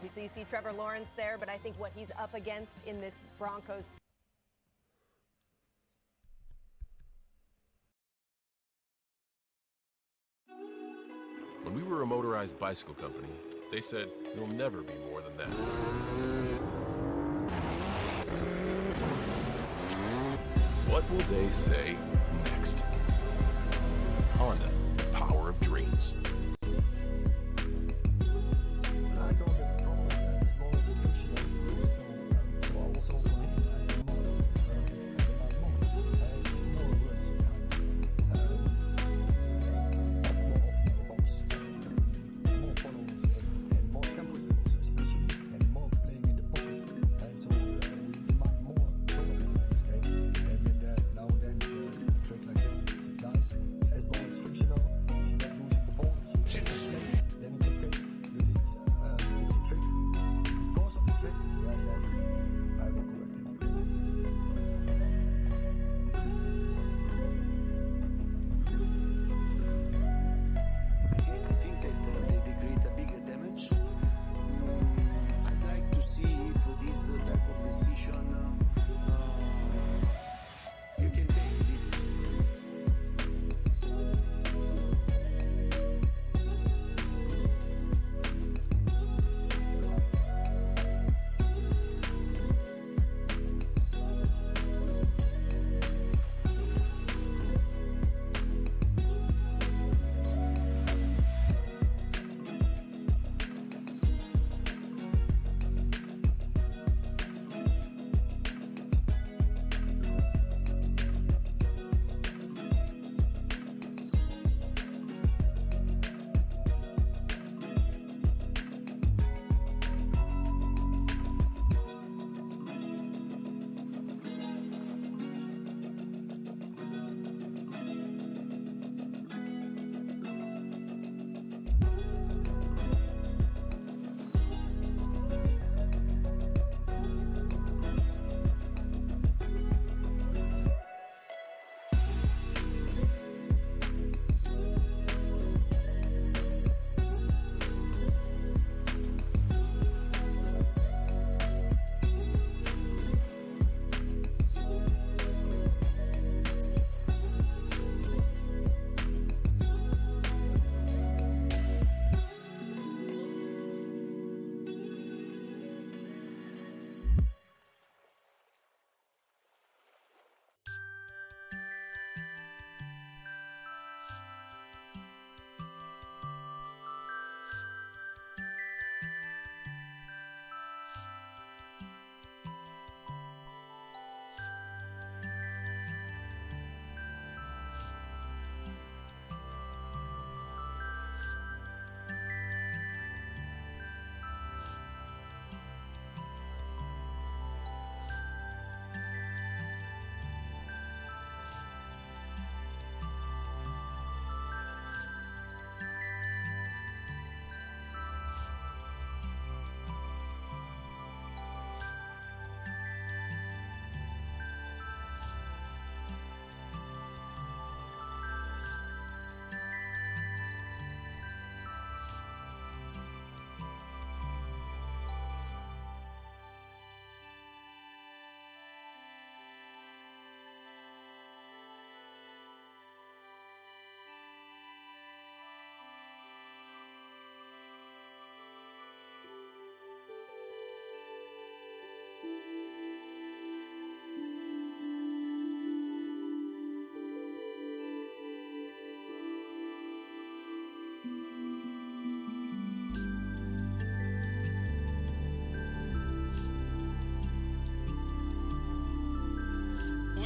Obviously, you see Trevor Lawrence there, but I think what he's up against in this Broncos. When we were a motorized bicycle company, they said, you'll never be more than that. What will they say next? Honda, the power of dreams. I don't have a problem with that as long as it's fictional. So also for me, I do not more words behind. More of a box, more followers and more temperatures especially, and more playing in the pocket. So we demand more dominance in this game. And when now and then there's a trick like that, it's nice. As long as it's fictional, if you're not losing the ball, if you're plays, then it's okay. But it's a trick. Because of the trick, then I will correct it. I think that they create a bigger damage. I'd like to see if this type of decision you can take this.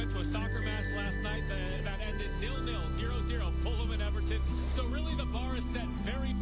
A soccer match last night that ended 0-0, 0-0, Fulham and Everton. So really the bar is set very...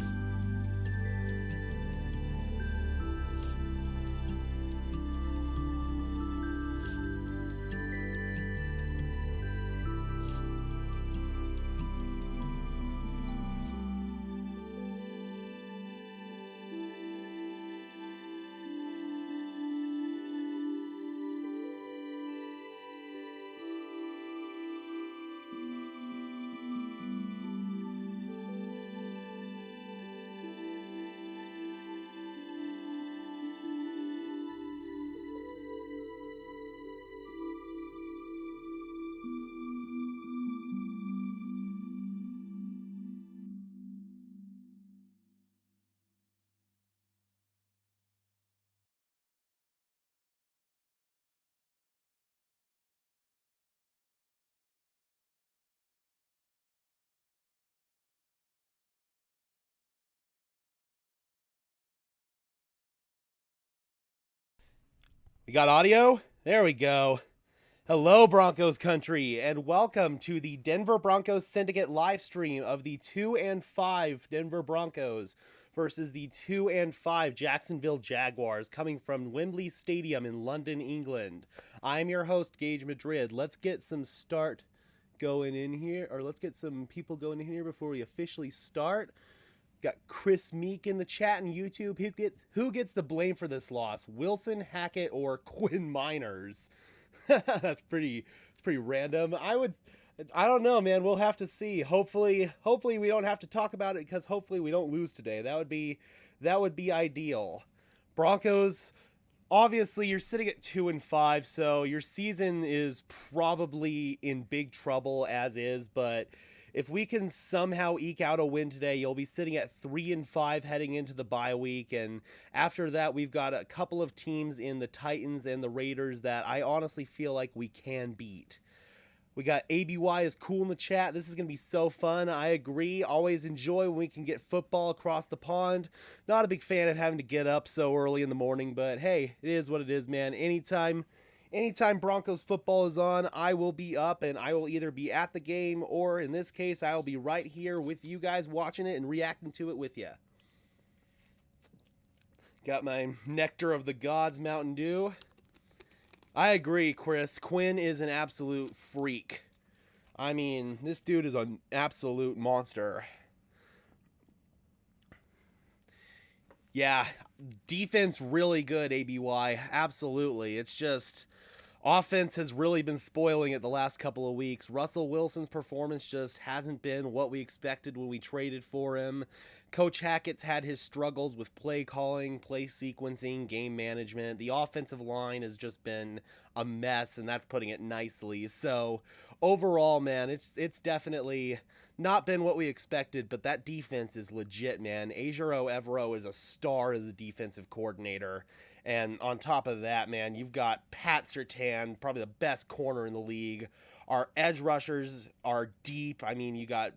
We got audio? There we go. Hello, Broncos country, and welcome to the Denver Broncos Syndicate live stream of the 2-5 Denver Broncos versus the 2-5 Jacksonville Jaguars, coming from Wembley Stadium in London, England. I'm your host, Gage Madrid. Let's get some start going in here, or let's get some people going in here before we officially start. Got Chris Meek in the chat and YouTube. Who gets the blame for this loss? Wilson, Hackett, or Quinn Miners? It's pretty random. I don't know, man. We'll have to see. Hopefully we don't have to talk about it, because hopefully we don't lose today. That would be ideal. Broncos, obviously you're sitting at 2-5, so your season is probably in big trouble as is, but if we can somehow eke out a win today, you'll be sitting at 3-5 heading into the bye week. And after that, we've got a couple of teams in the Titans and the Raiders that I honestly feel like we can beat. We got ABY is cool in the chat. This is going to be so fun. I agree. Always enjoy when we can get football across the pond. Not a big fan of having to get up so early in the morning, but hey, it is what it is, man. Anytime Broncos football is on, I will be up, and I will either be at the game, or in this case, I will be right here with you guys watching it and reacting to it with you. Got my Nectar of the Gods Mountain Dew. I agree, Chris. Quinn is an absolute freak. I mean, this dude is an absolute monster. Yeah, defense really good, ABY. Absolutely. It's just offense has really been spoiling it the last couple of weeks. Russell Wilson's performance just hasn't been what we expected when we traded for him. Coach Hackett's had his struggles with play calling, play sequencing, game management. The offensive line has just been a mess, and that's putting it nicely. So overall, man, it's definitely not been what we expected, but that defense is legit, man. Ejiro Evero is a star as a defensive coordinator. And on top of that, man, you've got Pat Surtain, probably the best corner in the league. Our edge rushers are deep. I mean, you got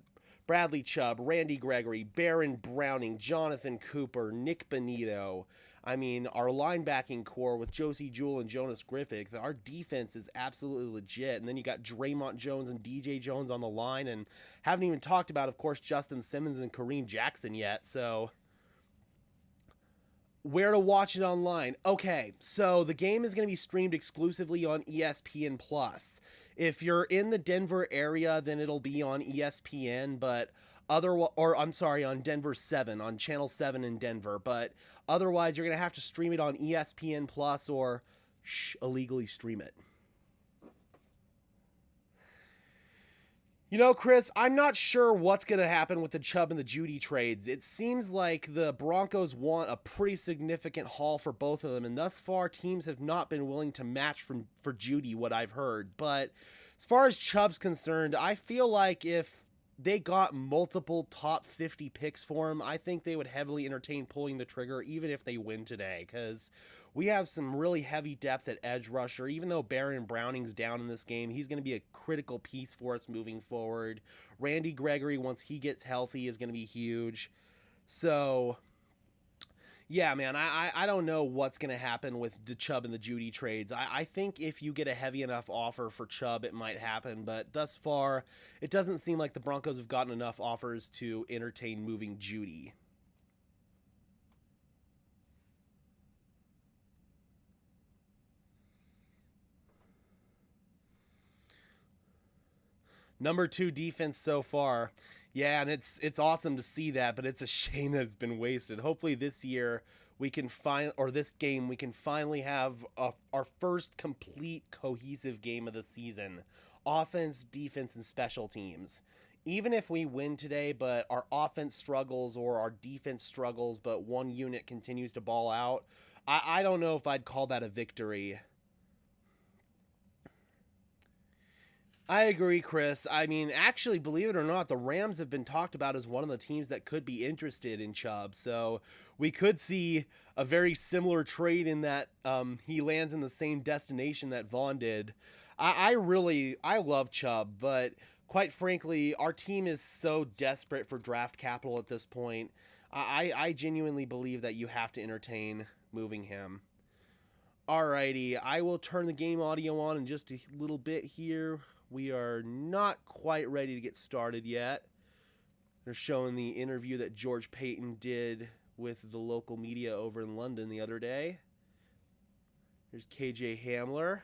Bradley Chubb, Randy Gregory, Baron Browning, Jonathan Cooper, Nick Bonito. I mean, our linebacking core with Josie Jewell and Jonas Griffith, our defense is absolutely legit. And then you got Draymond Jones and DJ Jones on the line, and haven't even talked about, of course, Justin Simmons and Kareem Jackson yet. So where to watch it online? Okay, so the game is going to be streamed exclusively on ESPN+. If you're in the Denver area, then it'll be on ESPN, but on Denver 7, on Channel 7 in Denver. But otherwise, you're going to have to stream it on ESPN Plus or illegally stream it. You know, Chris, I'm not sure what's going to happen with the Chubb and the Jeudy trades. It seems like the Broncos want a pretty significant haul for both of them, and thus far, teams have not been willing to match for Jeudy, what I've heard. But as far as Chubb's concerned, I feel like if they got multiple top 50 picks for him, I think they would heavily entertain pulling the trigger, even if they win today, because we have some really heavy depth at edge rusher. Even though Baron Browning's down in this game, he's going to be a critical piece for us moving forward. Randy Gregory, once he gets healthy, is going to be huge. So yeah, man, I don't know what's going to happen with the Chubb and the Jeudy trades. I think if you get a heavy enough offer for Chubb, it might happen. But thus far, it doesn't seem like the Broncos have gotten enough offers to entertain moving Jeudy. Number 2 defense so far. Yeah, and it's awesome to see that, but it's a shame that it's been wasted. Hopefully this year we can this game we can finally have our first complete cohesive game of the season. Offense, defense, and special teams. Even if we win today, but our offense struggles or our defense struggles, but one unit continues to ball out, I don't know if I'd call that a victory. I agree, Chris. I mean, actually, believe it or not, the Rams have been talked about as one of the teams that could be interested in Chubb. So we could see a very similar trade in that he lands in the same destination that Vaughn did. I love Chubb, but quite frankly, our team is so desperate for draft capital at this point. I genuinely believe that you have to entertain moving him. Alrighty, I will turn the game audio on in just a little bit here. We are not quite ready to get started yet. They're showing the interview that George Payton did with the local media over in London the other day. There's KJ Hamler.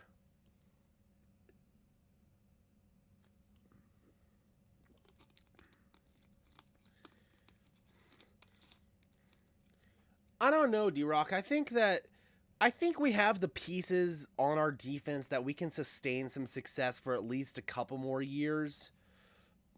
I don't know, D-Rock. I think we have the pieces on our defense that we can sustain some success for at least a couple more years.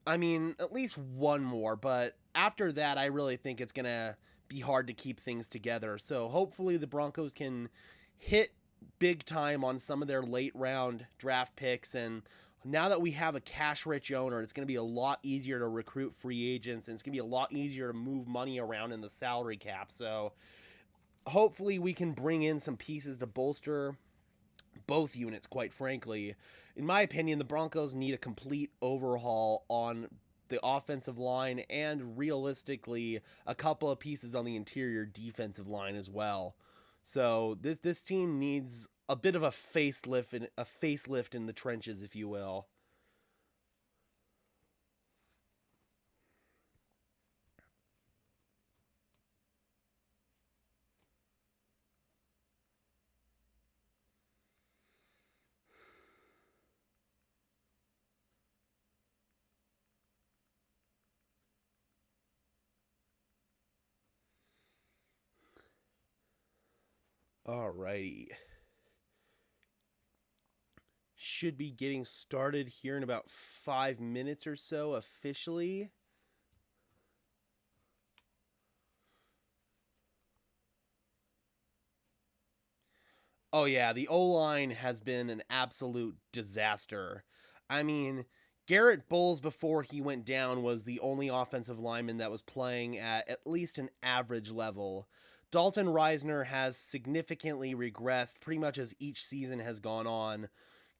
I mean, at least one more, but after that, I really think it's going to be hard to keep things together. So hopefully the Broncos can hit big time on some of their late round draft picks. And now that we have a cash-rich owner, it's going to be a lot easier to recruit free agents, and it's going to be a lot easier to move money around in the salary cap. So hopefully we can bring in some pieces to bolster both units, quite frankly. In my opinion, the Broncos need a complete overhaul on the offensive line and realistically a couple of pieces on the interior defensive line as well. So this team needs a bit of a facelift in the trenches, if you will. Alrighty. Should be getting started here in about 5 minutes or so officially. Oh yeah, the O-line has been an absolute disaster. I mean, Garrett Bowles before he went down was the only offensive lineman that was playing at least an average level. Dalton Reisner has significantly regressed pretty much as each season has gone on.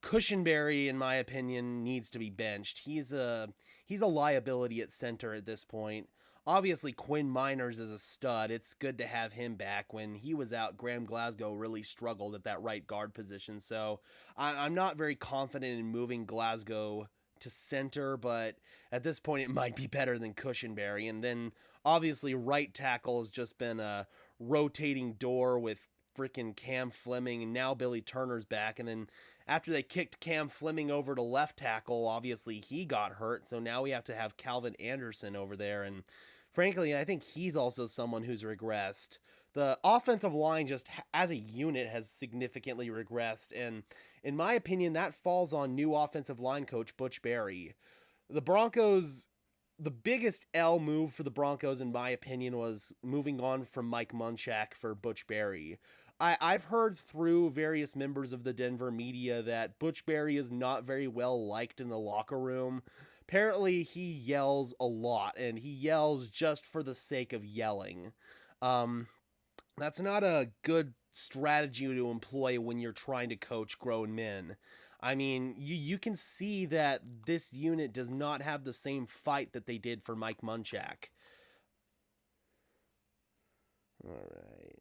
Cushenberry, in my opinion, needs to be benched. He's a liability at center at this point. Obviously, Quinn Miners is a stud. It's good to have him back. When he was out, Graham Glasgow really struggled at that right guard position. So I'm not very confident in moving Glasgow to center, but at this point it might be better than Cushenberry. And then obviously right tackle has just been a rotating door with freaking Cam Fleming, and now Billy Turner's back. And then after they kicked Cam Fleming over to left tackle, obviously he got hurt, so now we have to have Calvin Anderson over there, and frankly, I think he's also someone who's regressed. The offensive line just as a unit has significantly regressed, and in my opinion, that falls on new offensive line coach Butch Barry. The Broncos, the biggest L move for the Broncos, in my opinion, was moving on from Mike Munchak for Butch Barry. I've heard through various members of the Denver media that Butch Barry is not very well liked in the locker room. Apparently, he yells a lot, and he yells just for the sake of yelling. That's not a good strategy to employ when you're trying to coach grown men. I mean, you can see that this unit does not have the same fight that they did for Mike Munchak. All right.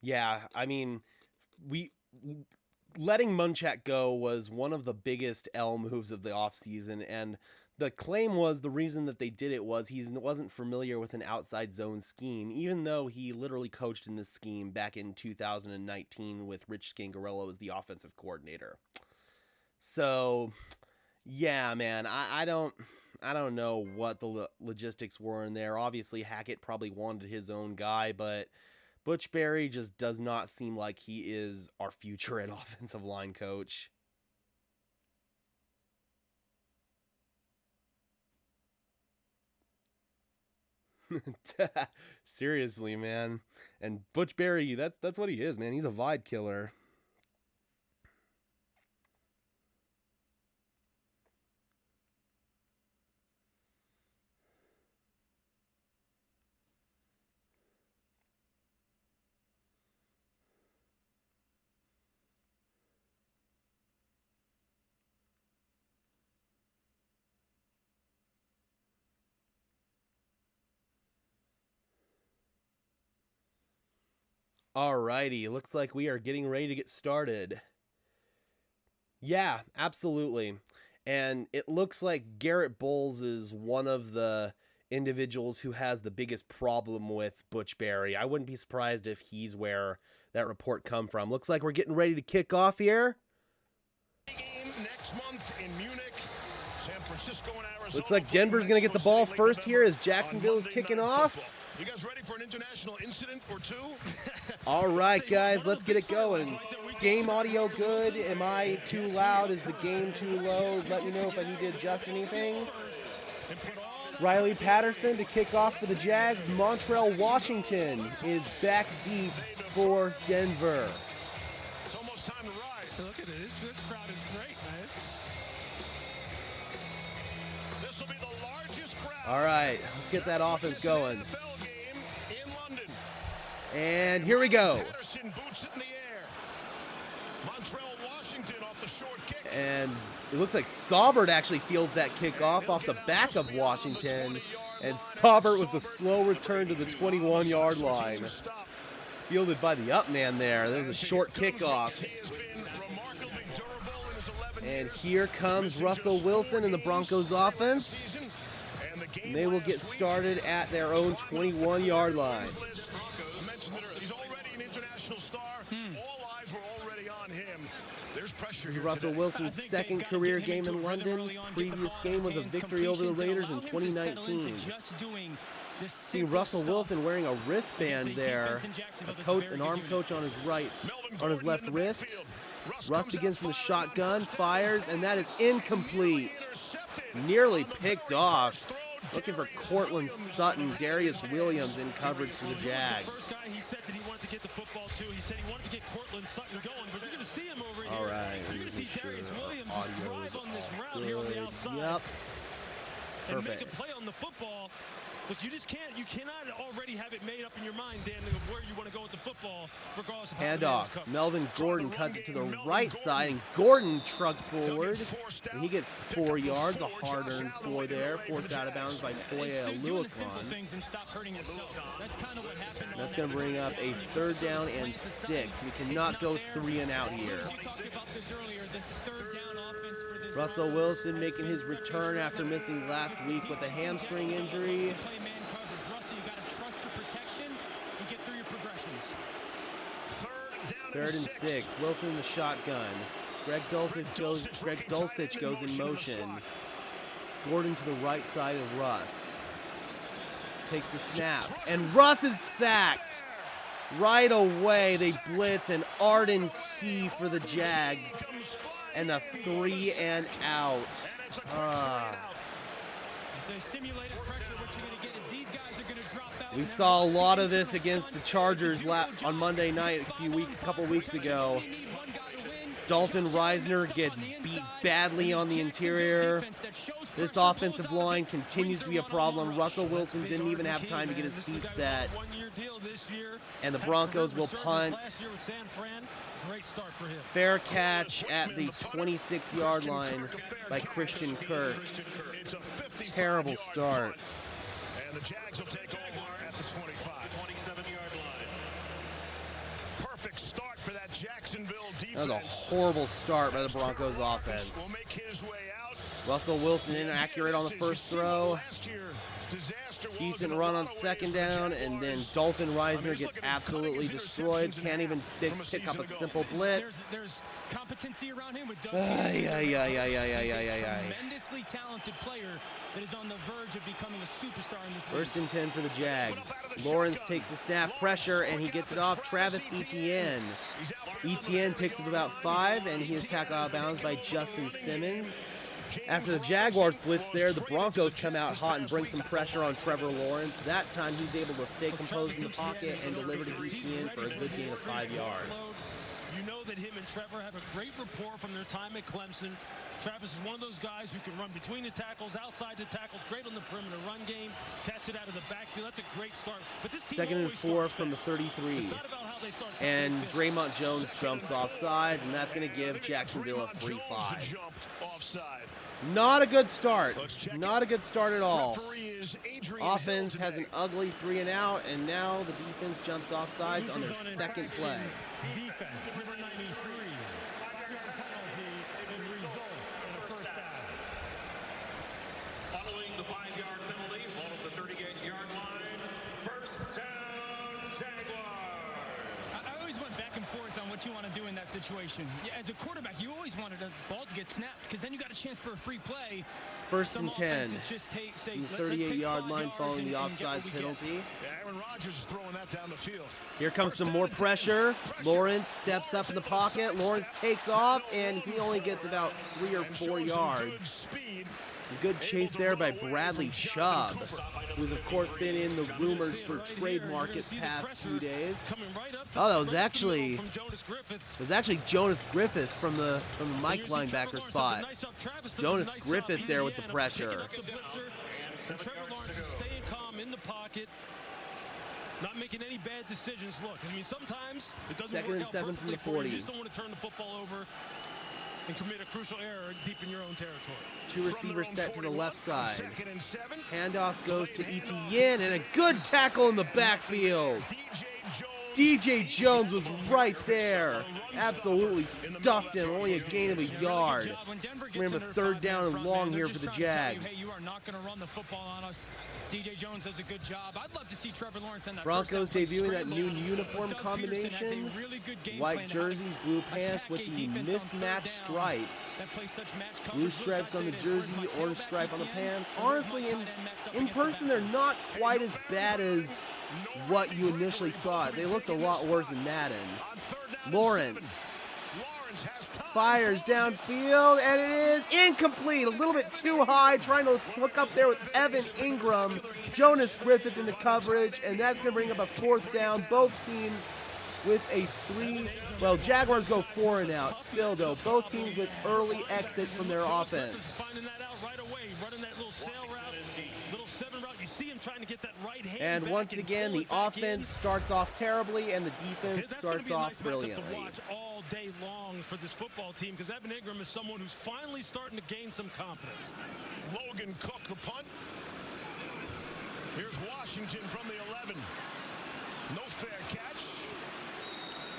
Yeah, I mean, letting Munchak go was one of the biggest L moves of the offseason, and the claim was the reason that they did it was he wasn't familiar with an outside zone scheme, even though he literally coached in this scheme back in 2019 with Rich Scangarello as the offensive coordinator. So, yeah, man, I don't know what the logistics were in there. Obviously, Hackett probably wanted his own guy, but Butch Barry just does not seem like he is our future at offensive line coach. Seriously, man. And Butch Barry, that's what he is, man. He's a vibe killer. Alrighty, looks like we are getting ready to get started. Yeah, absolutely. And it looks like Garrett Bowles is one of the individuals who has the biggest problem with Butch Berry. I wouldn't be surprised if he's where that report come from. Looks like we're getting ready to kick off here. Next month in Munich, San Francisco and Arizona. Looks like Denver's going to get the ball first here as Jacksonville is kicking off. You guys ready for an international incident or two? All right, guys, let's get it going. Game audio good? Am I too loud? Is the game too low? Let me know if I need to adjust anything. Riley Patterson to kick off for the Jags. Montreal Washington is back deep for Denver. It's almost time to ride. Look at it. This crowd is great, man. This will be the largest crowd. All right, let's get that offense going. NFL game in London. And here we go. Patterson boots it in the air. Montreal Washington off the short kick. And it looks like Saubert actually feels that kickoff off the back of Washington. And Saubert with the slow return to the 21-yard line. Fielded by the up man there. There's a short kickoff. And here comes Russell Wilson and the Broncos offense. And they will get started at their own 21-yard line. I mentioned that he's already an international star. All eyes were already on him. There's pressure here Russell today. Wilson's second career game in London. Previous game was a victory over the Raiders in 2019. See Russell Wilson wearing a wristband there, an arm coach on his left wrist. Russ begins from the shotgun, fires, and that is incomplete. Nearly picked off. Looking for Cortland Sutton, Darius Williams in coverage for the Jags. He said that he wanted to get the football too. He said he wanted to get Cortland Sutton going, but you're going to see him over here. All right, You're going to see Darius Williams audio is drive on this all route here on the good. outside. Yep. And make a Perfect. play on the football. Look, you just can't. You cannot already have it made up in your mind, Dan, of where you want to go with the football, regardless of how the man is Handoff. covered. Melvin Gordon cuts it to the right side, and Gordon trucks forward. And he gets 4 yards, a hard-earned 4 there, forced out of bounds by Foye Aluakon. That's going to bring up a 3rd down and 6. We cannot go 3 and out here. Russell Wilson making his return after missing last week with a hamstring injury. Third and 6. Wilson in the shotgun. Greg Dulcich goes in motion. Gordon to the right side of Russ. Takes the snap. And Russ is sacked. Right away, they blitz, and Arden Key for the Jags. And a 3 and out. We saw a lot of this against the Chargers on Monday night a couple weeks ago. Dalton Reisner gets beat badly on the interior. This offensive line continues to be a problem. Russell Wilson didn't even have time to get his feet set. And the Broncos will punt. Fair catch at the 26-yard line by Christian Kirk. Terrible start. And the Jags will take over at the 25, 27-yard line. Perfect start for that Jacksonville defense. That was a horrible start by the Broncos offense. Will make his way out. Russell Wilson inaccurate on the first throw. Decent run on 2nd down, and then Dalton Reisner gets absolutely destroyed. Can't even pick up a simple blitz. There's competency around him with Tremendously talented player that is on the verge of becoming a superstar in this league. 1st and 10 for the Jags. Lawrence takes the snap, pressure, and he gets it off Travis Etienne. Etienne picks up about 5, and he is tackled out of bounds by Justin Simmons. After the Jaguars blitz there, the Broncos come out hot and bring some pressure on Trevor Lawrence. That time he's able to stay composed in the pocket and deliver to Etienne for a good gain of 5 yards. You know that him and Trevor have a great rapport from their time at Clemson. Travis is one of those guys who can run between the tackles, outside the tackles, great on the perimeter run game, catch it out of the backfield. That's a great start. But this team 2nd and 4 from the 33. And Draymond Jones jumps off sides, and that's going to give Jacksonville a free 5. Not a good start. Let's check Not a good start at all. Referee is Adrian Offense Hill has an today. ugly 3 and out, and now the defense jumps off sides on their second play. Defense, number 93. 5-yard penalty and results in a first down. Following the 5-yard penalty, ball at the 38-yard line. First down, Jaguars. I always went back and forth on what you want to do in that situation. Yeah, as a quarterback, you always wanted a ball to get snapped because then you got a chance for a free play. First and 10. Just From the 38-yard line following the offsides penalty. Yeah, Aaron Rodgers is throwing that down the field. Here comes some more pressure. Lawrence steps up in the pocket. Lawrence takes off, and he only gets about 3 or 4 yards. Good chase there by Bradley Chubb, who's of course been in the rumors for trade market past few days. Oh, that was actually Jonas Griffith from the Mike linebacker spot. Jonas Griffith there with the pressure. Trevor Lawrence is staying calm in the pocket, not making any bad decisions. Look, I mean, sometimes it doesn't Second work and out 7 from the perfectly for you. 40. You just don't want to turn the football over and commit a crucial error deep in your own territory. 2 receivers set to the left side. Handoff goes to Etienne, and a good tackle in the backfield. DJ Jones was right there. Absolutely stuffed him. Only a gain of a yard. Remember, third down and long here for the Jags. Hey, you are not going to run the football on us. DJ Jones does a good job. I'd love to see Trevor Lawrence on that. Broncos debuting that new uniform combination. White jerseys, blue pants with the mismatched stripes. Blue stripes on the jersey, orange stripe on the pants. Honestly, in person, they're not quite as bad as what you initially thought. They looked a lot worse in Madden. Lawrence fires downfield, and it is incomplete. A little bit too high, trying to hook up there with Evan Ingram. Jonas Griffith in the coverage, and that's going to bring up a 4th down. Both teams with a 3. Well, Jaguars go 4 and out. Still, though, both teams with early exits from their offense. Finding that out right away, running that little sail route, little 7 route. You see him trying to get that right hand. And once again, the offense starts off terribly, and the defense starts off brilliantly. To watch all day long for this football team, because Evan Ingram is someone who's finally starting to gain some confidence. Logan Cook the punt. Here's Washington from the 11. No fair catch.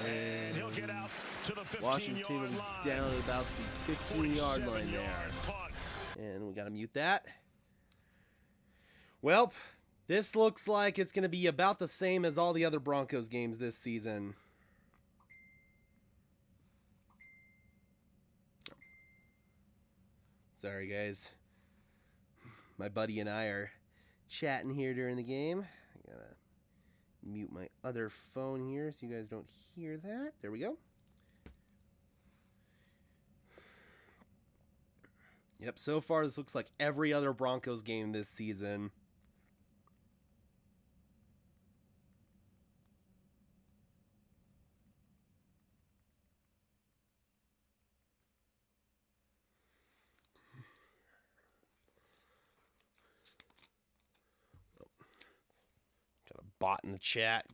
And he'll get out to the 15-yard Washington line. down at about the 15-yard line there. Punt. And we got to mute that. Well, this looks like it's going to be about the same as all the other Broncos games this season. Sorry, guys. My buddy and I are chatting here during the game. I got to mute my other phone here so you guys don't hear that. There we go. Yep, so far this looks like every other Broncos game this season. Got a bot in the chat.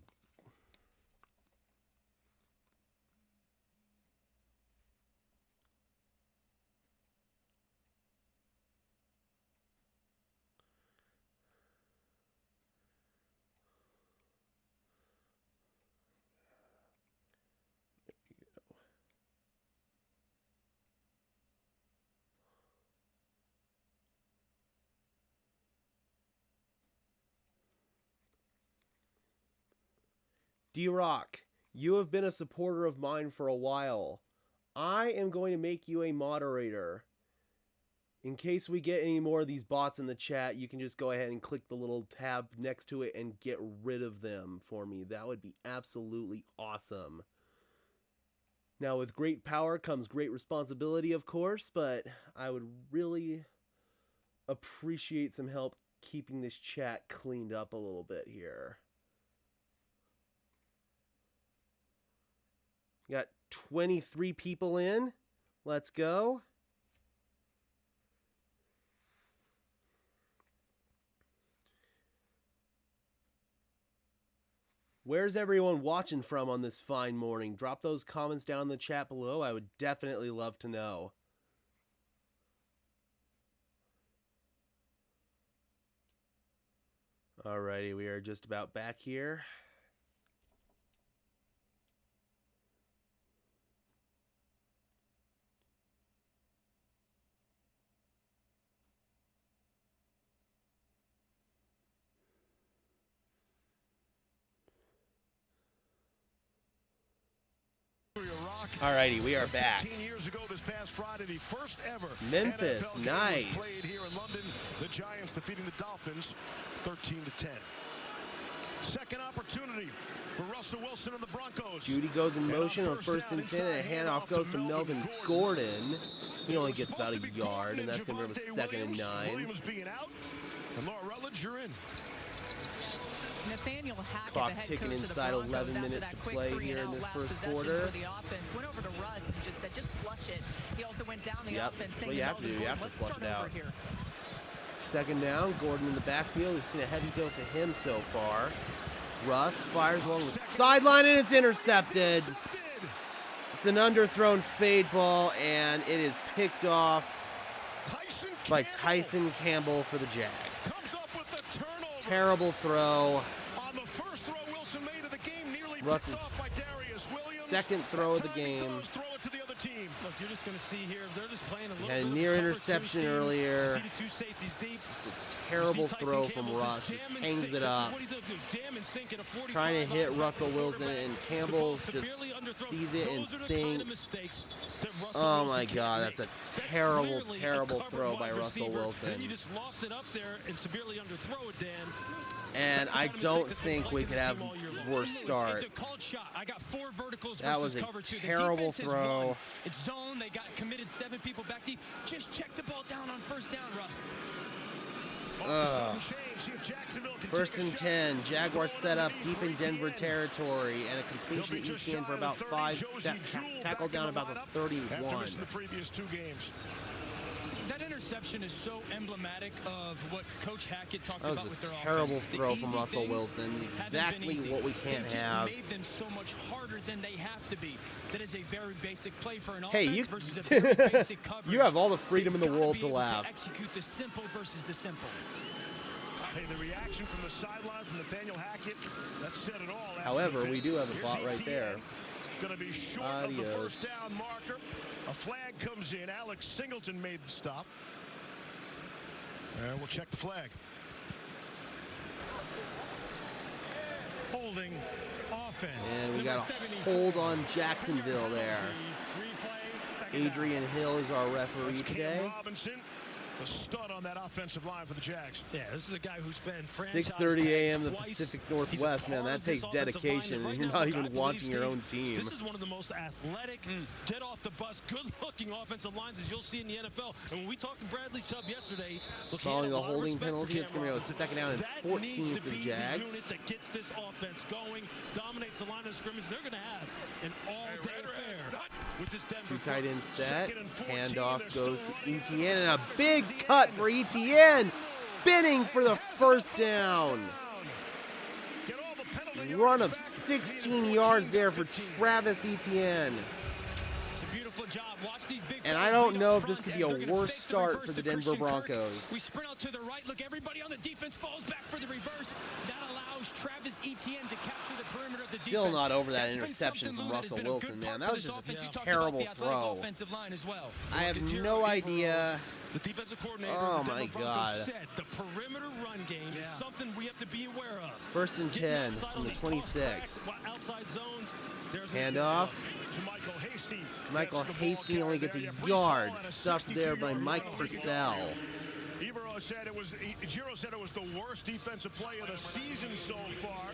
D-Rock, you have been a supporter of mine for a while. I am going to make you a moderator. In case we get any more of these bots in the chat, you can just go ahead and click the little tab next to it and get rid of them for me. That would be absolutely awesome. Now, with great power comes great responsibility, of course, but I would really appreciate some help keeping this chat cleaned up a little bit here. Got 23 people in. Let's go. Where's everyone watching from on this fine morning? Drop those comments down in the chat below. I would definitely love to know. Alrighty, we are just about back here. Alrighty, we are back. 15 years ago this past Friday, the first ever Memphis, NFL game nice. was played here in London. The Giants defeating the Dolphins 13-10. Second opportunity for Russell Wilson and the Broncos. Judy goes in motion on first and 10, and a handoff goes to Melvin Gordon. He only gets about a yard, and that's going to give him a 2nd and 9. Williams being out, and Laura Rutledge, you're in. Nathaniel Hackett, Clock the head ticking coach inside of the Broncos, 11 after minutes that to quick play 3-and-out here in this last first possession quarter. For the offense, went over to Russ and just said, just flush it. He also went down the Yep, offense, that's saying what you to have to do. Melvin You have Gordon, to let's flush it start out. over here. 2nd down, Gordon in the backfield. We've seen a heavy dose of him so far. Russ fires along the sideline, and it's intercepted. It's an underthrown fade ball, and it is picked off by Tyson Campbell for the Jags. Terrible throw. On the first throw Wilson made of the game, nearly Russ's picked off by Darius Williams. 2nd throw of the game. Throw it to the other team. Look, you're just going to see here, they're just playing a little Had a bit near of cover interception two scheme. earlier. You see the two safeties deep. Just a terrible throw from Russ. Just hangs it up. Trying to hit Russell Wilson, and Campbell just sees it and sinks. Oh my God, that's a terrible, terrible throw by Russell Wilson. Then you just loft it up there and severely underthrow it, Dan. And I don't think we could have worse start. It's a called shot. I got 4 verticals That versus was a cover 2. The terrible defense is throw. one. It's zone. They got committed 7 people back deep. Just check the ball down on first down, Russ. First and 10. Jaguars set up deep in Denver territory, and a completion ETN for about 5 steps. Tackle down about the 31. The previous 2 games. That interception is so emblematic of what Coach Hackett talked That was about with a their terrible offense. throw The from easy Russell things Wilson. haven't been Exactly easy. what we can't They've just have. made them so much harder than they have to be. That is a very basic play for an Hey, offense you, versus a very basic coverage. you have all the freedom in the They've world gotta to be able laugh. Execute the simple versus the simple. Hey, the reaction from the sideline from Nathaniel Hackett, that said it all. However, we do have a bot right there. Going to be short of the first down marker. A flag comes in. Alex Singleton made the stop. And we'll check the flag. Holding offense. And we got a hold on Jacksonville there. Adrian Hill is our referee today. Robinson, the stud on that offensive line for the Jags. Yeah, this is a guy who's been 6:30 a.m. the Pacific Northwest, man. That takes dedication, and you're not even watching your own team. This is one of the most athletic, get off the bus, good-looking offensive lines as you'll see in the NFL. And when we talked to Bradley Chubb yesterday, look, following a holding penalty, it's going to be a 2nd down and 14 for the Jags. The unit that gets this offense going, dominates the line of scrimmage. They're going to have an all-day affair with this Denver. 2 tight end set. Handoff goes to ETN, and a big cut for ETN, spinning for the first down. Run of 16 yards there for Travis Etienne. And I don't know if this could be a worse start for the Denver Broncos. We sprint out to the right. Look, everybody on the defense falls back for the reverse. That allows Travis Etienne to capture the perimeter of the defense. Still not over that interception from Russell Wilson, man. That was just a terrible throw. I have no idea. The defensive coordinator, oh the my Denver God. Broncos said the perimeter run game is something we have to be aware of. 1st and 10 from the 26. Outside zones. Handoff. Michael Hasty only gets a yard, stuffed there by Mike Purcell. Giro said it was the worst defensive play of the season so far.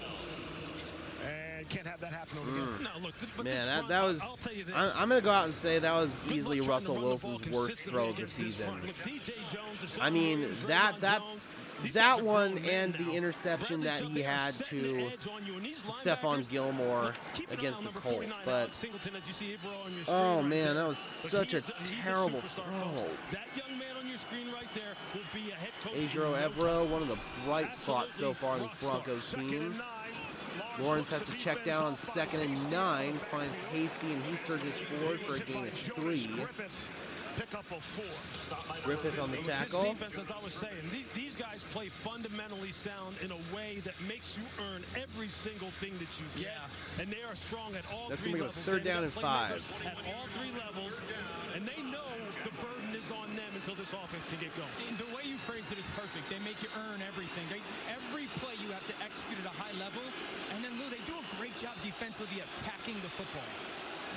And can't have that happen again. No, look, but man, that was. I'm going to go out and say that was easily Russell Wilson's worst throw of the season. I mean, that one and the interception that he had to Stephon Gilmore against the Colts. But, oh man, that was such a terrible throw. Adro Evero, one of the bright spots so far in this Broncos team. Lawrence has to check down on 2nd and 9, finds Hasty, and he surges forward for a gain of 3. pick up a 4. Griffith on the With tackle. This defense, as I was saying, these guys play fundamentally sound in a way that makes you earn every single thing that you get. And they are strong at all That's three gonna be a levels. third They've down got and 5. playmakers At all 3 levels, and they know the burden is on them until this offense can get going. And the way you phrase it is perfect. They make you earn everything. Every play you have to execute at a high level. And then, Lou, they do a great job defensively attacking the football.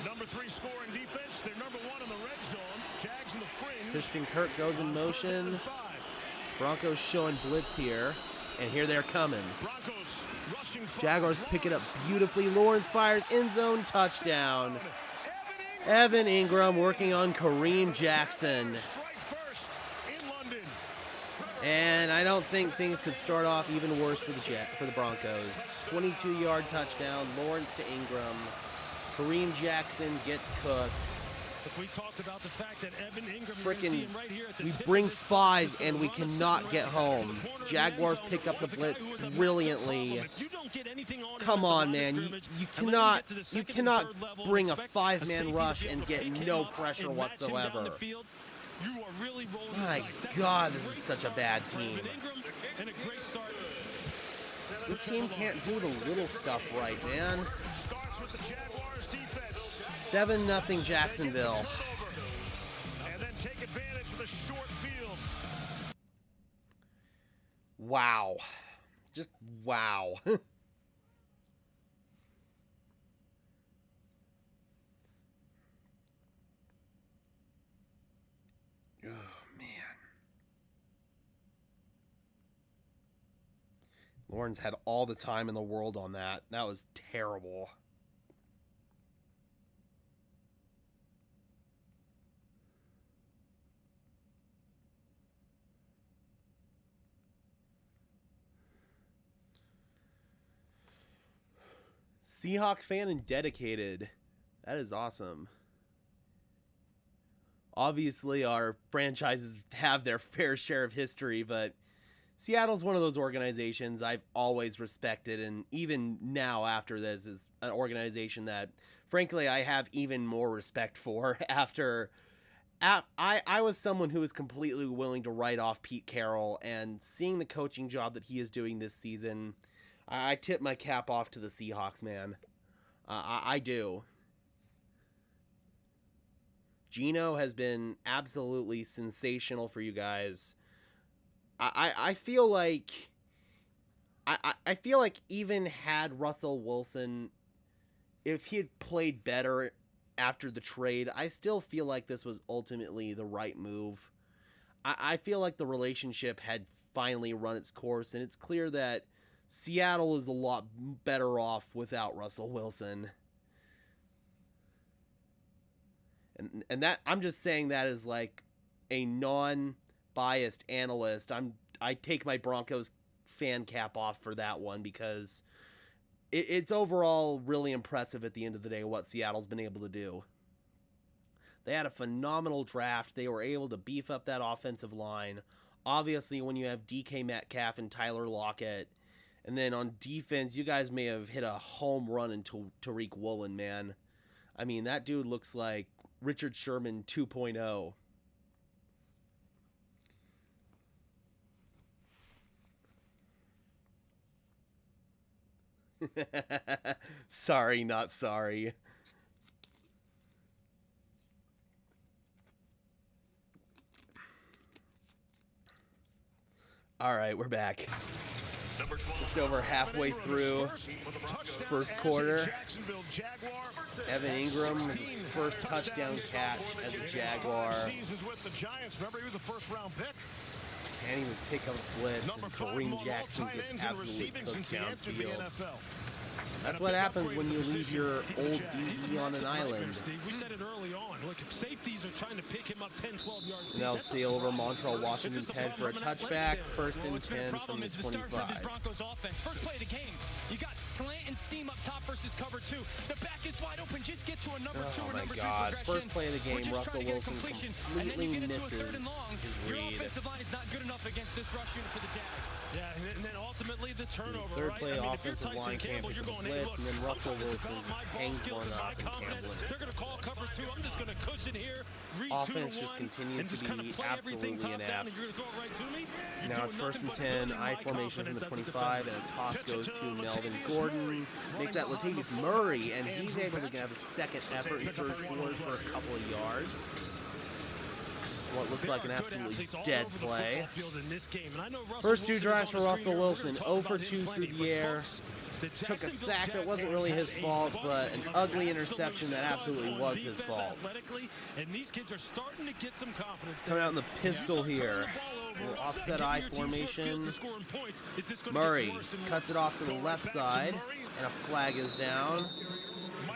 Number 3 scoring defense. They're number 1 in the red zone. Jags in the fringe. Christian Kirk goes in motion. 5. Broncos showing blitz here. And here they're coming. Broncos rushing 5. Jaguars pick it up beautifully. Lawrence fires end zone touchdown. Evan Ingram working on Kareem Jackson. Strike first in London. And I don't think things could start off even worse for the Broncos. 22-yard touchdown. Lawrence to Ingram. Kareem Jackson gets cooked. Look, we talked about the fact that Evan Ingram, Frickin' right here at the we tip bring of his 5 toes, and we the run cannot right get to home. the corner of the Jaguars end zone. pick up the Was a guy blitz who was a brilliantly. matchup problem. If you don't get anything on him Come at the on, line of man. scrimmage, You and let him cannot get to the second and cannot third level bring a and expect 5-man safety to rush be and able to get pick him no up pressure and match him down whatsoever. the field. You are really rolling My the dice. That's God, a this is great such a start bad for team. Evan Ingram and a great start. This team can't do the little stuff right, man. Starts with the Jaguars defense. 7-0 Jacksonville. And then take advantage of the short field. Wow. Just wow. Oh, man. Lawrence had all the time in the world on that. That was terrible. Seahawk fan and dedicated. That is awesome. Obviously, our franchises have their fair share of history, but Seattle's one of those organizations I've always respected, and even now after this is an organization that, frankly, I have even more respect for after... I was someone who was completely willing to write off Pete Carroll, and seeing the coaching job that he is doing this season, I tip my cap off to the Seahawks, man. I do. Geno has been absolutely sensational for you guys. I feel like I feel like even had Russell Wilson, if he had played better after the trade, I still feel like this was ultimately the right move. I feel like the relationship had finally run its course, and it's clear that Seattle is a lot better off without Russell Wilson. And that, I'm just saying that as like a non-biased analyst. I take my Broncos fan cap off for that one, because it's overall really impressive at the end of the day what Seattle's been able to do. They had a phenomenal draft. They were able to beef up that offensive line. Obviously, when you have DK Metcalf and Tyler Lockett, and then on defense, you guys may have hit a home run into Tariq Woolen, man. I mean, that dude looks like Richard Sherman 2.0. Sorry, not sorry. All right, we're back. Just over halfway through first quarter. Evan Ingram, his first touchdown catch as a Jaguar. Can't even pick up a blitz, and Kareem Jackson gets absolutely cooked downfield. That's what happens when you leave your old DE on an island. We said it early on. Look, if safeties are trying to pick him up 10, 12 yards. And they'll see over Montreal Washington's head for a touchback. First and 10 from the 25. Broncos offense. First play of the game. You got slant and seam up top for versus cover 2. The back is wide open. Just get to a number 2 or my number 3 God. progression. First play of the game, We're just Russell trying to get a Wilson completion, completely and then you get into a misses third and long. his Your read. offensive line is not good enough against this rush unit for the Jags. Yeah, and then ultimately the turnover, Third right? play, I mean, if you're offensive Tyson line can't Campbell, pick you're up the going, hey, blitz, look, and then I'm Russell trying to Wilson develop my ball hangs skills one and my up, and confidence. Campbell They're going to call cover 2. I'm just going to cushion here, read 2 to 1, Offense just continues and just to kind of be play everything absolutely top down, inept. and you're going to throw it right to me? You're Now doing it's first and nothing but 10, building I my formation from the confidence as a 25, defender. and a toss Pitch it goes to to Melvin Latavius Gordon. Murray, Make that running behind Latavius the Murray, football, and he's Andrew able to Beck. have a second effort and surge forward for a couple of yards. What looked like an absolutely dead play. First 2 drives for Russell Wilson, 0 for 2 through the air. Took a sack that wasn't really his fault, but an ugly interception that absolutely was his fault. Coming out in the pistol here. Little offset I formation. Murray cuts it off to the left side, and a flag is down.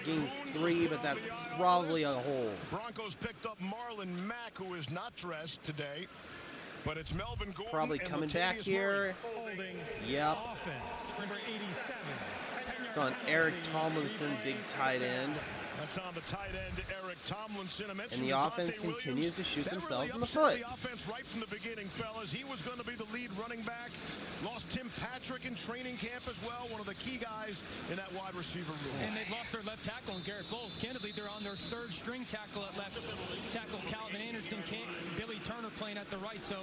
Gains 3, but that's probably a hold. Broncos picked up Marlon Mack, who is not dressed today, but it's Melvin Gordon. Probably and coming Latavius back here. Murray. Yep. Number 87. It's on Eric Tomlinson, big tight end. That's on the tight end, Eric Tomlinson. I mentioned And the offense Devontae continues Williams. to shoot That themselves really in the upset foot. The offense right from the beginning, fellas. He was going to be the lead running back. Lost Tim Patrick in training camp as well, one of the key guys in that wide receiver room. And they've lost their left tackle in Garrett Bowles. Candidly, they're on their 3rd string tackle at left tackle. Calvin Anderson, Billy Turner playing at the right. So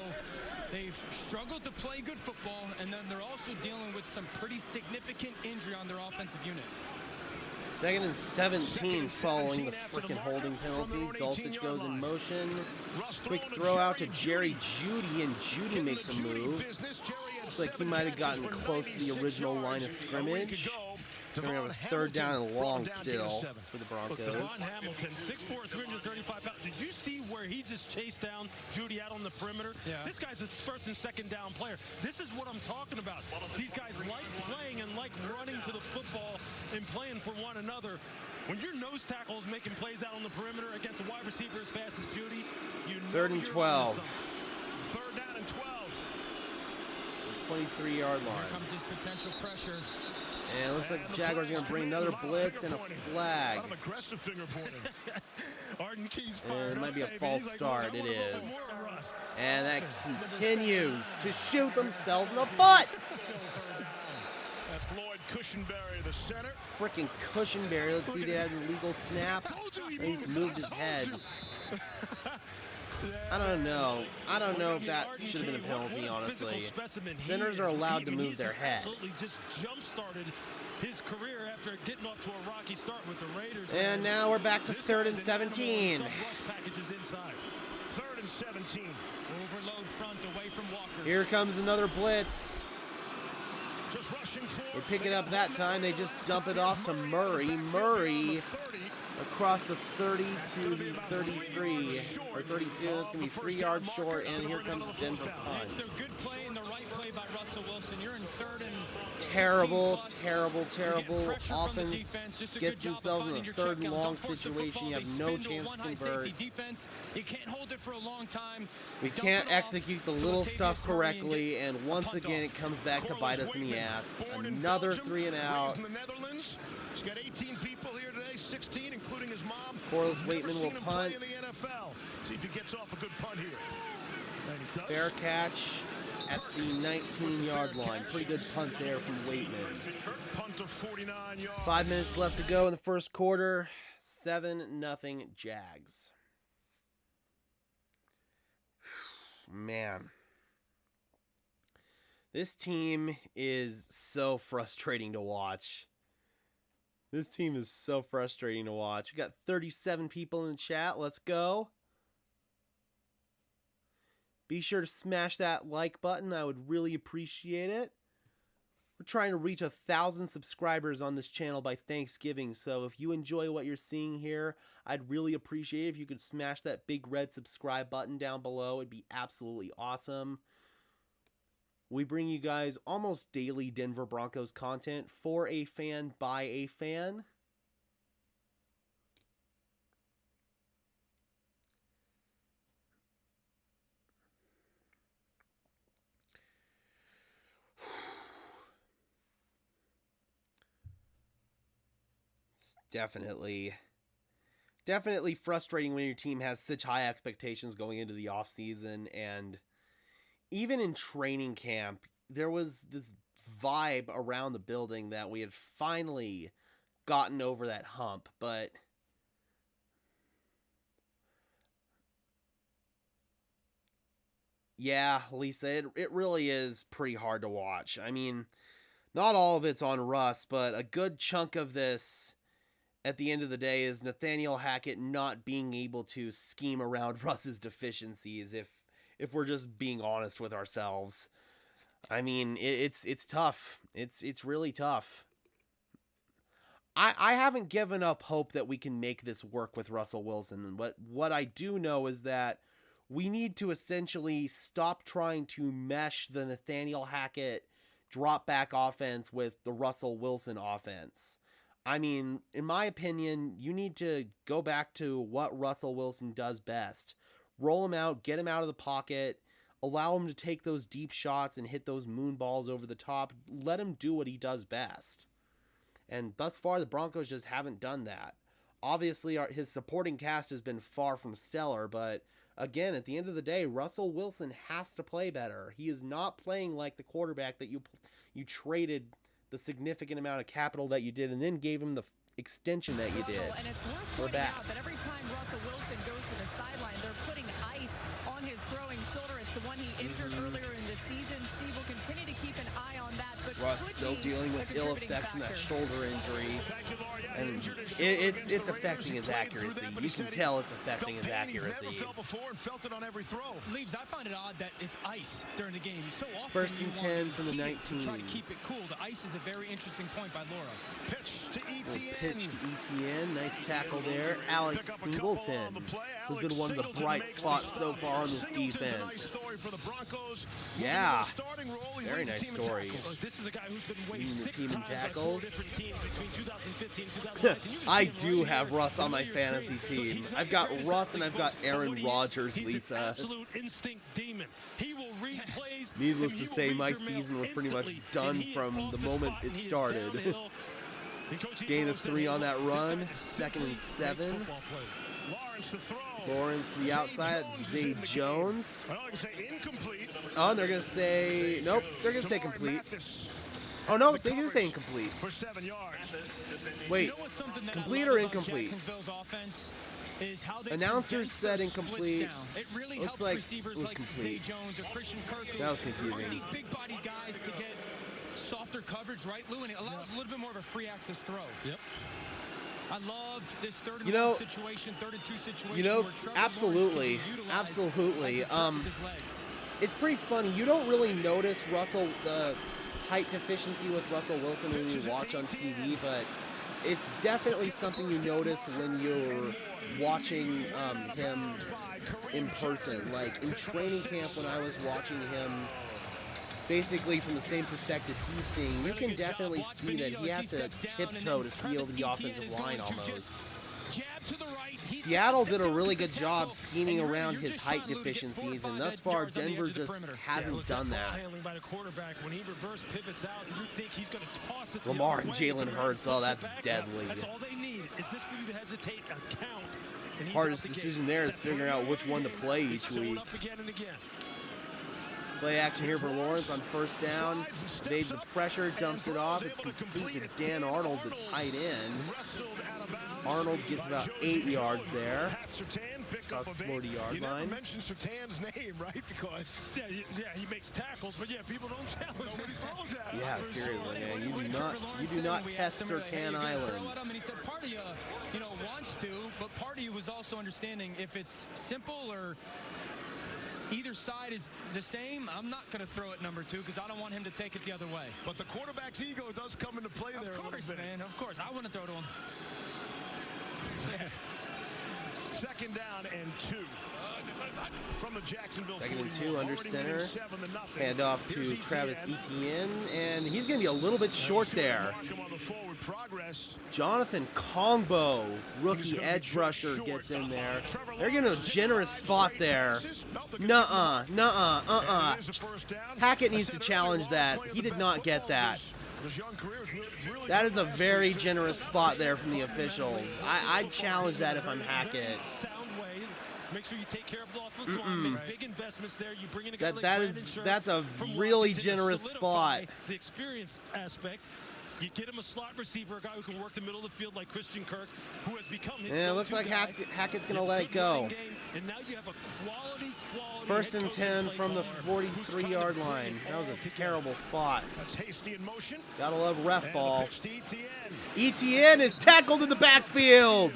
they've struggled to play good football, and then they're also dealing with some pretty significant injury on their offensive unit. 2nd and 17 following the freaking holding penalty. Dulcich goes in motion. Quick throw out to Jerry Jeudy, and Jeudy makes a move. Looks like he might have gotten close to the original line of scrimmage. We're going to have a 3rd down and long still for the Broncos. Devon Hamilton, 6'4", 335 pounds. Did you see where he just chased down Jeudy out on the perimeter? Yeah. This guy's a 1st and 2nd down player. This is what I'm talking about. These guys like playing and like running to the football and playing for one another. When your nose tackle is making plays out on the perimeter against a wide receiver as fast as Jeudy, you know 3rd and 12. 3rd down and 12. 23-yard line. Here comes this potential pressure. And it looks like the Jaguars are going to bring another blitz and a flag. Aggressive finger pointing. Arden Key's And it might be a baby. false He's like, start. "Look, I It want a little is. bit more of Russ." And that continues to shoot themselves in the foot. That's Lloyd Cushenberry, the center. Freaking Cushenberry. Let's see if he has a legal snap. He's moved his head. I don't know. I don't know if that should have been a penalty, honestly. Centers are allowed to move their head. Absolutely just jump-started his career after getting off to a rocky start with the Raiders. And now we're back to 3rd and 17. 3rd and 17. Overload front away from Walker. Here comes another blitz. Just rushing They pick it up that time. They just dump it off to Murray. Murray across the 30 to the 33 or 32. That's going to be 3 yards short, and here comes the Denver punt. After good play and the right play by Russell Wilson, you're in 3rd and Terrible offense gets themselves in a 3rd and long situation. You have no chance to convert. You can't hold it for a long time. We can't execute the little stuff correctly, and once again it comes back to bite us in the ass. Another 3 and out. In the Netherlands. He's got 18 people here today, 16, including his mom. Corliss Waitman will punt. In the NFL. See if he gets off a good punt here. And he does. Fair catch at the 19-yard line. Pretty good punt there from Waitman. Punt of 49 yards. 5 minutes left to go in the first quarter. 7-0 Jags. Man. This team is so frustrating to watch. This team is so frustrating to watch. We got 37 people in the chat. Let's go. Be sure to smash that like button. I would really appreciate it. We're trying to reach 1,000 subscribers on this channel by Thanksgiving. So if you enjoy what you're seeing here, I'd really appreciate it if you could smash that big red subscribe button down below. It'd be absolutely awesome. We bring you guys almost daily Denver Broncos content for a fan, by a fan. definitely frustrating when your team has such high expectations going into the offseason. And even in training camp, there was this vibe around the building that we had finally gotten over that hump. But yeah, Lisa, it really is pretty hard to watch. I mean, not all of it's on Russ, but a good chunk of this at the end of the day is Nathaniel Hackett not being able to scheme around Russ's deficiencies, if we're just being honest with ourselves. I mean, it's tough. It's really tough. I haven't given up hope that we can make this work with Russell Wilson, but what I do know is that we need to essentially stop trying to mesh the Nathaniel Hackett drop back offense with the Russell Wilson offense. I mean, in my opinion, you need to go back to what Russell Wilson does best. Roll him out, get him out of the pocket, allow him to take those deep shots and hit those moon balls over the top. Let him do what he does best. And thus far, the Broncos just haven't done that. Obviously, his supporting cast has been far from stellar, but again, at the end of the day, Russell Wilson has to play better. He is not playing like the quarterback that you traded the significant amount of capital that you did and then gave him the extension that you did. And it's worth pointing out that every time Russell Wilson goes to the sideline, they're putting ice on his throwing shoulder. It's the one he injured earlier in the season. Steve will continue to keep an eye on that. But Russ still dealing with ill effects from that shoulder injury. And it's affecting his accuracy. You can tell it's affecting his accuracy. Leaves, I find it odd that it's ice during the game. So often First and 10 from the 19. Try to keep it cool. The ice is a very interesting point by Laura. Pitch to ETN. Pitch to ETN. Nice tackle there. Alex Singleton, who's been one of the bright spots so far on this defense. Yeah. Very nice story. This is a guy who's been waived Leading the 6 team in times tackles. different teams between 2015 and 2019. I do have Russ on my fantasy team. I've got Russ and I've got Aaron Rodgers, Lisa. Absolute instinct demon. He will read plays. Needless to say, my season was pretty much done from the moment it started. Gain of 3 on that run. 2nd and 7. Lawrence to the outside. Zay Jones. Oh, and they're going to say, nope, they're going to say complete. Oh, no, they do say incomplete. Wait, complete or incomplete? Announcers said incomplete. Looks like it was complete. That was confusing. These big body guys to get softer coverage, right, Lou? And it allows a little bit more of a free access throw. Yep. I love this third and 1 situation, 3rd and 2 situation. Absolutely. It's pretty funny. You don't really notice the height deficiency with Russell Wilson when you watch on TV, but it's definitely something you notice when you're watching him in person. Like in training camp when I was watching him basically from the same perspective he's seeing, you can definitely see that he has to tiptoe to seal the offensive line almost. Seattle did a really good job scheming around his height deficiencies, and thus far Denver just hasn't done that. Lamar and Jalen Hurts, oh, that's deadly. That's all they need is this for you to hesitate a count. Hardest decision there is figuring out which one to play each week. Play action here for Lawrence on 1st down. Evades the pressure, dumps it off. It's complete to Dan Arnold, the tight end. Arnold gets about 8 yards there. Across the 40-yard line. Mention Surtain's name, right? Because he makes tackles, but people don't challenge him. Yeah, seriously, man. You do not test Surtain Island. And he said part of you, wants to, but part of you was also understanding if it's simple or either side is the same, I'm not going to throw it number 2 because I don't want him to take it the other way. But the quarterback's ego does come into play there. Of course, man. Of course. I want to throw to him. 2nd down and 2 from the Jacksonville 2nd and 2 under center. Hand off to Travis Etienne, and he's going to be a little bit short there. Jonathan Kongbo, rookie edge rusher, gets in there. They're getting a generous spot there. Hackett needs to challenge that. He did not get that. His young career is really That is a very generous spot there from the officials. I'd challenge that if I'm Hackett. Sound way. Make sure you take care of the offensive line. Make big investments there. You bring in a guy like That's a really generous spot. The experience aspect. You get him a slot receiver, a guy who can work the middle of the field like Christian Kirk, who has become his Yeah, it looks like Hackett's going to let it go. And now you have a quality First and 10 from the 43-yard line. That was a terrible spot. That's hasty in motion. Gotta love ref ball. ETN. ETN is tackled in the backfield.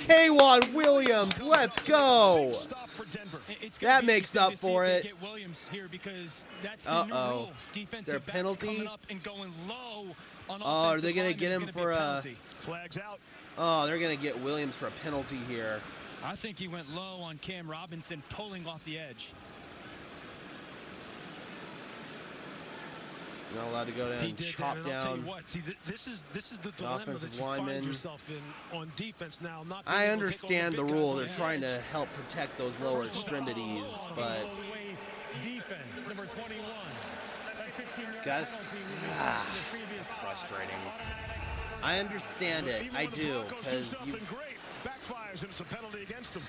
K'Wan Williams, let's go. Stop for Denver. That makes up for it. Get Williams here because that's the new rule. Defensive Their backs penalty. coming up and going low on Oh, are they going to get him for a? Flags out. Oh, they're gonna get Williams for a penalty here. I think he went low on Cam Robinson pulling off the edge. You're not allowed to go down and chop and I'll tell you down. what, see, this is the dilemma Offensive that you lineman. find yourself in on defense now. Not being I able to take on understand the big rule. guys They're on the trying to edge. help protect those lower extremities, but Defense, number 21. That 15-yard Gus, penalty was the previous it's frustrating. I understand it. I do, because you. Backfires and it's a penalty against him.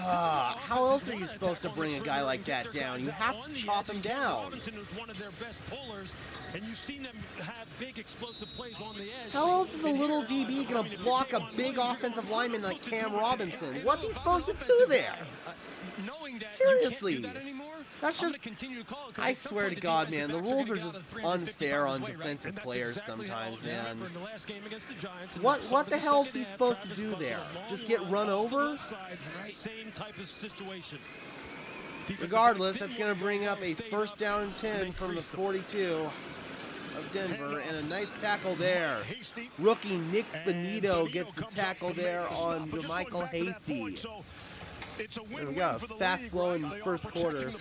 How else are you supposed to bring a guy like that down? You have to chop him down. Robinson is one of their best pullers, and you've seen them have big explosive plays on the edge. How else is a little DB going to block a big offensive lineman like Cam Robinson? What's he supposed to do there? Knowing that Seriously. you can't do that anymore, That's I'm just, gonna continue to call it 'cause I at some swear to point the God, defensive man, the backs are rules gonna are get just out of 350 unfair on pounds weight, right? defensive And that's players exactly sometimes, how it man. happened in the last game against the Giants. What the hell is he Second half, supposed to Travis do Butler, there? long Just get line run off the over? left side, same type of situation. Defensive Regardless, backs that's didn't going to want bring go up low, a stayed first up, down and 10 they from the creased them. 42 of Denver, and a nice tackle there. Rookie Nick Benito gets the tackle there on Michael Hasty. There we go, fast-flowing first quarter.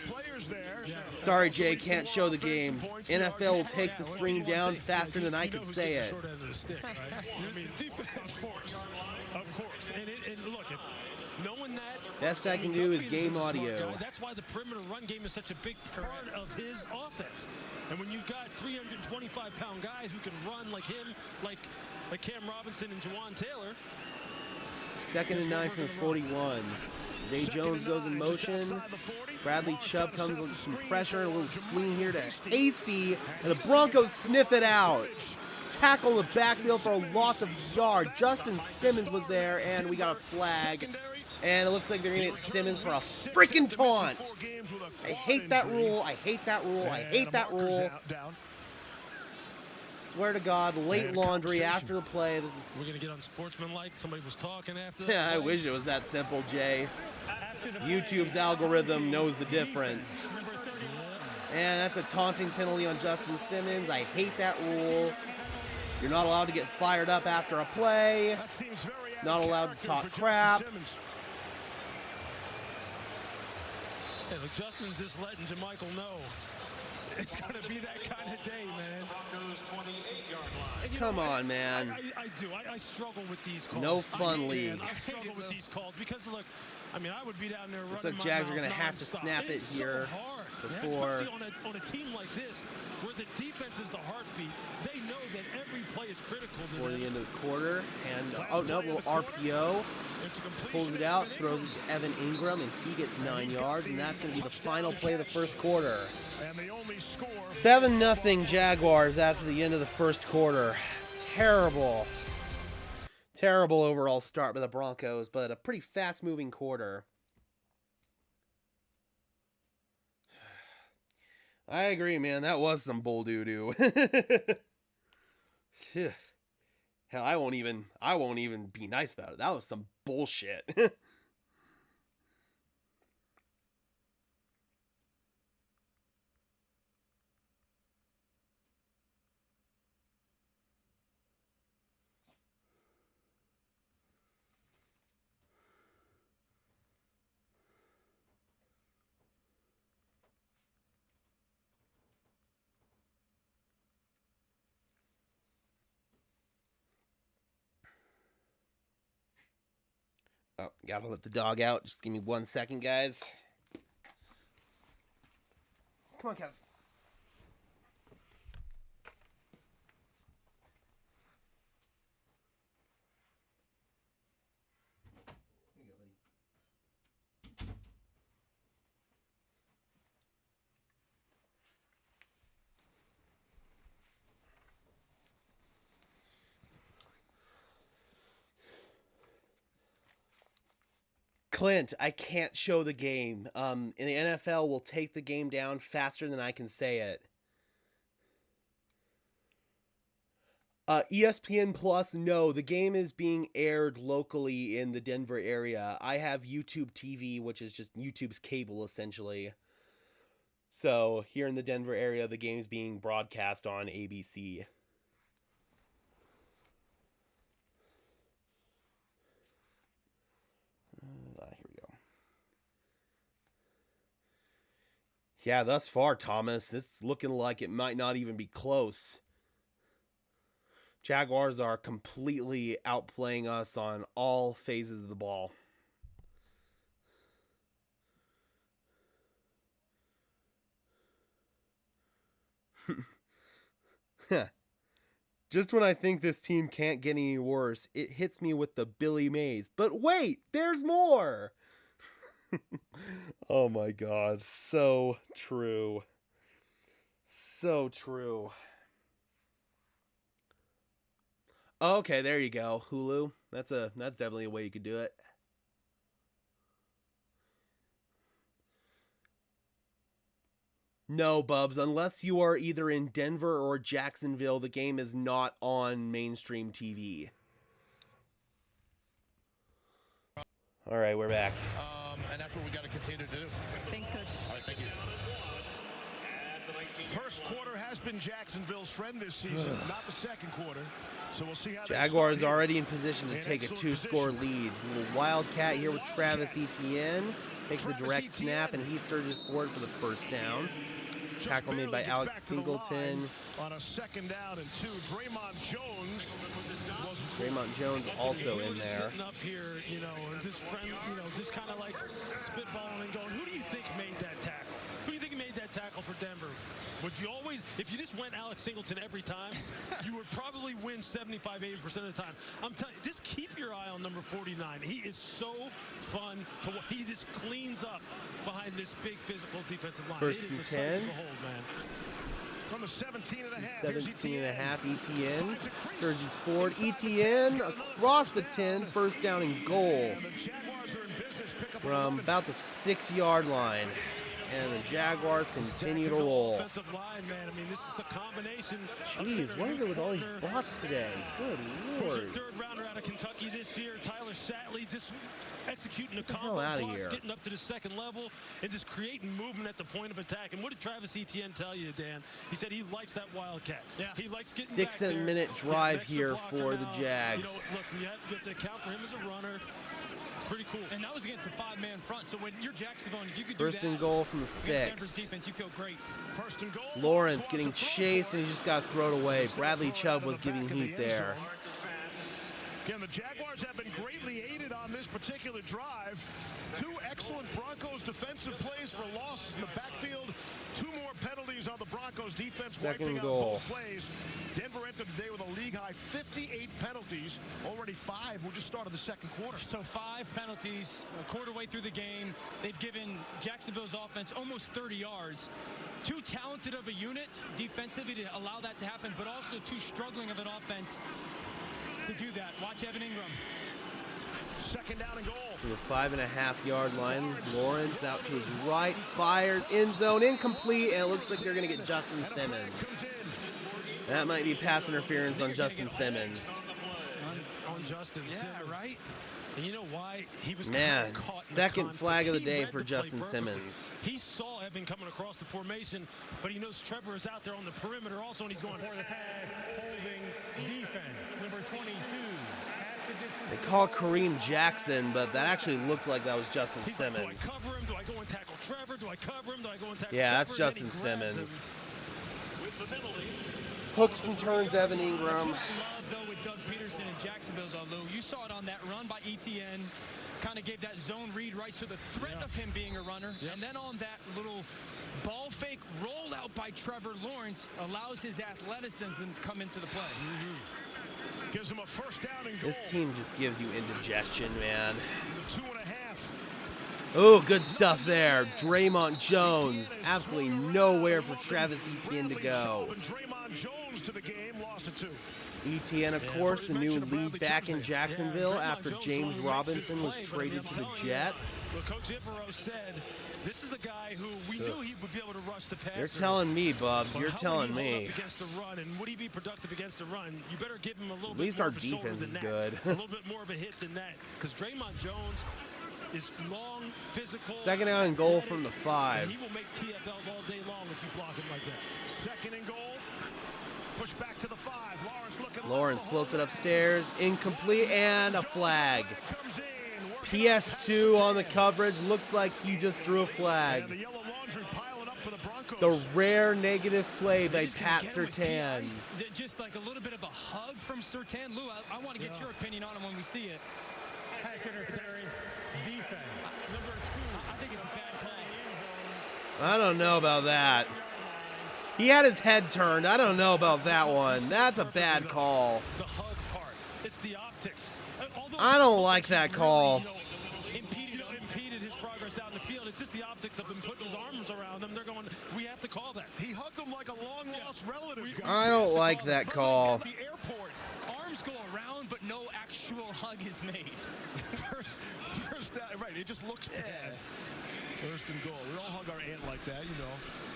Sorry, Jay, can't show the game. NFL will take the stream down faster than I can say it. Of course. And look, knowing that. Best I can do is game audio. That's why the perimeter run game is such a big part of his offense. And when you've got 325-pound guys who can run like him, like Cam Robinson and Jawan Taylor. Second and 9 from the 41. Zay Jones goes in motion. Bradley Chubb comes with some pressure. A little screen here to Hasty. And the Broncos sniff it out. Tackle in the backfield for a loss of yard. Justin Simmons was there, and we got a flag. And it looks like they're going to get Simmons for a freaking taunt. I hate that rule. I hate that rule. I hate that rule. Swear to God, late laundry after the play. This is. We're going to get unsportsmanlike. Somebody was talking after Yeah, I wish it was that simple, Jay. YouTube's algorithm knows the difference. And that's a taunting penalty on Justin Simmons. I hate that rule. You're not allowed to get fired up after a play. Not allowed to talk crap. Hey, look, Justin's just letting JaMychal know it's going to be that kind of day, man. Come on, man. I do. I struggle with these calls. No fun league. I struggle with these calls because, look, I mean, I would be down there running. Looks like my Jags are mouth going to have to nonstop. snap it It's here so hard. before. Especially on a team like this, where the defense is the heartbeat. They know that every play is critical to Before them. the end of the quarter. And, oh, no, little RPO. Pulls it out, throws it to Evan Ingram, and he gets 9 yards. And that's going to be the final play of the first quarter. 7-0 Jaguars after the end of the first quarter. Terrible. Terrible overall start by the Broncos, but a pretty fast-moving quarter. I agree, man. That was some bull doo-doo. Hell, I won't even be nice about it. That was some bullshit. Oh, gotta let the dog out. Just give me 1 second, guys. Come on, Kaz. Clint, I can't show the game. In the NFL, we'll take the game down faster than I can say it. ESPN Plus, no, the game is being aired locally in the Denver area. I have YouTube TV, which is just YouTube's cable, essentially. So, here in the Denver area, the game is being broadcast on ABC. Here we go. Yeah, thus far, Thomas, it's looking like it might not even be close. Jaguars are completely outplaying us on all phases of the ball. Just when I think this team can't get any worse, it hits me with the Billy Mays. But wait, there's more! Oh my God, so true. So true. Okay, there you go. Hulu. That's definitely a way you could do it. No, Bubs, unless you are either in Denver or Jacksonville, the game is not on mainstream TV. All right, we're back. And that's what we got to continue to do. Thanks, Coach. All right, thank you. First quarter has been Jacksonville's friend this season, not the second quarter. So we'll see how Jaguars already in position to take a 2-score lead. Little Wildcat here with Travis Etienne. Takes the direct snap, and he surges forward for the first down. Tackle made by Alex Singleton. On a second down and 2, Draymond Jones also in there. Sitting up here, you know, and just kind of like spitballing and going, who do you think made that tackle? Who do you think made that tackle for Denver? Would you always, if you just went Alex Singleton every time, you would probably win 75-80% of the time. I'm telling you, just keep your eye on number 49. He is so fun to watch. He just cleans up behind this big physical defensive line. First it and is 10. a sight to behold, man. From the 17.5. 17.5, Etienne surges forward. Etienne across the 10, first down and goal from about the 6-yard line. And the Jaguars continue to roll. Line, man. I mean, this is the combination. Jeez, what is it with all these bots today? Good Lord. Third rounder out of Kentucky this year, Tyler Shatley, just executing the hell out of combo here. getting up to the second level and just creating movement at the point of attack. And what did Travis Etienne tell you, Dan? He said he likes that wildcat. Yeah. He likes getting 6-minute drive here for the Jags. You know, look, you have to account for him as a runner. It's pretty cool. And that was against a 5-man front. So when you're Jacksonville, if you could do First and goal from the 6. Defense, you feel great. First and goal. Lawrence getting chased, and he just got thrown away. Bradley Chubb was giving heat there. Again, the Jaguars have been greatly aided on this particular drive. 2 excellent Broncos defensive plays for losses in the backfield. 2 more penalties on the Broncos defense. Second goal. Both plays. Denver entered the day with a league-high 58 penalties. Already 5. We just started the second quarter. So 5 penalties, a quarter way through the game. They've given Jacksonville's offense almost 30 yards. Too talented of a unit defensively to allow that to happen, but also too struggling of an offense to do that. Watch Evan Ingram. Second down and goal. To the 5.5-yard line. Lawrence out to his right, fires, end zone, incomplete, and it looks like they're going to get Justin Simmons. That might be pass interference on Justin Simmons. On Justin Simmons. Right? And you know why? He was Man, caught second flag of the day for Justin Justin Simmons. He saw Evan coming across the formation, but he knows Trevor is out there on the perimeter also, and he's going for the pass, holding defense, number 22. They call Kareem Jackson, but that actually looked like that was Justin Simmons. Do I cover him? Do I go and tackle Trevor? Do I cover him? Do I go and tackle Yeah, Trevor? that's Justin Simmons. With the penalty. Hooks and turns Evan Ingram. Love, though, with Doug Peterson in Jacksonville, though, Lou. You saw it on that run by Etienne. Kind of gave that zone read right, so the threat of him being a runner. And then on that little ball fake rollout by Trevor Lawrence allows his athleticism to come into the play. Gives him a first down and goal. This team just gives you indigestion, man. 2.5. Oh, good stuff there. Draymond Jones. Absolutely nowhere for Travis Etienne to go. Draymond Jones to the game, lost it 2. ETN, of course, the new lead back in Jacksonville after James Robinson was traded to the Jets. Well, Coach Ivero said this is the guy who we knew he would be able to rush the passer. You're telling me, Bubs. You're telling me. Against the run, and would he be productive against the run? You better give him a little bit. At least more our of a shoulder defense is than good. that. A little bit more of a hit than that, because Draymond Jones is long, physical. Second down and goal from the 5. And he will make TFLs all day long if you block him like that. Second and goal. Push back to the 5. Lawrence floats it upstairs. Incomplete and a flag. PS2 on the coverage. Looks like he just drew a flag. The rare negative play by Pat Surtain. Just like a little bit of a hug from Surtain. Lou, I want to get your opinion on him when we see it. Pass interference, defense. Number 2, I think it's a bad call. I don't know about that. He had his head turned. I don't know about that one. That's a bad call. The hug part. It's the optics. I don't like that call. Impeded his progress out in the field. It's just the optics of him putting his arms around him. They're going, we have to call that. He hugged him like a long-lost relative. I don't like that call. The airport. Arms go around, but no actual hug is made. First down, right, it just looks bad. First and goal. We all hug our aunt like that, you know.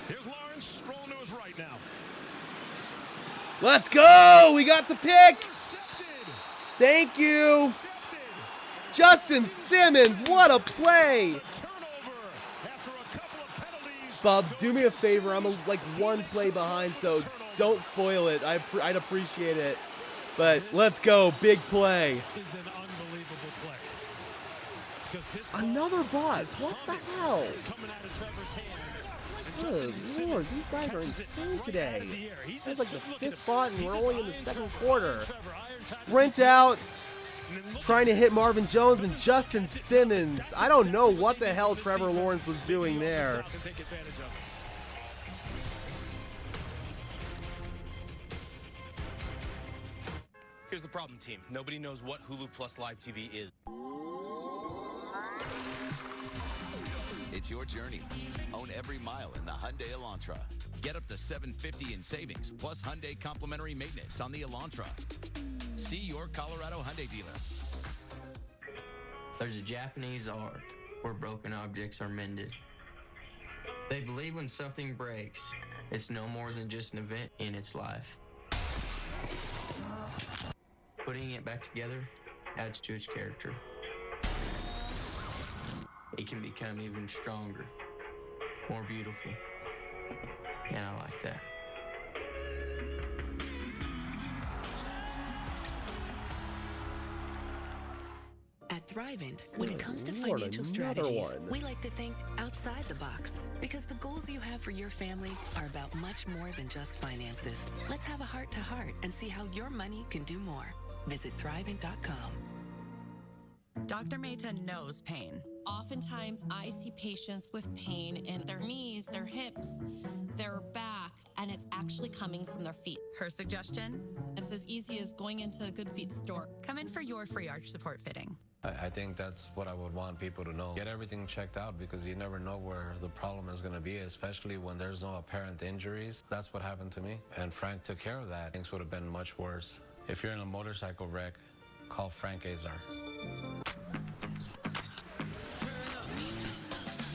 Here's Lawrence rolling to his right now. Let's go! We got the pick! Thank you! Justin Simmons, what a play! Bubs, do me a favor. I'm like one play behind, so don't spoil it. I'd appreciate it. But let's go. Big play. Is an unbelievable play. Another bot. What the hell? Coming out of Trevor's hand. Good Lord, these guys are insane today. That's like the 5th bot, and we're only in the 2nd quarter. Sprint out, trying to hit Marvin Jones and Justin Simmons. I don't know what the hell Trevor Lawrence was doing there. Here's the problem, team. Nobody knows what Hulu Plus Live TV is. It's your journey. Own every mile in the Hyundai Elantra. Get up to $750 in savings, plus Hyundai complimentary maintenance on the Elantra. See your Colorado Hyundai dealer. There's a Japanese art where broken objects are mended. They believe when something breaks, it's no more than just an event in its life. Putting it back together adds to its character. It can become even stronger, more beautiful, and I like that. At Thrivent, when it comes to financial strategies, we like to think outside the box because the goals you have for your family are about much more than just finances. Let's have a heart-to-heart and see how your money can do more. Visit Thrivent.com. Dr. Mehta knows pain. Oftentimes, I see patients with pain in their knees, their hips, their back, and it's actually coming from their feet. Her suggestion? It's as easy as going into a Good Feet store. Come in for your free arch support fitting. I think that's what I would want people to know. Get everything checked out because you never know where the problem is going to be, especially when there's no apparent injuries. That's what happened to me, and Frank took care of that. Things would have been much worse. If you're in a motorcycle wreck, call Frank Azar.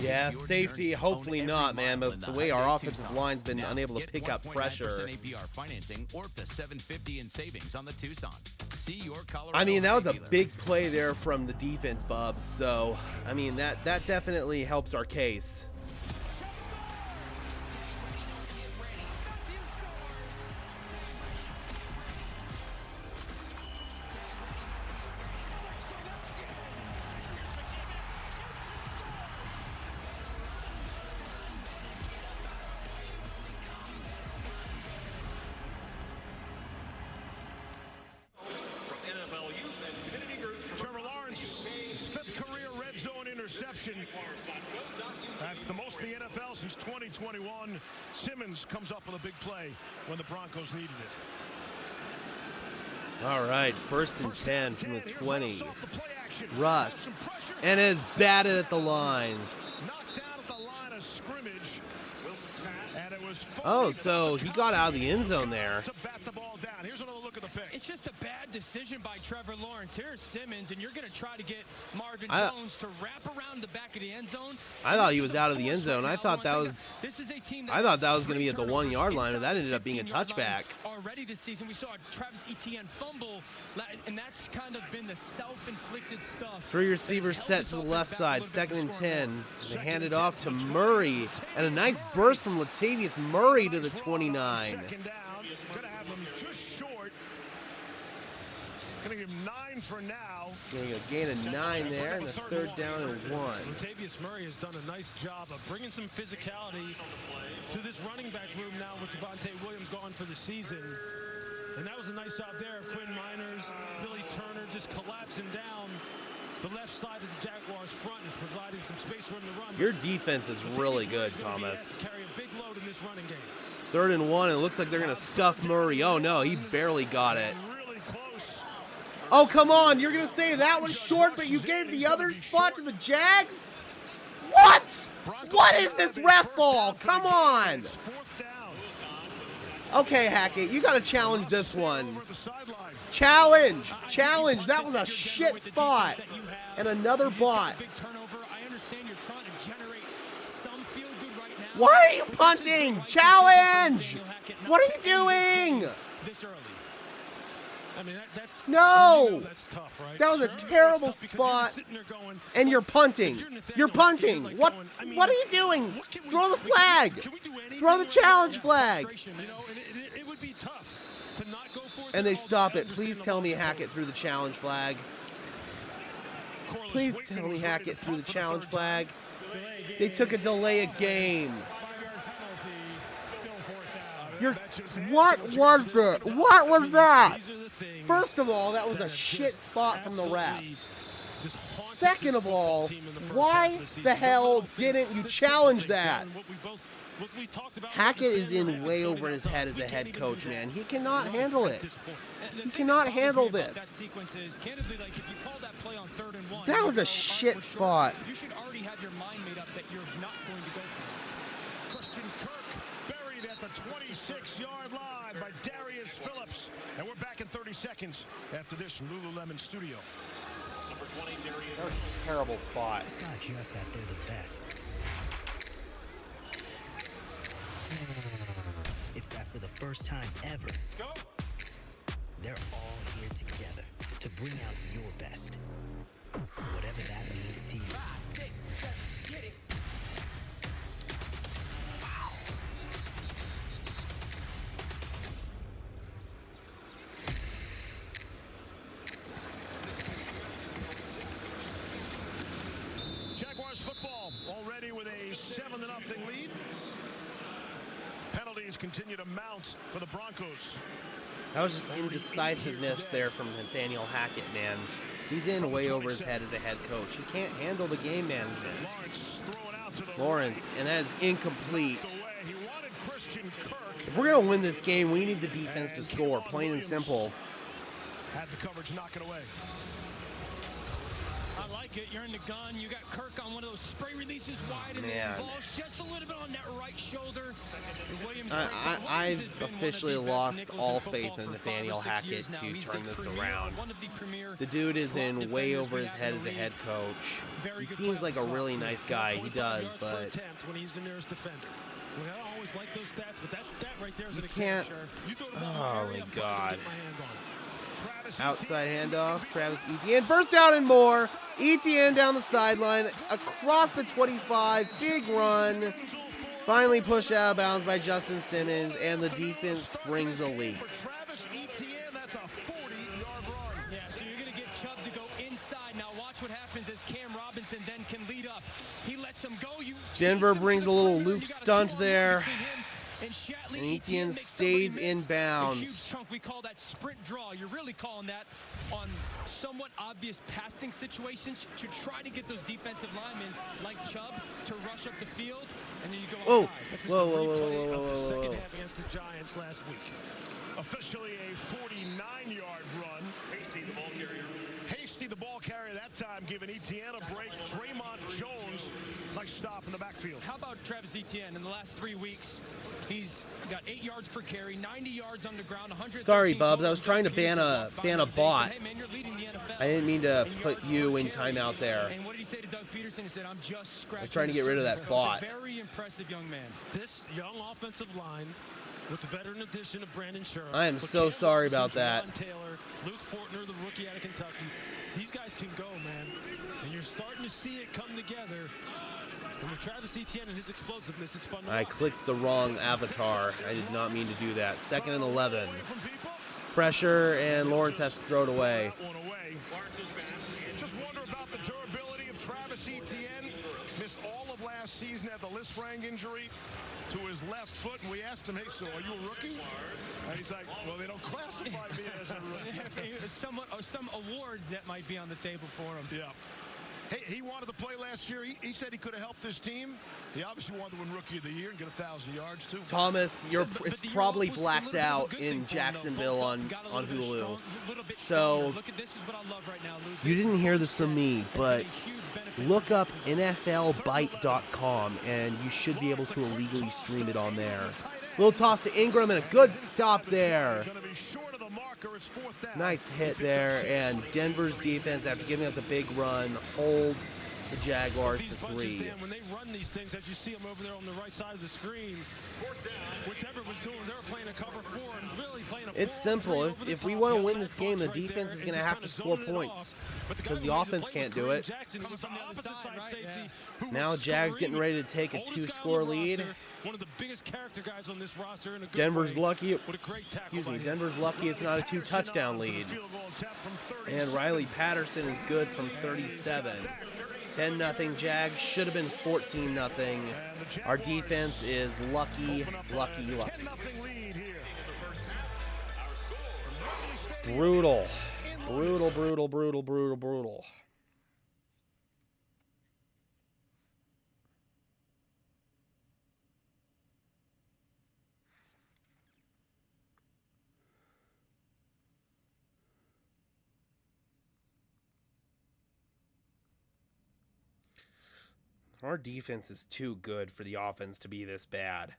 Yeah, safety, hopefully not, man, but the way our offensive line's been unable to pick up pressure. APR financing or up to $750 in savings on the Tucson. See your Colorado I mean, that was a dealer. big play there from the defense, Bubs, so, I mean, that definitely helps our case. That's the most in the NFL since 2021. Simmons comes up with a big play when the Broncos needed it. All right, 1st and 10 from the 20. Russ, and is batted at the line. Knocked down at the line of scrimmage. And it was Oh, so he got out of the end zone there. to bat the ball down. Here's another look at the pick. It's just a bad decision by Trevor Lawrence. Here's Simmons, and you're going to try to get Marvin Jones to wrap around the back of the end zone. I thought he was out of the end zone. I thought that was going to be at the 1 yard line, and that ended up being a touchback. Already this season, we saw Travis Etienne fumble, and that's kind of been the self-inflicted stuff. 3 receivers set to the left side, 2nd and 10. They hand it off to Murray, and a nice burst from Latavius Murray to the 29. Second down. Gonna have him just short. Gonna give him 9 for now. Gonna get a gain of 9 there, and a 3rd down and 1. Latavius Murray has done a nice job of bringing some physicality to this running back room now with Devontae Williams gone for the season. And that was a nice job there of Quinn Miners, Billy Turner just collapsing down the left side of the Jaguars front and providing some space for him to run. Your defense is really good, Thomas. Carry a big load in this running game. 3rd and 1, and it looks like they're going to stuff Murray. Oh, no, he barely got it. Oh, come on. You're going to say that was short, but you gave the other spot to the Jags? What? What is this ref ball? Come on. Okay, Hackett, you got to challenge this one. Challenge. Challenge. That was a shit spot. And another bot. Why are you punting? Challenge! What are you doing? No! That's tough, right? That was a terrible spot, and you're punting. You're punting. What are you doing? Throw the flag. Throw the challenge flag. It would be tough to not go for it. And they stop it. Please tell me Hackett threw the challenge flag. Please tell me Hackett threw the challenge flag. They took a delay of game. What was that? What was that? First of all, that was a shit spot from the refs. Second of all, why the hell didn't you challenge that? Hackett is in way over his head as a head coach, man. He cannot handle it. He cannot handle this. That was a shit spot. You should already have your mind made up that you're not going to go for it. Christian Kirk buried at the 26-yard line by Darius Phillips. And we're back in 30 seconds after this from Lululemon Studio. Number 20, Darius. That was a terrible spot. It's not just that they're the best. It's that for the first time ever, they're all here together to bring out your best. Whatever that means to you. Jaguars football already with a 7-0 lead. Penalties continue to mount for the Broncos. That was just indecisiveness there from Nathaniel Hackett, man. He's in way over his head as a head coach. He can't handle the game management. Lawrence, and that is incomplete. If we're going to win this game, we need the defense to score, plain and simple. Had the coverage knock it away. I like it. You're in the gun. You got Kirk on one of those spray releases wide, and the ball's just a little bit on that right shoulder. I've officially lost all faith in Nathaniel Hackett to turn this around. The dude is in way over his head as a head coach. He seems like a really nice guy. He does, but you can't. Oh my God. Outside handoff, Travis Etienne. First down and more. Etienne down the sideline, across the 25. Big run. Finally pushed out of bounds by Justin Simmons, and the defense springs a leak. Travis Etienne, that's a 40-yard run. Yeah, so you're going to get Chubb to go inside. Now watch what happens as Cam Robinson then can lead up. He lets him go. Denver brings a little loop stunt there. And Etienne stays in bounds. Chunk, we call that sprint draw. You're really calling that on somewhat obvious passing situations to try to get those defensive linemen like Chubb to rush up the field, and then you go inside. Whoa. Second half against the Giants last week. Officially a 49-yard run. Hasty, the ball carrier. Hasty, the ball carrier that time, giving Etienne a break. Draymond Jones, nice stop in the backfield. How about Travis Etienne in the last 3 weeks? He's got 8 yards per carry, 90 yards on the ground, 100. Sorry, Bubs. I was trying to ban a bot. Hey, man, you're leading the NFL. I didn't mean to put you in timeout there. And what did he say to Doug Peterson? He said, "I'm just scratching." I was trying to get rid of that bot. Very impressive young man. This young offensive line with the veteran addition of Brandon Sherrill. I am so sorry about that. John Taylor, Luke Fortner, the rookie out of Kentucky. These guys can go, man. And you're starting to see it come together. And with Travis Etienne and his explosiveness, it's fun to I watch. clicked the wrong avatar. I did not mean to do that. 2nd and 11. Pressure, and Lawrence has to throw it away. Just wonder about the durability of Travis Etienne. Missed all of last season, had the Lisfranc injury to his left foot, and we asked him, "Hey, so are you a rookie?" And he's like, "Well, they don't classify me as a rookie." Some awards that might be on the table for him. Yeah. Hey, he wanted to play last year. He said he could have helped his team. He obviously wanted to win Rookie of the Year and get 1,000 yards too. Thomas, it's probably blacked out in Jacksonville on Hulu. So you didn't hear this from me, but look up NFLBite.com and you should be able to illegally stream it on there. Little toss to Ingram and a good stop there. Nice hit there, and Denver's defense, after giving up the big run, holds the Jaguars to 3. When they run these things, as you see them over there on the right side of the screen, what Denver was doing, they were playing a cover 4 and really playing a It's simple. If we want to win this game, the defense is going to have to score points because the offense can't do it. Now Jags getting ready to take a 2-score lead. One of the biggest character guys on this roster in a good Denver's way. lucky. What a great tackle Excuse me. by him. Denver's lucky it's not a 2-touchdown lead. And Riley Patterson is good from 37. 10-0 Jags. Should have been 14-0. Our defense is lucky. Brutal. Brutal. Our defense is too good for the offense to be this bad.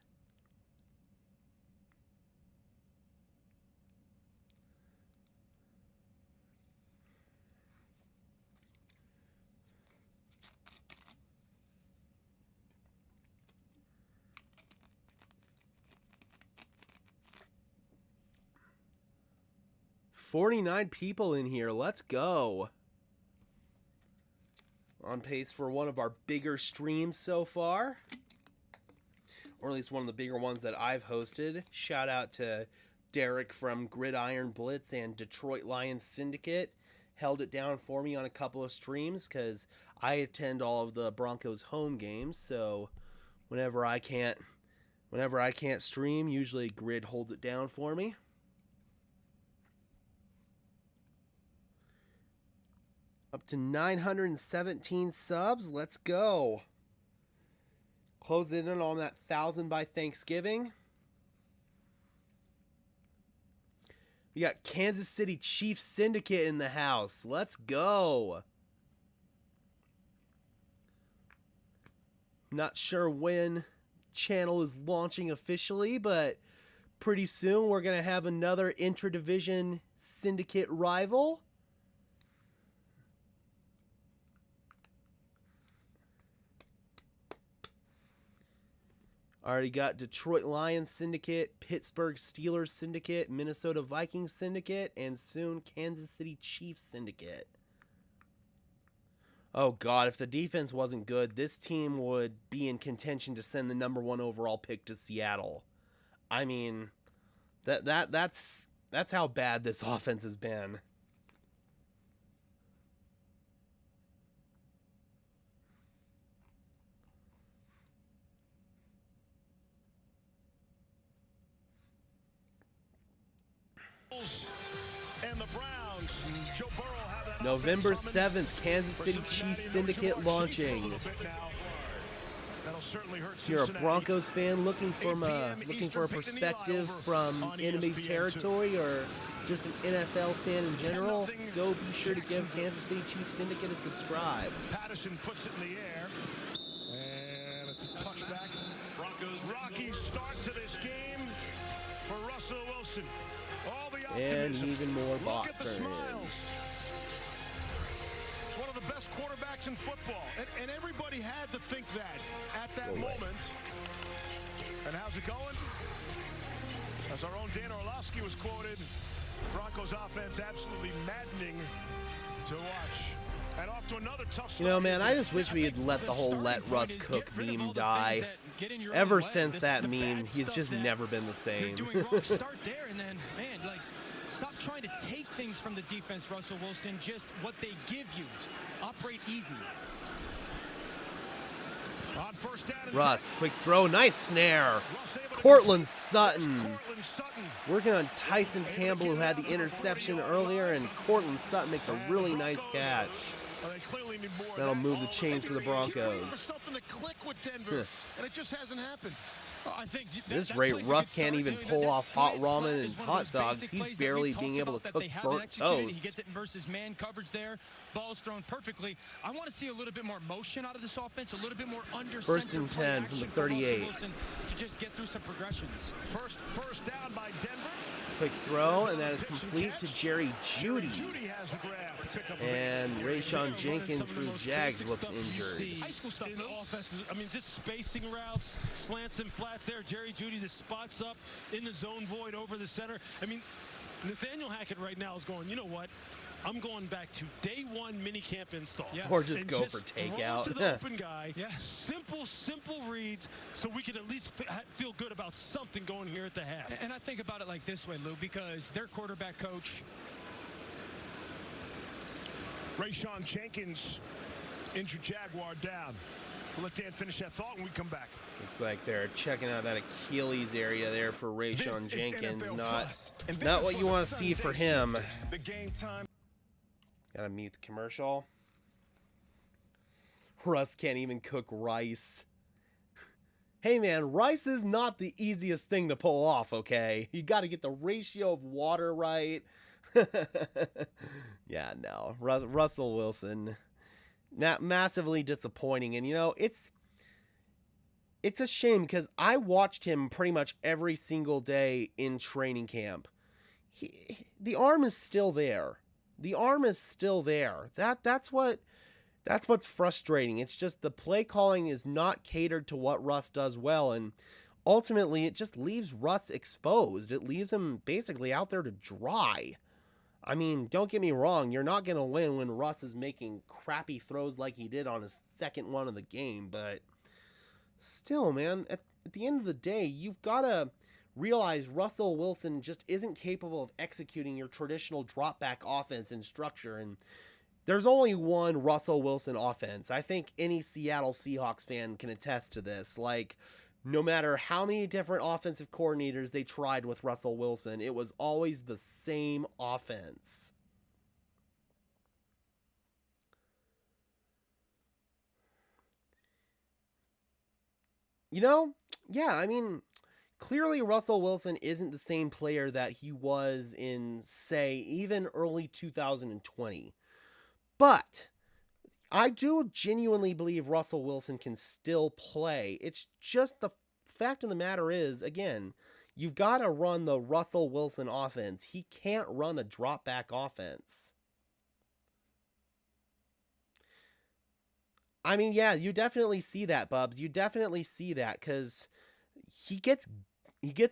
$49 people in here. Let's go. On pace for one of our bigger streams so far. Or at least one of the bigger ones that I've hosted. Shout out to Derek from Gridiron Blitz and Detroit Lions Syndicate. Held it down for me on a couple of streams because I attend all of the Broncos home games. So whenever I can't stream, usually Grid holds it down for me. Up to 917 subs. Let's go. Closing in on that 1,000 by Thanksgiving. We got Kansas City Chiefs Syndicate in the house. Let's go. Not sure when channel is launching officially, but pretty soon we're going to have another intra-division syndicate rival. Already got Detroit Lions Syndicate, Pittsburgh Steelers Syndicate, Minnesota Vikings Syndicate, and soon Kansas City Chiefs Syndicate. Oh God, if the defense wasn't good, this team would be in contention to send the #1 overall pick to Seattle. I mean, that's how bad this offense has been. And the Browns, Joe Burrow have that November 7th, Kansas City Chiefs Syndicate launching. If you're a Broncos fan looking for a perspective from enemy territory or just an NFL fan in general, go be sure to give Kansas City Chiefs Syndicate a subscribe. Patterson puts it in the air. And it's a touchback. Rocky start to this game for Russell Wilson. All the optimism. And even more Look box at the turns. smiles. He's one of the best quarterbacks in football. And everybody had to think that at that moment. And how's it going? As our own Dan Orlovsky was quoted, Broncos offense absolutely maddening to watch. And off to another tough You know, man, I just wish we had let the whole "let Russ cook" meme die. Ever since that meme, he's just never been the same. Doing wrong, start there, and then, man, like, stop trying to take things from the defense, Russell Wilson. Just what they give you. Operate easy. On first down and Russ, quick throw, nice snare. Cortland Sutton working on Tyson Campbell, who had the interception earlier, and Cortland Sutton makes a really nice catch. That'll move the chains for the Broncos. Something to click with Denver, and it just hasn't happened. I think At this rate, Russ can't even pull off hot ramen and hot dogs. He's barely being able to cook burnt He toast. gets it versus man coverage there. Ball's thrown perfectly. I want to see a little bit more motion out of this offense, a little bit more under First and 10 from the 38. To just get through some progressions. First down by Denver. Quick throw, and that is complete to Jerry Jeudy. And Rayshon Jenkins for the Jags looks injured. High school stuff in the offense. I mean, just spacing routes, slants and flats there. Jerry Jeudy just spots up in the zone void over the center. I mean, Nathaniel Hackett right now is going, you know what? I'm going back to day one minicamp install. Yeah. Or just go for takeout. To the open guy. Yeah. Simple reads, so we can at least feel good about something going here at the half. And I think about it like this way, Lou, because their quarterback coach, Rayshon Jenkins, injured Jaguar down. We'll let Dan finish that thought when we come back. Looks like they're checking out that Achilles area there for Rayshon Jenkins. Not what you want to see for him. The game time. Gotta mute the commercial. Russ can't even cook rice. Hey man, rice is not the easiest thing to pull off, okay? You gotta get the ratio of water right. Yeah, no. Russell Wilson, massively disappointing. And you know, it's a shame because I watched him pretty much every single day in training camp. The arm is still there. The arm is still there. That's what's frustrating. It's just the play calling is not catered to what Russ does well, and ultimately it just leaves Russ exposed. It leaves him basically out there to dry. I mean, don't get me wrong, you're not going to win when Russ is making crappy throws like he did on his second one of the game, but still, man, at the end of the day, you've got to realize Russell Wilson just isn't capable of executing your traditional drop back offense and structure. And there's only one Russell Wilson offense. I think any Seattle Seahawks fan can attest to this. Like, no matter how many different offensive coordinators they tried with Russell Wilson, it was always the same offense. You know, yeah, I mean, clearly Russell Wilson isn't the same player that he was in, say, even early 2020. But I do genuinely believe Russell Wilson can still play. It's just the fact of the matter is, again, you've got to run the Russell Wilson offense. He can't run a drop back offense. I mean, yeah, you definitely see that, Bubs. You definitely see that because he gets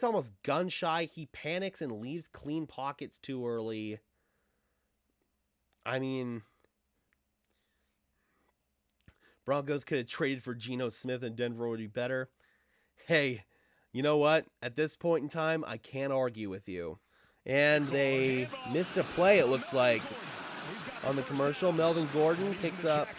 almost gun shy. He panics and leaves clean pockets too early. I mean, Broncos could have traded for Geno Smith and Denver would be better. Hey, you know what? At this point in time, I can't argue with you. And they missed a play, it looks like. On the commercial, Melvin Gordon picks up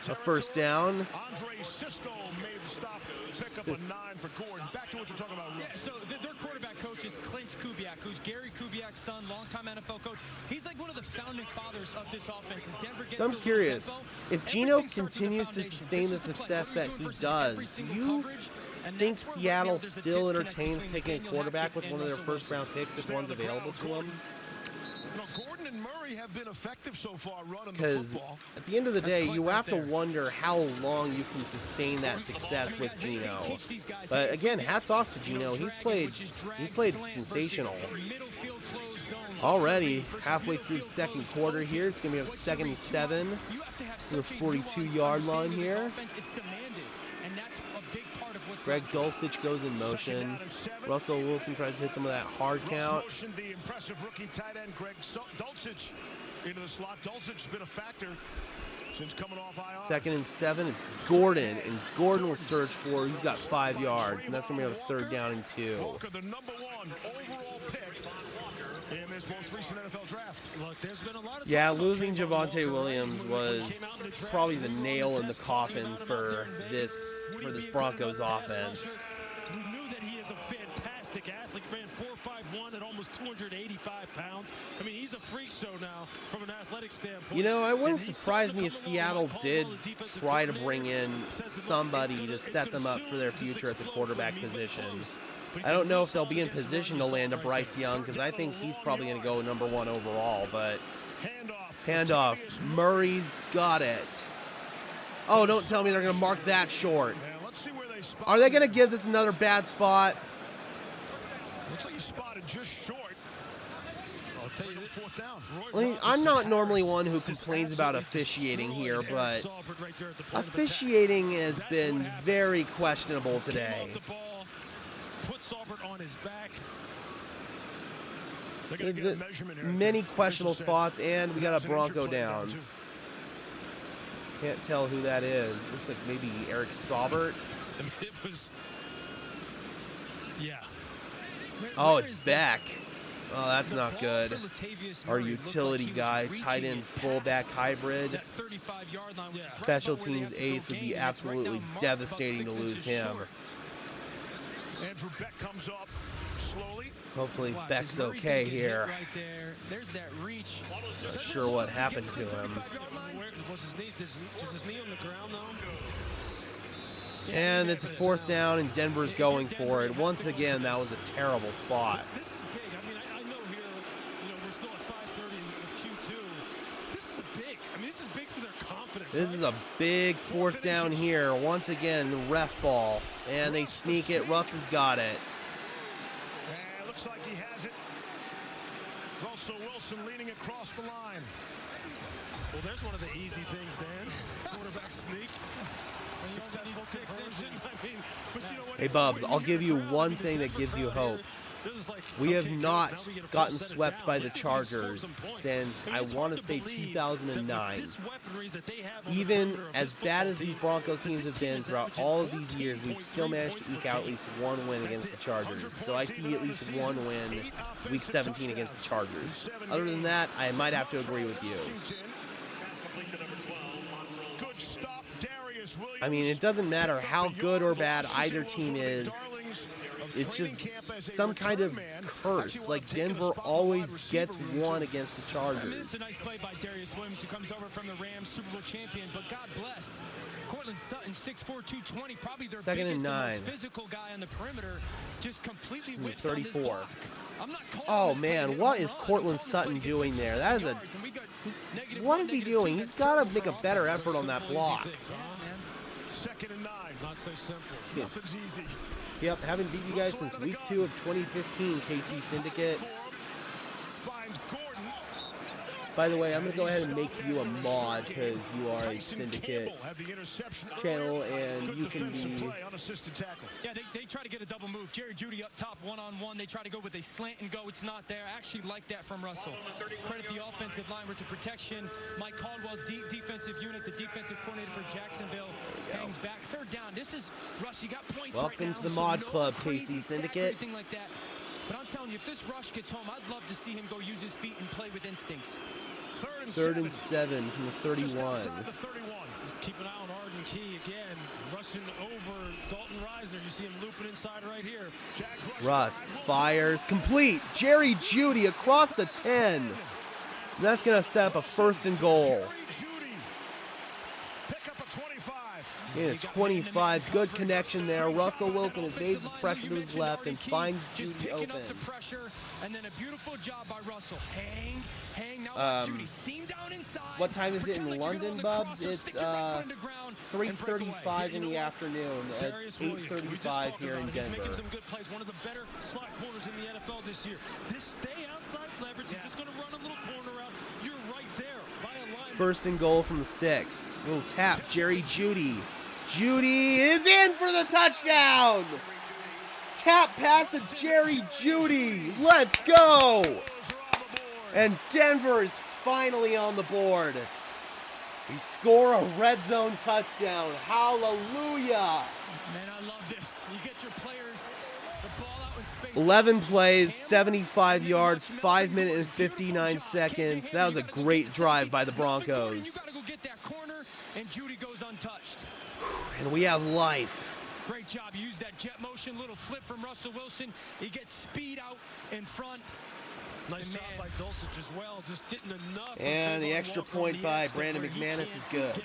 a first down. Andre Cisco made the stop, pick up a 9 for Gordon. Back to what you're talking about, Russ. Yeah, so their quarterback coach is Clint Kubiak, who's Gary Kubiak's son, longtime NFL coach. He's like one of the founding fathers of this offense. As Denver gets So I'm curious, if Geno continues to sustain the success that he does, do you think Seattle still entertains taking a quarterback with one of their first-round picks if one's available to them? Gordon and Murray have been effective so far running the Because football. at the end of the day, you have to wonder how long you can sustain that success with Geno. But again, hats off to Geno. He's played sensational. Already halfway through the second quarter here. It's going to be a 2nd and 7 to the 42-yard line here. Greg Dulcich goes in motion. Russell Wilson tries to hit them with that hard count. The impressive rookie tight end Greg Dulcich into the slot. Dulcich's been a factor since coming off IR. 2nd and 7. It's Gordon, and Gordon will search for. He's got 5 yards, and that's going to be a 3rd down and 2. Walker, the #1 overall pick in this most recent NFL draft. Look, there's been a lot of losing Javonte Williams was probably the nail in the coffin for this Broncos offense. We knew that he is a fantastic athlete. Ran 4.51 at almost 285 pounds. I mean, he's a freak show now from an athletic standpoint. You know, it wouldn't surprise me if Seattle did try to bring in somebody to set them up for their future at the quarterback position. I don't know if they'll be in position to land a Bryce Young, because I think he's probably going to go #1 overall, but handoff. Murray's got it. Oh, don't tell me they're going to mark that short. Are they going to give this another bad spot? Looks like he spotted just short. I'll tell you, 4th down. I mean, I'm not normally one who complains about officiating here, but officiating has been very questionable today. Put Saubert on his back. Many questionable spots, and we got a Bronco down. Can't tell who that is. Looks like maybe Eric Saubert. I mean, it was, yeah. Oh, it's back. Oh, that's not good. Our utility guy, tight end fullback hybrid. Special teams ace would be absolutely devastating to lose him. Andrew Beck comes up slowly. Hopefully Beck's okay here. Right there. There's that reach. Not sure what happened to him. Was his knee, is his knee on the ground though? And it's a 4th down, and Denver's going for it. Once again, that was a terrible spot. This is big. I mean, I know here, we're still at 5:30 of Q2. This is big. I mean, this is big for their confidence. This is a big 4th down here. Once again, ref ball. And they sneak it. Russ has got it. And looks like he has it. Russell Wilson leaning across the line. Well, there's one of the easy things, Dan. Quarterback sneak. Successful conversion. I mean, but you know what? Hey, Bubs, I'll give you one thing that gives you hope. We have not gotten swept by the Chargers since, I want to say, 2009. Even as bad as these Broncos teams have been throughout all of these years, we've still managed to eke out at least one win against the Chargers. So I see at least one win Week 17 against the Chargers. Other than that, I might have to agree with you. I mean, it doesn't matter how good or bad either team is. It's just some kind of curse. Like, Denver always gets one against the Chargers. It's a nice play by Darius Williams, who comes over from the Rams, Super Bowl champion. But God bless Cortland Sutton, 6'4", 220, probably their 2nd and biggest 9. and most physical guy on the perimeter, just completely whiffs 34. on this block. I'm not Oh man, what is Cortland Sutton doing there? That is what is he doing? He's got to make a better effort on that block. 2nd and 9. Not so simple. Nothing's easy. Yep, haven't beat you guys since week 2 of 2015, KC Syndicate. By the way, I'm going to go ahead and make you a mod because you are a Syndicate channel and you can be... Yeah, they try to get a double move. Jerry Jeudy up top, one-on-one. They try to go with a slant and go. It's not there. I actually like that from Russell. Credit the offensive line with the protection. Mike Caldwell's defensive unit, the defensive coordinator for Jacksonville, hangs back. 3rd down. This is, Russ, you got points Welcome right now, to the so mod no club, crazy KC Syndicate. Anything like that. But I'm telling you, if this rush gets home, I'd love to see him go use his feet and play with instincts. 3rd and 7 from the 31. Just keep an eye on Arden Key again. Rushing over Dalton Reisner. You see him looping inside right here. Russ fires. Complete. Jerry Jeudy across the 10. And that's going to set up a 1st and goal. And a 25, good connection there. Russell Wilson evades the pressure to his left and finds Judy open. Up the pressure, and then a beautiful job by Russell. Hang. Now Judy seam down inside. What time is it in London, Bubs? It's 3:35 in the afternoon. It's 8:35 here in Denver. He's making some good plays. One of the better slot corners in the NFL this year. Just stay outside leverage. He's just going to run a little corner out. You're right there by a line. First and goal from the 6. Little tap, Jerry Jeudy. Jeudy is in for the touchdown. Tap pass to Jerry Jeudy. Let's go. And Denver is finally on the board. We score a red zone touchdown. Hallelujah. Man, I love this. You get your players the ball out in space. 11 plays, 75 yards, 5 minutes and 59 seconds. That was a great drive by the Broncos. You gotta go get that corner, and Jeudy goes untouched. And we have life. Great job. Use that jet motion, little flip from Russell Wilson. He gets speed out in front. Nice job by Dulcich as well, just getting enough. And the extra point by Brandon McManus is good.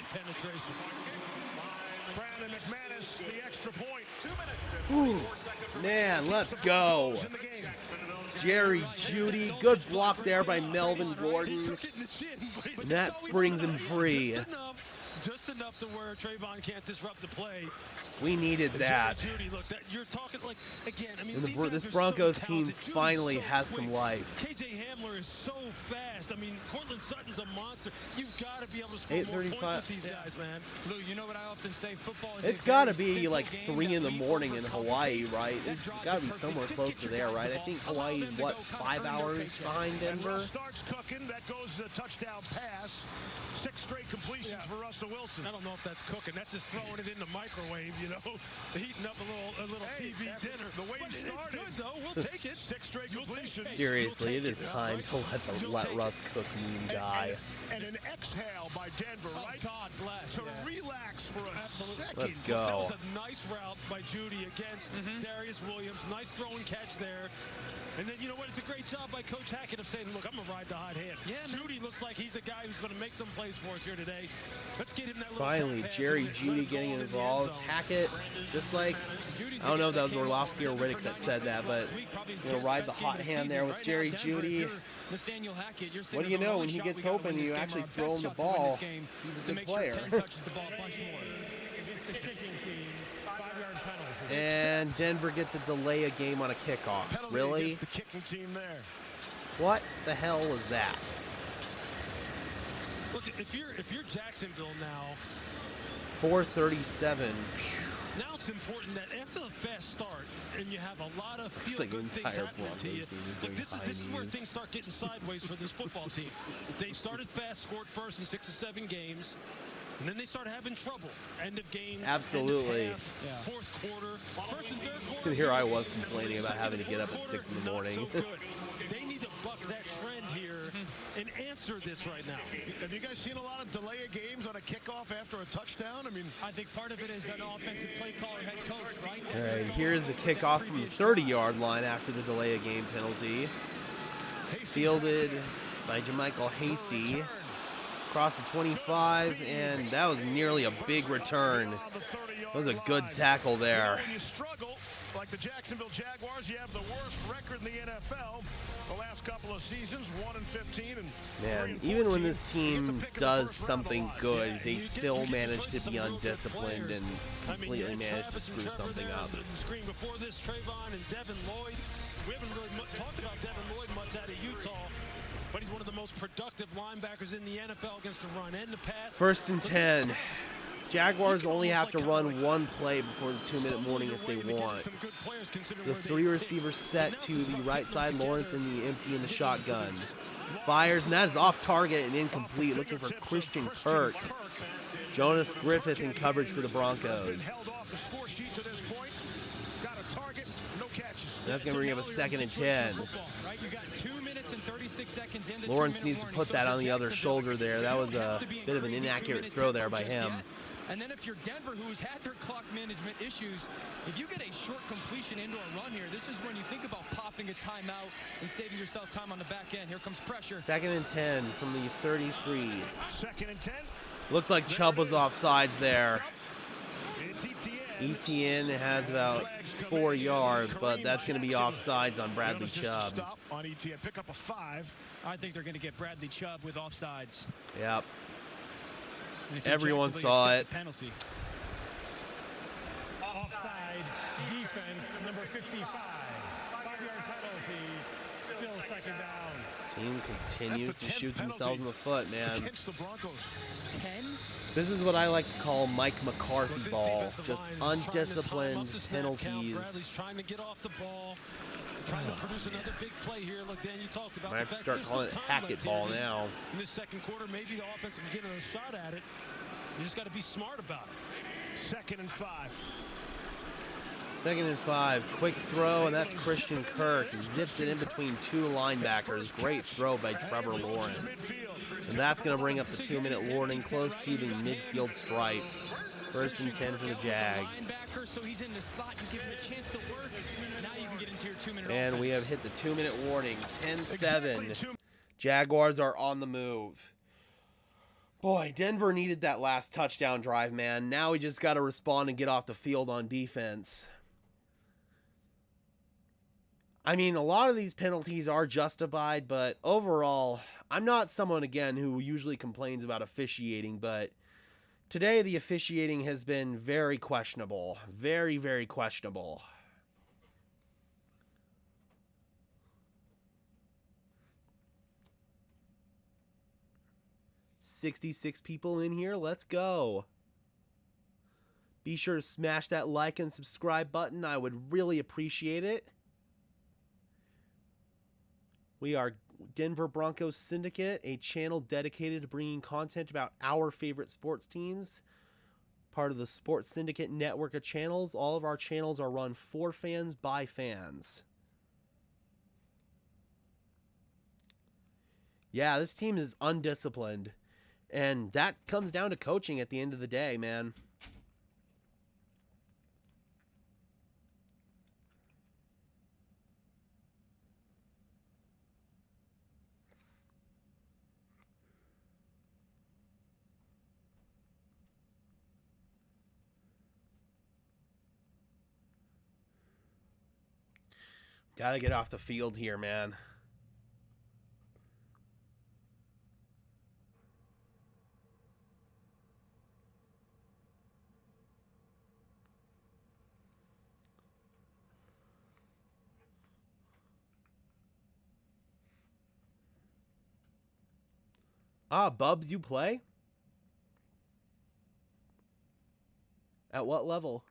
Brandon McManus, the extra point. 2 minutes. Ooh, man, let's go. Jerry Jeudy, good block there by Melvin Gordon. And that springs him free. Just enough to where Trayvon can't disrupt the play. We needed that. Judy, look, you're talking like, again, I mean, and this Broncos team finally has some life. KJ Hamler is so fast. I mean, Cortland Sutton's a monster. You've got to be able to score more points with these guys, man. Lou, you know what I often say? Football is it's got to be like 3 in the morning in Hawaii, right? It's got to be somewhere close to there, right? I think Hawaii is, what, 5 hours behind Denver? Starts cooking. That goes to the touchdown pass. 6 straight completions for Russell Wilson. I don't know if that's cooking. That's just throwing it in the microwave, you know, heating up a little TV dinner. The way he started, good, though. We'll take it. 6 straight completions. Seriously, it is time to let Russ cook meme die. And an exhale by Denver, right? God bless. To relax for a second. Let's go. That was a nice route by Jeudy against Darius Williams. Nice throw and catch there. And then, you know what? It's a great job by Coach Hackett of saying, look, I'm going to ride the hot hand. Yeah, Jeudy looks like he's a guy who's going to make some plays for us here today. Let's get him that little finally, Jerry Jeudy getting involved. Hackett, just like, I don't know if that was Orlovsky or Riddick that said that, but, you know, ride the hot hand there with Jerry Jeudy. What do you know? When he gets open, you actually throw him the ball. He's a good player. And Denver gets a delay a game on a kickoff. Really? The kicking team there. What the hell was that? Look, if you're Jacksonville now, 4:37. Now it's important that after the fast start, and you have a lot of feel-good things happening to you. Look, this is where things start getting sideways for this football team. They started fast, scored first in 6 or 7 games. And then they started having trouble. End of game. Absolutely. End of half, fourth quarter, first and third quarter. And here I was complaining about having to get up at 6 in the morning. So they need to buck that trend here and answer this right now. Have you guys seen a lot of delay of games on a kickoff after a touchdown? I mean, I think part of it is an offensive play caller, head coach, right? All right, here's the kickoff from the 30-yard line after the delay of game penalty. Fielded by JaMychal Hasty. Across the 25, and that was nearly a big return. That was a good tackle there. When you struggle, like the Jacksonville Jaguars, you have the worst record in the NFL the last couple of seasons, 1-15. Man, even when this team does something good, they still manage to be undisciplined and completely manage to screw something up. The screen before this, Trayvon and Devin Lloyd. We haven't really talked about Devin Lloyd much out of Utah. But he's one of the most productive linebackers in the NFL against the run and the pass. 1st and 10. Jaguars only have to run 1 play before the 2-minute warning if they want. The 3-receiver set to the right side, Lawrence in the empty in the shotgun. Fires, and that is off target and incomplete. Looking for Christian Kirk. Jonas Griffith in coverage for the Broncos. That's going to bring up a 2nd and 10. Lawrence needs to put that on the other shoulder there. That was a bit of an inaccurate throw there by him. And then if you're Denver, who's had their clock management issues, if you get a short completion into a run here, this is when you think about popping a timeout and saving yourself time on the back end. Here comes pressure. 2nd and 10 from the 33. 2nd and 10. Looked like Chubb was offsides there. Etienne has about 4 yards, but that's going to be offsides on Bradley Chubb. On Etienne, pick up a 5. I think they're going to get Bradley Chubb with offsides. Yep. Everyone saw it. Penalty. Offside defense, number 55. 5-yard penalty, still second down. Team continues to shoot themselves in the foot, man. Against the Broncos. 10? This is what I like to call Mike McCarthy ball. Just undisciplined penalties. Bradley's trying to get off the ball. Trying to produce another big play here. Look, Dan, you talked about Might have to start calling it Hackett ball now. In this second quarter, maybe the offense will get a shot at it. You just got to be smart about it. 2nd and 5. 2nd and 5. Quick throw, and that's Christian Kirk. Zips it in between 2 linebackers. Great throw by Trevor Lawrence. And that's going to bring up the 2-minute warning close to the midfield stripe. 1st and 10 for the Jags. And we have hit the 2-minute warning. 10-7. Jaguars are on the move. Boy, Denver needed that last touchdown drive, man. Now we just got to respond and get off the field on defense. I mean, a lot of these penalties are justified, but overall, I'm not someone, again, who usually complains about officiating, but today the officiating has been very questionable. Very, very questionable. $66 people in here. Let's go. Be sure to smash that like and subscribe button. I would really appreciate it. We are Denver Broncos Syndicate, a channel dedicated to bringing content about our favorite sports teams. Part of the Sports Syndicate network of channels. All of our channels are run for fans by fans. Yeah, this team is undisciplined. And that comes down to coaching at the end of the day, man. Gotta get off the field here, man. Ah, Bubs, you play? At what level?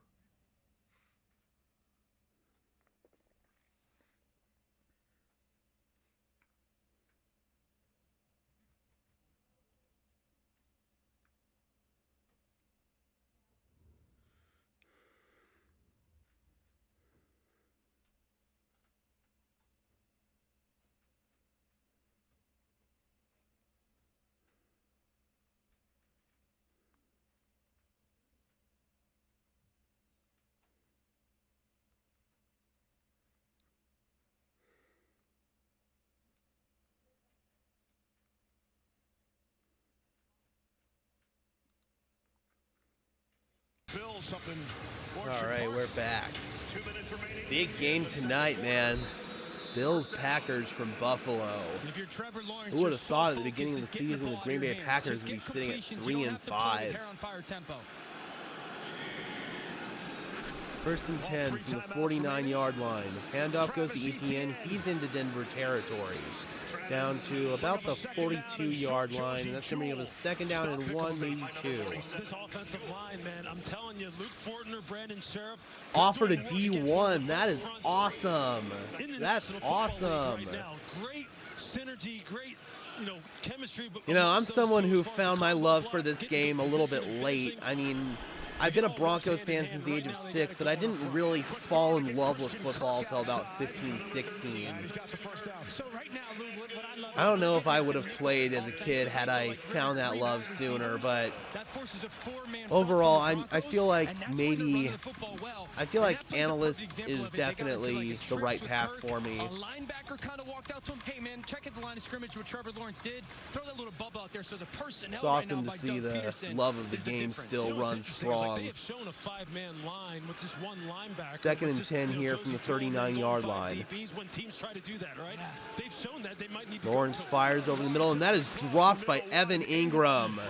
All right, we're back. Big game tonight, man. Bills Packers from Buffalo. Who would have thought at the beginning of the season the Green Bay Packers would be sitting at 3-5? 1st and 10 from the 49-yard line. Handoff goes to Etienne. He's into Denver territory. Down to about the 42-yard line. And that's going to bring up a 2nd down and 1, maybe 2. This offensive line, man, I'm telling you, Luke Fortner, Brandon Sheriff. Offered a D1. That is awesome. That's awesome. Great synergy, great, chemistry. I'm someone who found my love for this game a little bit late. I mean, I've been a Broncos fan since the age of 6, but I didn't really fall in love with football until about 15, 16. I don't know if I would have played as a kid had I found that love sooner, but overall, I feel like analyst is definitely the right path for me. A linebacker kind of walked out to him. Hey, man, check at the line of scrimmage what Trevor Lawrence did. Throw that little bubble out there so the personnel. It's awesome to see the love of the game still run strong. long. They have shown a 5-man line with just one linebacker. Second and 10 here from the 39-yard line. When teams try to do that, right? They've shown that they might need to Lawrence fires over the middle, and that is dropped by Evan Ingram.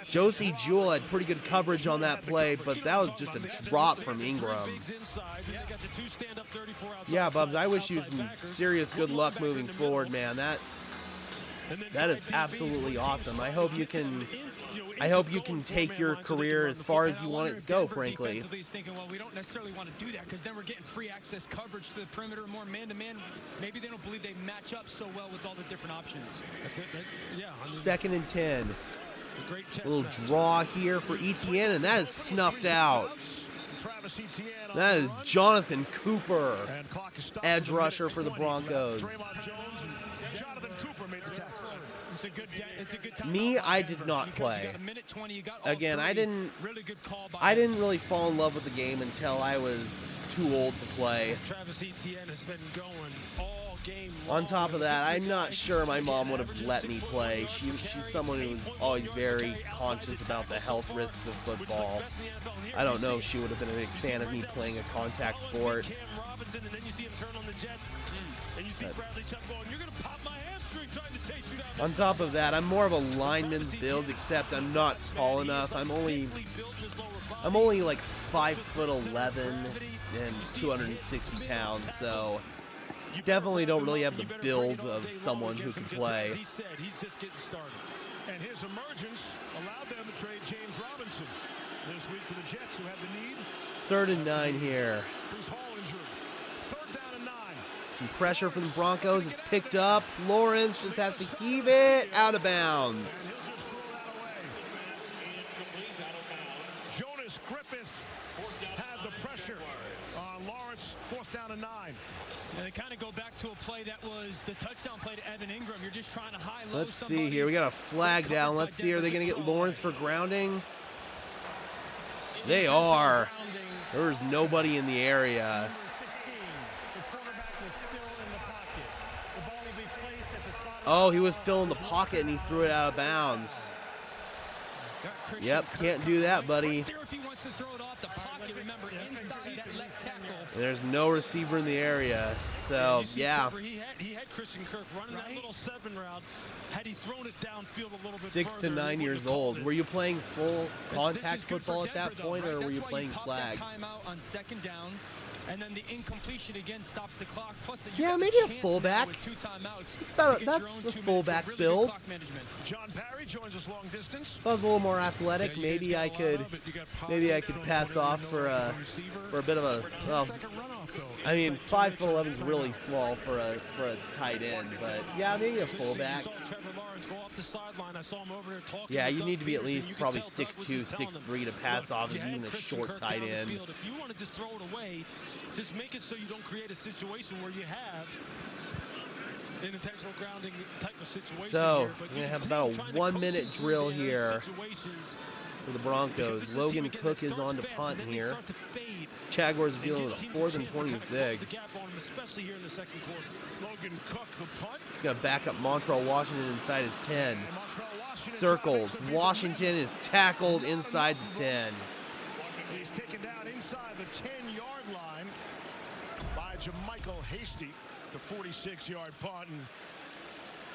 Josie Jewell had pretty good coverage on that play, but that was just a drop from Ingram. Yeah, Bubs, I wish you some serious good luck moving forward, man. That is absolutely awesome. I hope you can take your career as far as you want it to go, frankly. Thinking, well, we don't necessarily want to do that because then we're getting free access coverage to the perimeter, more man-to-man. Maybe they don't believe they match up so well with all the different options. That's it. Second and 10. A little draw here for Etienne, and that is snuffed out. That is Jonathan Cooper, edge rusher for the Broncos. Me, I did not play. Again, I didn't really fall in love with the game until I was too old to play. On top of that, I'm not sure my mom would have let me play. She's someone who's always very conscious about the health risks of football. I don't know if she would have been a big fan of me playing a contact sport. On top of that, I'm more of a lineman's build, except I'm not tall enough. I'm only like 5'11" and 260 pounds, so definitely don't really have the build of someone who can play. He said he's just getting started. And his emergence allowed them to trade James Robinson this week to the Jets, who had the need. 3rd and 9 here. Third down and 9. Some pressure from the Broncos. It's picked up. Lawrence just has to heave it out of bounds. Jonas Griffith had the pressure on Lawrence. 4th down and 9. And they kind of go back to a play that was the touchdown play to Evan Ingram. You're just trying to high-low. Let's see here. We got a flag down. Let's see. Are they going to get Lawrence for grounding? They are. There's nobody in the area. Oh, he was still in the pocket and he threw it out of bounds. Yep, can't do that, buddy. There's no receiver in the area. So, yeah. He had Christian Kirk running that little 7 route. Had he thrown it downfield a little bit 6 to 9 years old. Were you playing full contact football at that point, or were you playing flag? Timeout on 2nd down, and then the incompletion again stops the clock. Plus, yeah, maybe a fullback. That's a fullback's build. John Parry joins us long distance. If I was a little more athletic, maybe I could pass off for a bit of a, well, I mean, 5'11" is really small for a tight end, but yeah, maybe a fullback. Yeah, you need to be at least probably 6'2", 6'3" to pass off as even a short tight end. If you want to just throw it away, just make it so you don't create a situation where you have an intentional grounding type of situation. So we're going to have about a 1-minute drill here for the Broncos. Logan Cook is on to punt here. Jaguars are dealing with a 4th and 26. He's going to back up Montreal Washington inside his 10. Circles. Washington is tackled inside the 10. He's taken down inside the 10-yard line by Jermichael Hasty, the 46-yard punt. And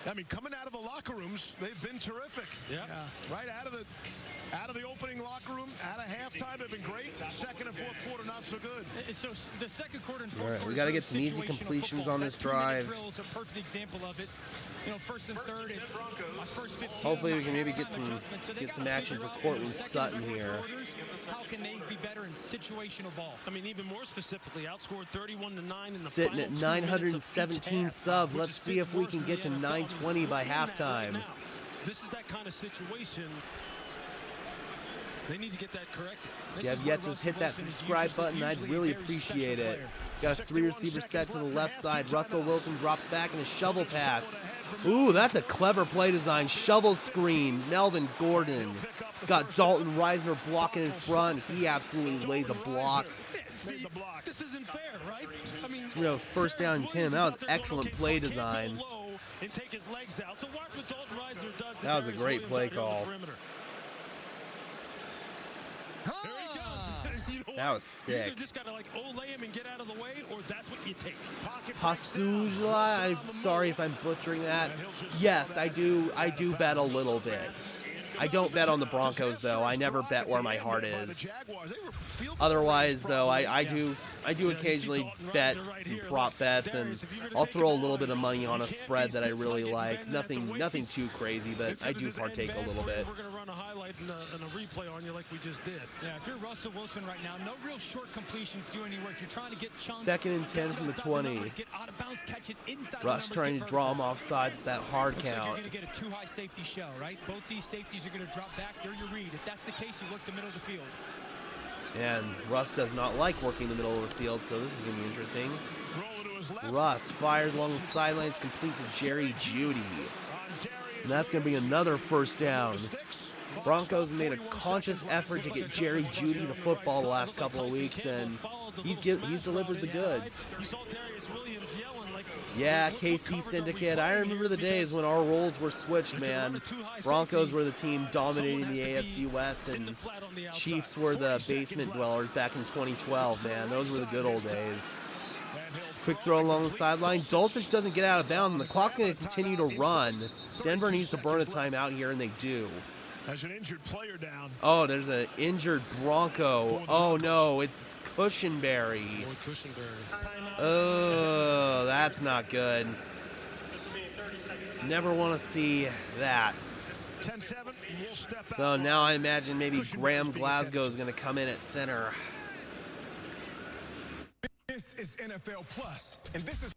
I mean, coming out of the locker rooms, they've been terrific. Yeah. Right out of the opening locker room, out of halftime, they've been great. Second and fourth quarter, not so good. So the second quarter and fourth All right, quarter. we got to get some easy completions on this drive. Drill is a perfect example of it. You know, 1st and 3rd, it's first 15. Hopefully we can maybe get some action for Cortland Sutton here. How can they be better in situational ball? I mean, even more specifically, outscored 31-9 in the sitting at 917 subs. Let's see if we can get to 920 by halftime. Now, this is that kind of situation. They need to get that corrected. If you have yet to hit that subscribe button, I'd really appreciate it. Got a 3-receiver set to the left side. Russell Wilson drops back in a shovel pass. Ooh, that's a clever play design. Shovel screen. Melvin Gordon. Got Dalton Reisner blocking in front. He absolutely lays a block. This isn't fair, right? I mean, we have 1st down and 10. That was excellent play design. That was a great play call. Here he comes. You know That was You sick. either just got to like olay him and get out of the way, or that's what you take. Pasujla, I'm sorry if I'm butchering that. Yes, I do bet a little bit. I don't bet on the Broncos though. I never bet where my heart is. Otherwise though, I do occasionally bet some prop bets, and I'll throw a little bit of money on a spread that I really like. Nothing too crazy, but I do partake a little bit. We're going to run a highlight and a replay on you like we just did. Yeah, if you're Russell Wilson right now, no real short completions do any work. You're trying to get chunks. 2nd and 10 from the 20. Russ trying to draw him off sides with that hard count. You're going to get a too high safety shell, right? Both these safeties are going to drop back. They're your read. If that's the case, you work the middle of the field. And Russ does not like working the middle of the field, so this is going to be interesting. Russ fires along the sidelines, complete to Jerry Jeudy. And that's going to be another first down. Broncos made a conscious effort to get Jerry Jeudy the football the last couple of weeks, and he's delivered the goods. Yeah, KC Syndicate. I remember the days when our roles were switched, man. Broncos were the team dominating the AFC West, and Chiefs were the basement dwellers back in 2012, man. Those were the good old days. Quick throw along the sideline. Dulcich doesn't get out of bounds, and the clock's going to continue to run. Denver needs to burn a timeout here, and they do. There's an injured player down. Oh, there's an injured Bronco. Oh, no, it's Cushenberry. Oh, that's not good. Never want to see that. 10-7, we'll step out. So now I imagine maybe Graham Glasgow is going to come in at center. This is NFL Plus, and this is...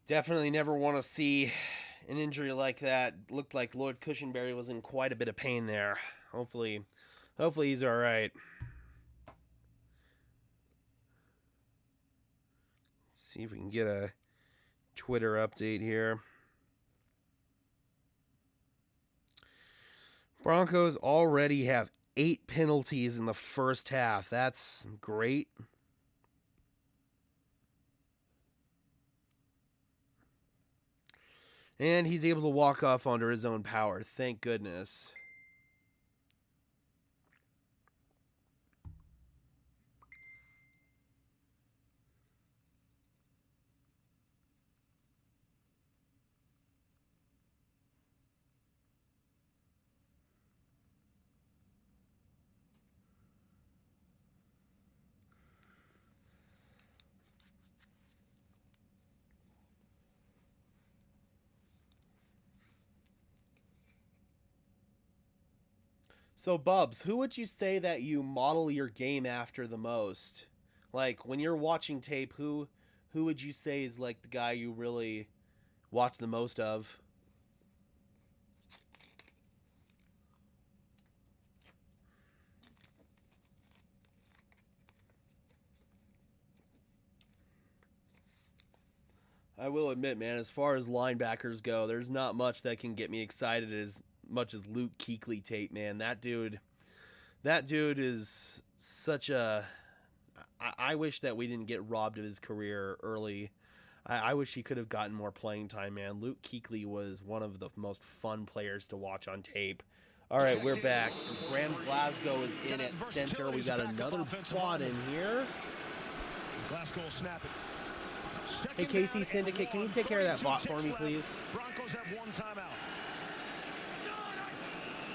Definitely never want to see an injury like that. Looked like Lloyd Cushenberry was in quite a bit of pain there. Hopefully he's all right. Let's see if we can get a Twitter update here. Broncos already have 8 penalties in the first half. That's great. And he's able to walk off under his own power. Thank goodness. So, Bubs, who would you say that you model your game after the most? Like, when you're watching tape, who would you say is, like, the guy you really watch the most of? I will admit, man, as far as linebackers go, there's not much that can get me excited as much as Luke Kuechly tape, man. That dude is such a... I wish that we didn't get robbed of his career early. I wish he could have gotten more playing time, man. Luke Kuechly was one of the most fun players to watch on tape. All right, we're back. Graham Glasgow is in at center. We got another plot in here. Glasgow will snap it. Hey, KC Syndicate, can you take care of that bot for me, please? Broncos have one timeout.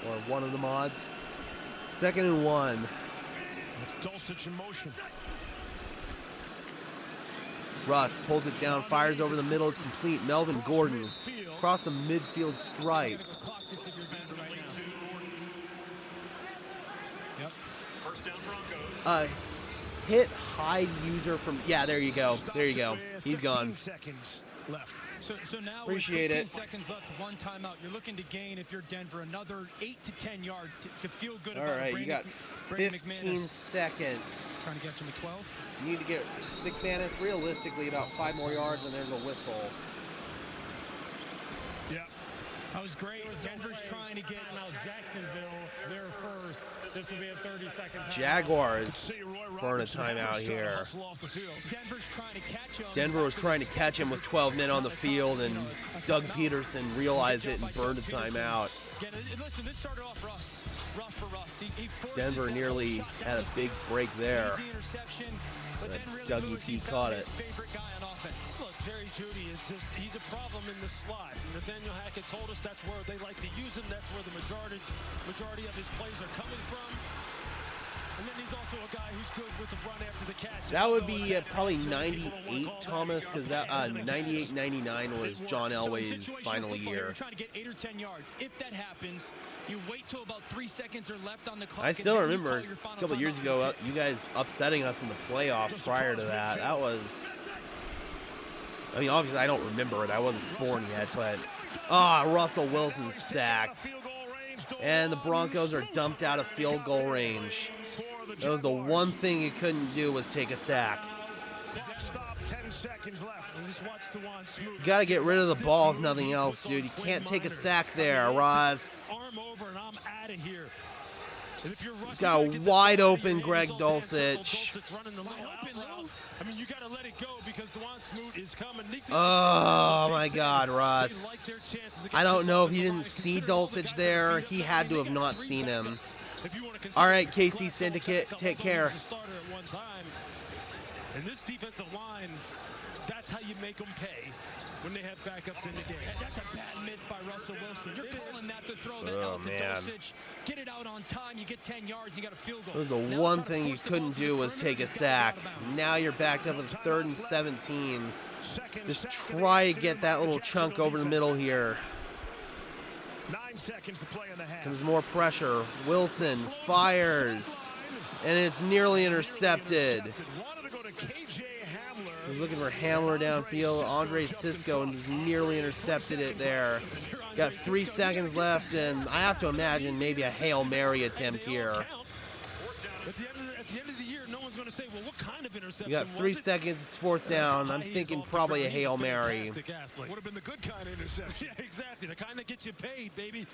Or one of the mods. 2nd and 1. It's Dulcich in motion. Russ pulls it down, fires over the middle. It's complete. Melvin Gordon across the midfield stripe. Yep. First down Broncos. Hit hide user from... Yeah, there you go. There you go. He's gone. Seconds left. So now Appreciate with it. 15 seconds left, one timeout. You're looking to gain, if you're Denver, another 8 to 10 yards to feel good All about right, Brandon, you got 15 McManus. seconds. Trying to get him to 12. You need to get McManus realistically about 5 more yards, and there's a whistle. Yeah. That was great. Denver's trying to get Jacksonville there first. This will be a 30-second timeout. Jaguars burn a timeout here. Denver was trying to catch him with 12 men on the field, and Doug Peterson realized it and burned a timeout. Listen, this started off rough for Russ. Denver nearly had a big break there. But Dougie T caught it. Look, Jerry Jeudy is he's a problem in the slot. Nathaniel Hackett told us that's where they like to use him. That's where the majority of his plays are coming from. And then he's also a guy who's good with the run after the catch. That would be probably 98, Thomas, because that 98-99 was John Elway's final year. You're trying to get 8 or 10 yards. If that happens, you wait till about 3 seconds are left on the clock. I still remember a couple years ago, you guys upsetting us in the playoffs prior to that. That was... I mean, obviously, I don't remember it. I wasn't born yet, but... Russell Wilson sacked. And the Broncos are dumped out of field goal range. That was the one thing you couldn't do, was take a sack. You got to get rid of the ball if nothing else, dude. You can't take a sack there, Ross. Got a wide open Greg Dulcich. Oh my God, Russ. I don't know if he didn't see Dulcich there. He had to have not seen him. All right, KC Syndicate, take care. And this defensive line, that's how you make them pay when they have backups in the game. That's a bad miss by Russell Wilson. You're pulling that to throw that out to Dulcich. Get it out on time. You get 10 yards. You got a field goal. That was the one thing you couldn't do, was take a sack. Now you're backed up with 3rd and 17. Just try to get that little chunk over the middle here. 9 seconds to play in the half. Comes more pressure. Wilson fires, and it's nearly intercepted. He was looking for Hamler downfield. Andre Sisco, and just nearly intercepted it there. Got 3 seconds left, and I have to imagine maybe a Hail Mary attempt here. At the end of the year, no one's going to say, well, what kind of interception? You got 3 seconds, it's 4th down. I'm thinking probably a Hail Mary. Would have been the good kind of interception. Yeah, exactly. The kind that gets you paid, baby.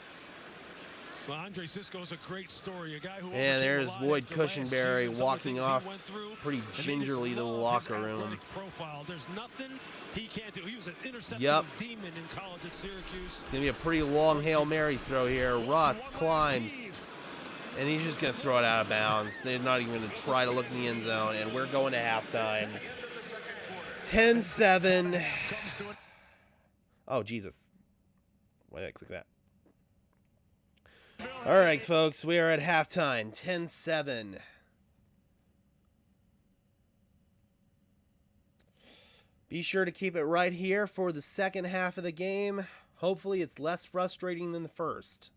Well, Andre Sisco is a great story. A guy who and there's Lloyd Cushenberry walking off pretty gingerly to the locker room. There's nothing he can't do. He was an intercepting demon in college at Syracuse. It's going to be a pretty long Hail Mary throw here. Russ climbs, and he's just going to throw it out of bounds. They're not even going to try to look in the end zone, and we're going to halftime. 10-7. Oh, Jesus. Why did I click that? All right, folks, we are at halftime, 10-7. Be sure to keep it right here for the second half of the game. Hopefully it's less frustrating than the first.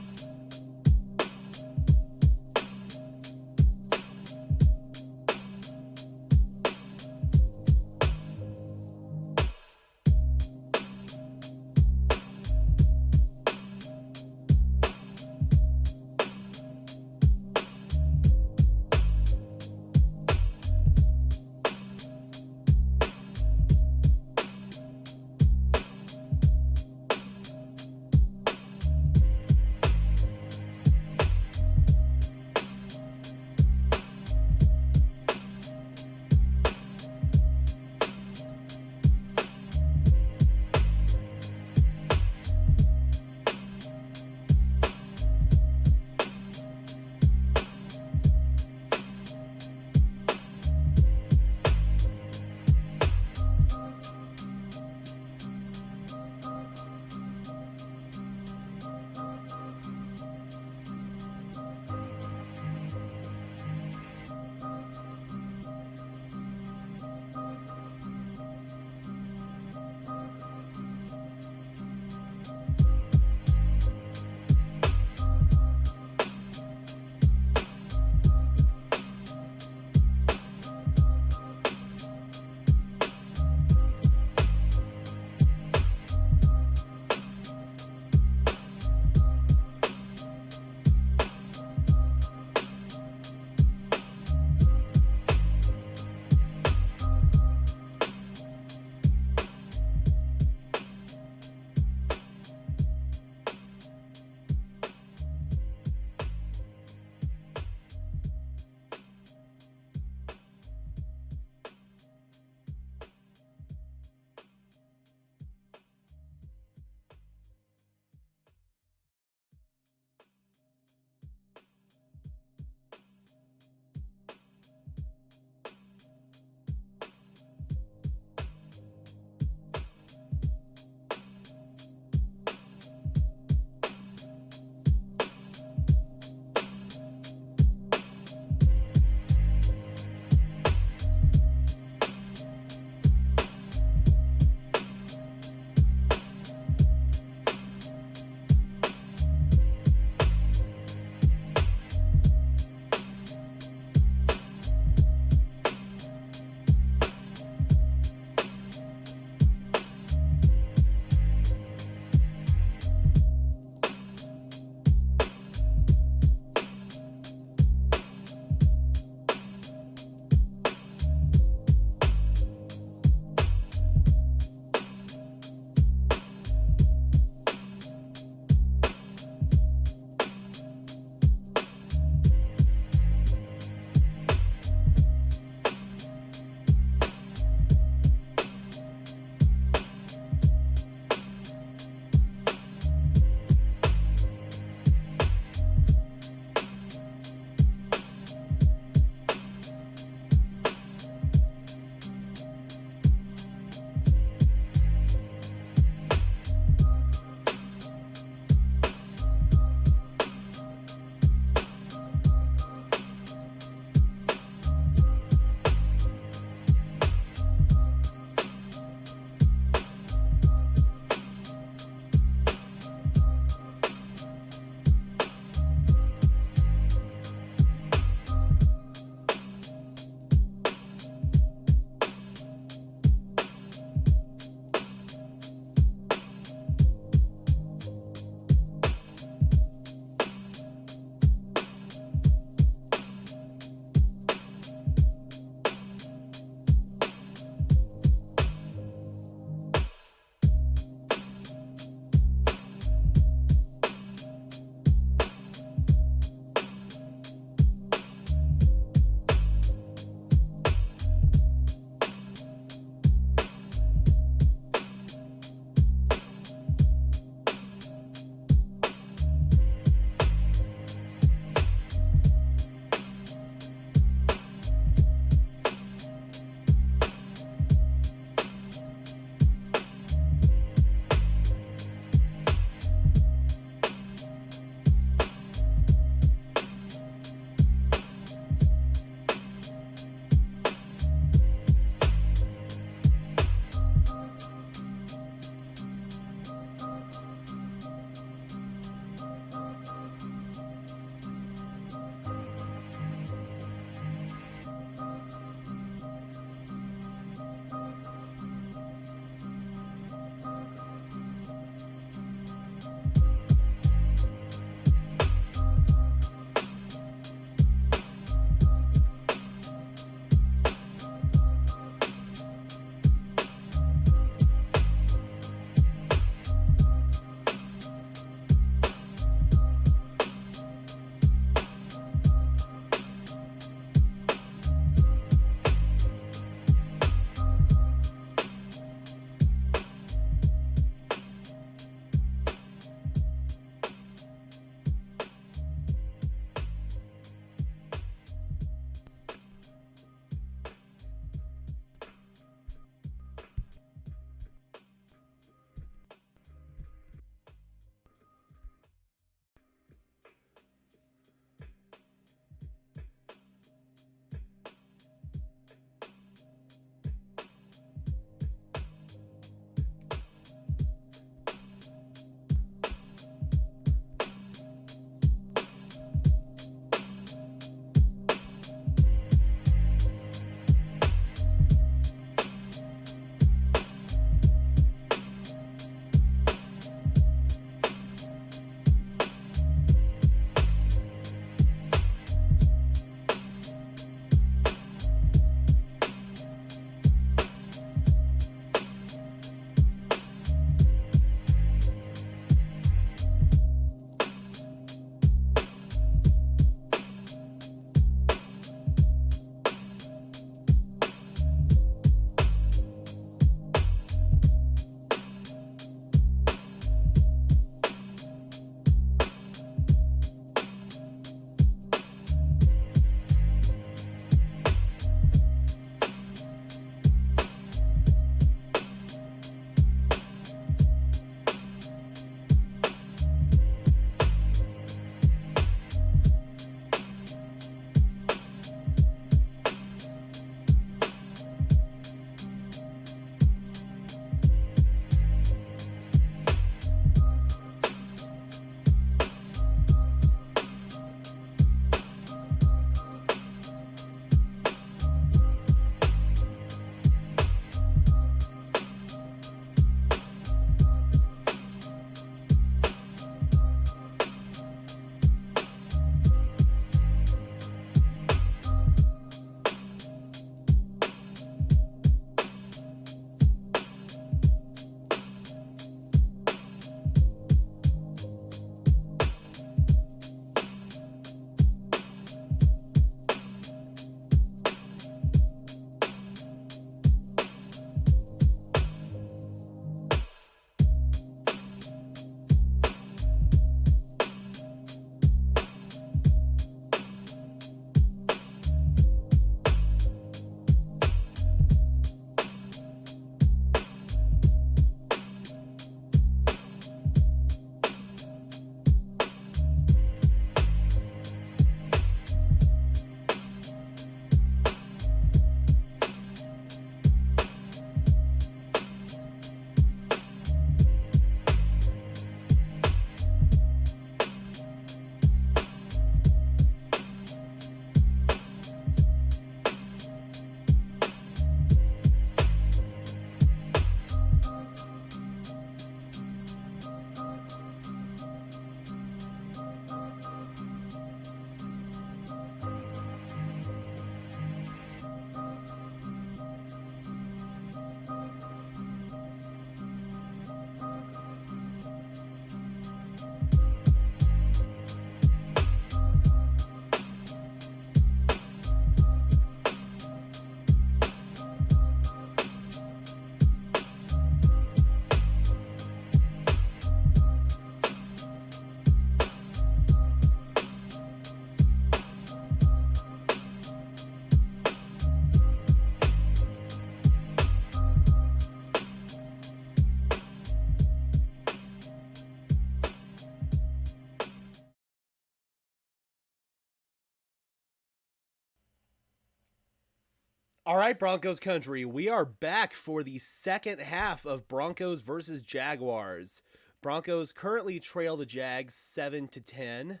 All right, Broncos country, we are back for the second half of Broncos versus Jaguars. Broncos currently trail the Jags 7-10.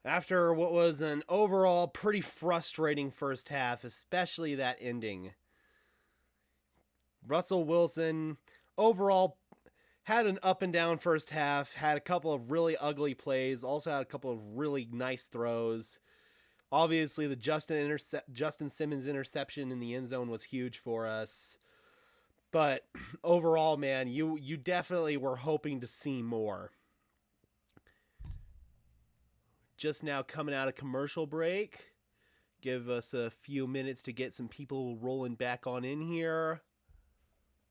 After what was an overall pretty frustrating first half, especially that ending. Russell Wilson overall had an up and down first half, had a couple of really ugly plays, also had a couple of really nice throws. Obviously, the Justin Simmons interception in the end zone was huge for us. But overall, man, you definitely were hoping to see more. Just now coming out of commercial break. Give us a few minutes to get some people rolling back on in here.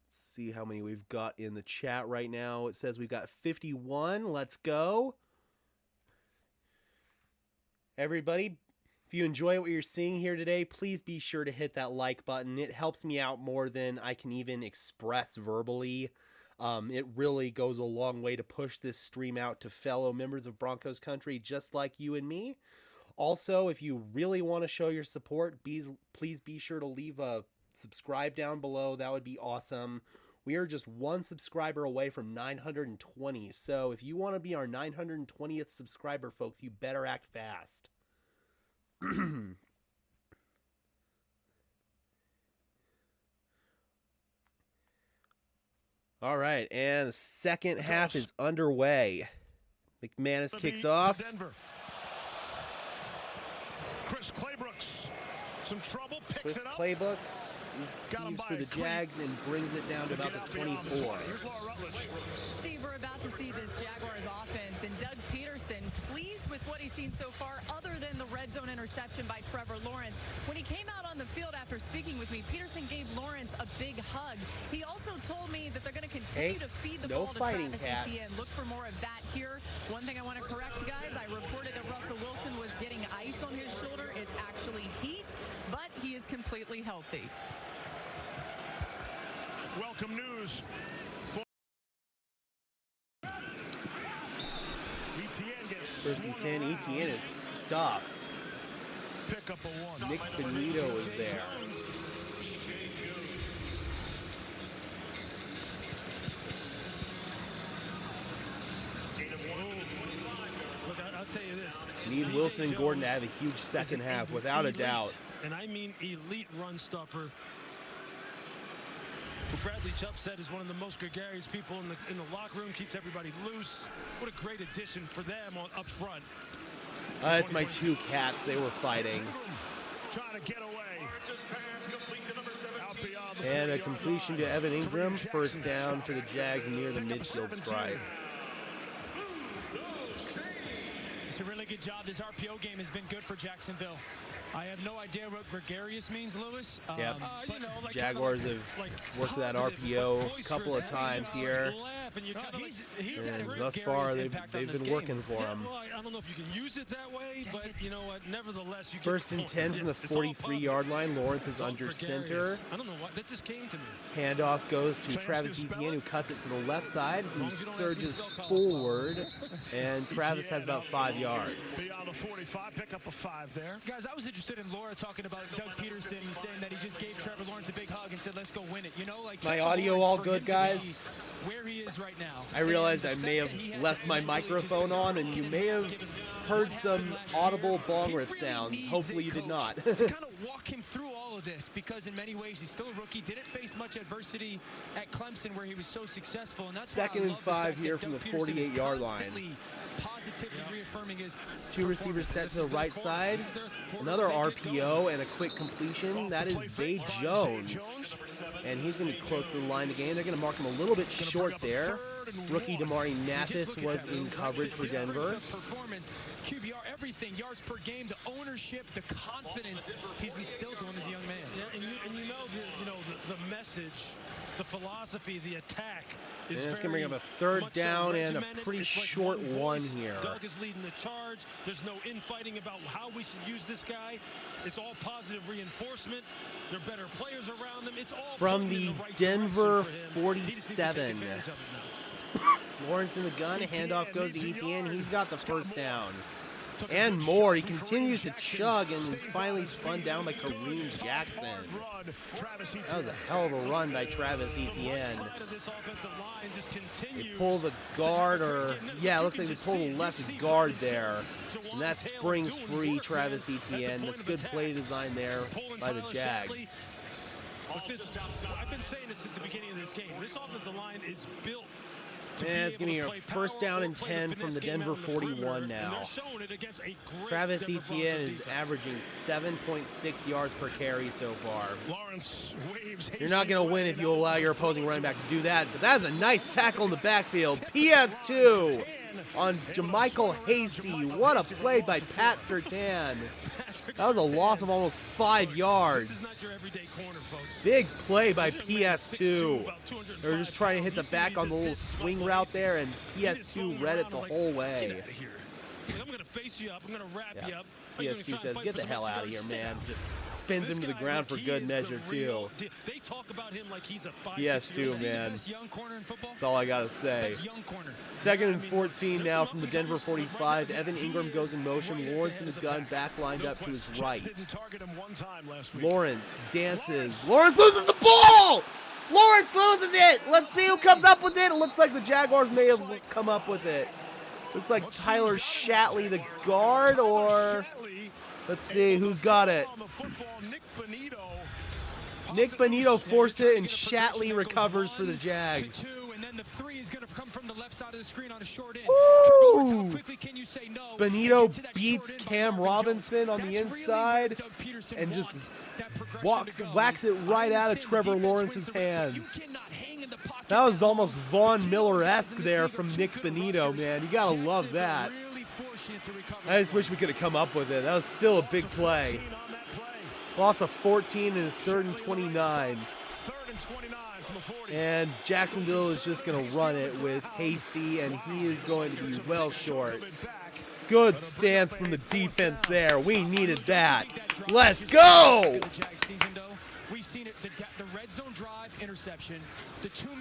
Let's see how many we've got in the chat right now. It says we've got 51. Let's go. Everybody, if you enjoy what you're seeing here today, please be sure to hit that like button. It helps me out more than I can even express verbally. It really goes a long way to push this stream out to fellow members of Broncos country just like you and me. Also, if you really want to show your support, please be sure to leave a subscribe down below. That would be awesome. We are just one subscriber away from 920. So if you want to be our 920th subscriber, folks, you better act fast. All right, and the second half is underway. McManus kicks off. Chris Claybrooks, some trouble, picks Chris it up. Claybrooks receives for the Jags and brings it down to about the 24. Steve, we're about to see this Jaguars offense, and Doug Peterson pleased with what he's seen so far other than the red zone interception by Trevor Lawrence. When he came out on the field after speaking with me, Peterson gave Lawrence a big hug. He also told me that they're going to continue to feed the ball to Travis Etienne. Look for more of that here. One thing I want to correct, guys, I reported that Russell Wilson was getting ice on his shoulder. It's actually heat, but he is completely healthy. Welcome news. Etienne gets First and 10, Etienne is stuffed. Pick up a one. Nick Benito is there. Look, I'll tell you this. Need Wilson and Gordon to have a huge second half, without a doubt. And I mean elite run stuffer. Who Bradley Chubb said is one of the most gregarious people in the locker room, keeps everybody loose. What a great addition for them up front. It's my two cats. They were fighting. Trying to get away. And a completion to Evan Ingram. First down for the Jags near the midfield stripe. It's a really good job. This RPO game has been good for Jacksonville. I have no idea what gregarious means, Lewis. Yep. Jaguars have worked that RPO a couple of times here. And thus far, they've been working for him. I don't know if you can use it that way, but you know what? Nevertheless, you First and 10 from the 43-yard line. Lawrence is under center. I don't know what that just came to me. Handoff goes to Travis Etienne, who cuts it to the left side, who surges forward, and Travis has about 5 yards. Beyond the 45, pick up a 5 there. Guys, I was interested in Laura talking about Doug Peterson saying that he just gave Trevor Lawrence a big hug and said, let's go win it. You know, like my audio all good, guys? Where he is right now. I realized I may have left my microphone on, and you may have heard some audible bong rip sounds. Hopefully you did not. To kind of walk him through all of this, because in many ways he's still a rookie, didn't face much adversity at Clemson where he was so successful, and that's second and 5 here from the 48-yard line. Positively reaffirming his two receivers set to the right side. Another RPO and a quick completion. That is Zay Jones, and he's going to be close to the line again. They're going to mark him a little bit short there. Rookie Damari Mathis was in coverage for Denver. Performance, QBR, everything, yards per game, the ownership, the confidence he's instilled to him as a young man. Yeah, and you know the message, the philosophy, the attack is and it's going to bring up a third down and a pretty short one here. Doug is leading the charge. There's no infighting about how we should use this guy. It's all positive reinforcement. There are better players around him. It's all from the Denver 47. Lawrence in the gun. Handoff goes to Etienne. He's got the first down. and more. He continues to chug and is finally spun down by Kareem Jackson. That was a hell of a run by Travis Etienne. They pull the guard, or yeah, it looks like they pull the left guard there. And that springs free Travis Etienne. That's good play design there by the Jags. I've been saying this since the beginning of this game. This offensive line is built. And it's going to be a first down and 10 from the Denver 41 now. Travis Etienne is averaging 7.6 yards per carry so far. You're not going to win if you allow your opposing running back to do that, but that's a nice tackle in the backfield. PS2 on Jermichael Hasty. What a play by Pat Surtain. That was a loss of almost 5 yards. Big play by PS2. They were just trying to hit the back on the little swing route there, and PS2 read it the whole way. I'm going to face you up. I'm going to wrap you up. PS2 says, get the hell out of here, man. Just spins him to the ground for good measure, too. They talk about him like he's a PS2, man. That's all I got to say. Second and 14 now from the Denver 45. Evan Ingram goes in motion. Lawrence in the gun, back lined up to his right. Lawrence dances. Lawrence loses the ball! Lawrence loses it! Let's see who comes up with it. It looks like the Jaguars may have come up with it. Looks like Tyler Shatley, the guard, or let's see who's got it. Nick Bonito forced it, and Shatley recovers for the Jags. Ooh! Bonito beats Cam Robinson on the inside and just whacks it right out of Trevor Lawrence's hands. That was almost Von Miller-esque there from Nick Bonito, man. You gotta love that. I just wish we could have come up with it. That was still a big play. Loss of 14 and it's 3rd and 29. And Jacksonville is just going to run it with Hasty, and he is going to be well short. Good stance from the defense there. We needed that. Let's go!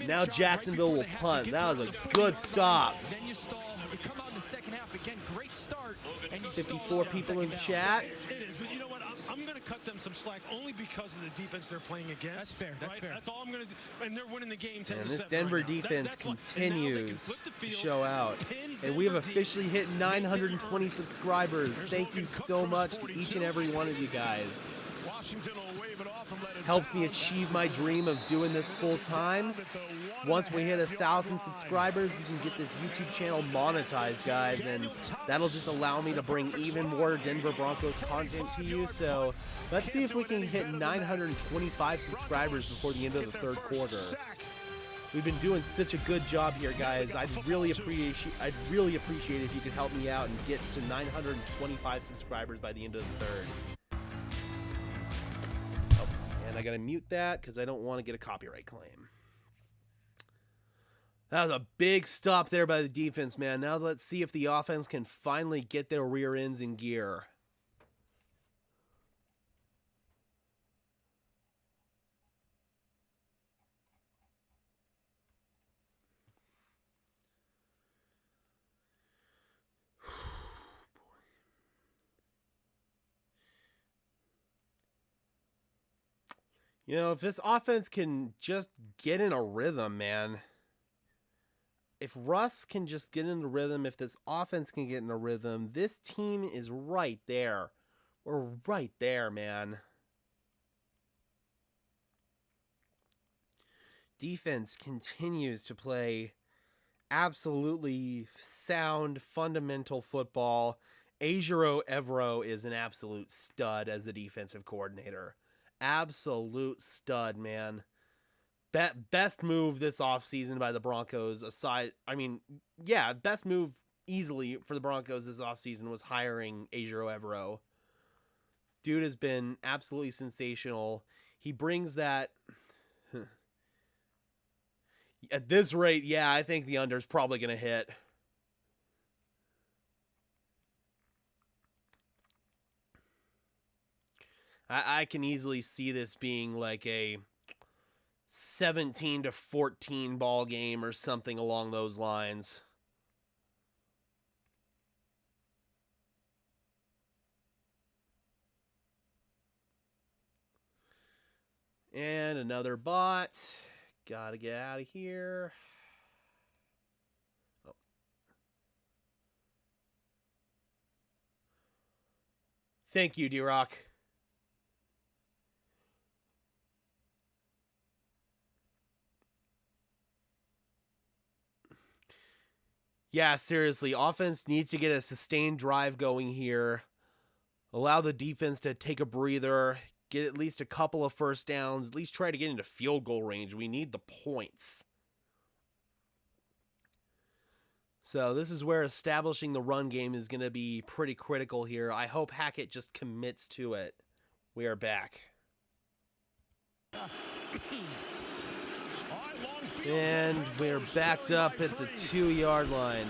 Now Jacksonville will punt. That was a good stop. 54 people in chat. It is, but you know what? I'm going to cut them some slack only because of the defense they're playing against. That's fair. That's fair. That's all I'm going to do. And they're winning the game 10-7. And this Denver defense continues to show out. And we have officially hit 920 subscribers. Thank you so much to each and every one of you guys. Helps me achieve my dream of doing this full time. Once we hit 1,000 subscribers, we can get this YouTube channel monetized, guys, and that'll just allow me to bring even more Denver Broncos content to you. So let's see if we can hit 925 subscribers before the end of the third quarter. We've been doing such a good job here, guys. I'd really appreciate it if you could help me out and get to 925 subscribers by the end of the third. Oh, and I gotta mute that because I don't want to get a copyright claim. That was a big stop there by the defense, man. Now let's see if the offense can finally get their rear ends in gear. You know, if this offense can just get in a rhythm, man. If Russ can just get in the rhythm, if this offense can get in a rhythm, this team is right there. We're right there, man. Defense continues to play absolutely sound, fundamental football. Ejiro Evero is an absolute stud as a defensive coordinator. Absolute stud, man. Best move this offseason by the Broncos aside. I mean, yeah, best move easily for the Broncos this offseason was hiring Ejiro Evero. Dude has been absolutely sensational. He brings that... At this rate, yeah, I think the under's probably going to hit. I can easily see this being like a 17-14 ball game or something along those lines. And another bot. Gotta get out of here. Oh. Thank you, D-Rock. Yeah, seriously, offense needs to get a sustained drive going here. Allow the defense to take a breather, get at least a couple of first downs, at least try to get into field goal range. We need the points. So this is where establishing the run game is going to be pretty critical here. I hope Hackett just commits to it. We are back. And we're backed up at the 2-yard line.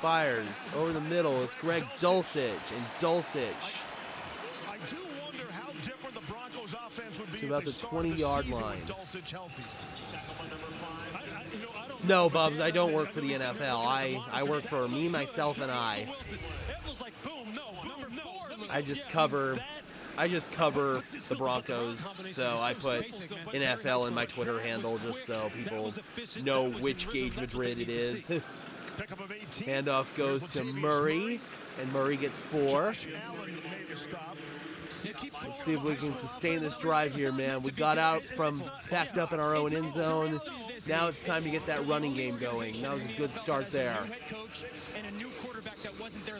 Fires over the middle. It's Greg Dulcich, and Dulcich to about the 20-yard line. No, Bubs, I don't work for the NFL. I work for me, myself, and I. I just cover the Broncos, so I put NFL in my Twitter handle just so people know which Gage Madrid it is. Handoff goes to Murray, and Murray gets 4. Let's see if we can sustain this drive here, man. We got out from backed up in our own end zone. Now it's time to get that running game going. That was a good start there.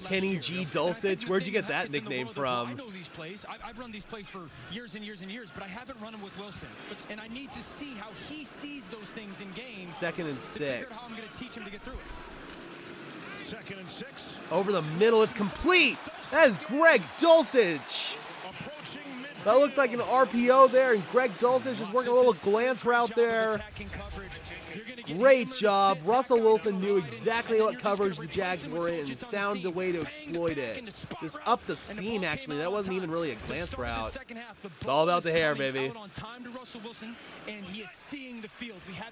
Kenny G. Dulcich, where'd you get that nickname from? I know these plays. I've run these plays for years and years and years, but I haven't run them with Wilson. And I need to see how he sees those things in game. 2nd and 6. To figure out how I'm going to teach him to get through it. 2nd and 6. Over the middle, it's complete. That is Greg Dulcich. That looked like an RPO there, and Greg Dulcich just working a little glance route there. Great job. Russell Wilson knew exactly what coverage the Jags were in and found the way to exploit it. Just up the seam, actually. That wasn't even really a glance route. It's all about the hair, baby. This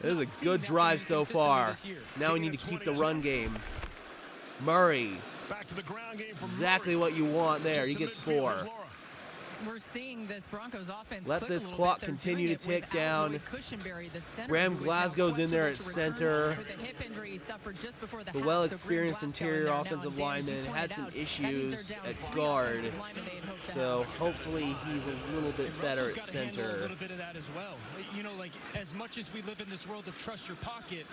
is a good drive so far. Now we need to keep the run game. Murray. Exactly what you want there. He gets 4. We're seeing this Broncos offense. Let this clock continue to tick down. Graham Glasgow's in there at center. The well-experienced interior offensive lineman had some issues at guard, so hopefully he's a little bit better at center. A little bit of that as well. You know, like as much as we live in this world of trust your pocket,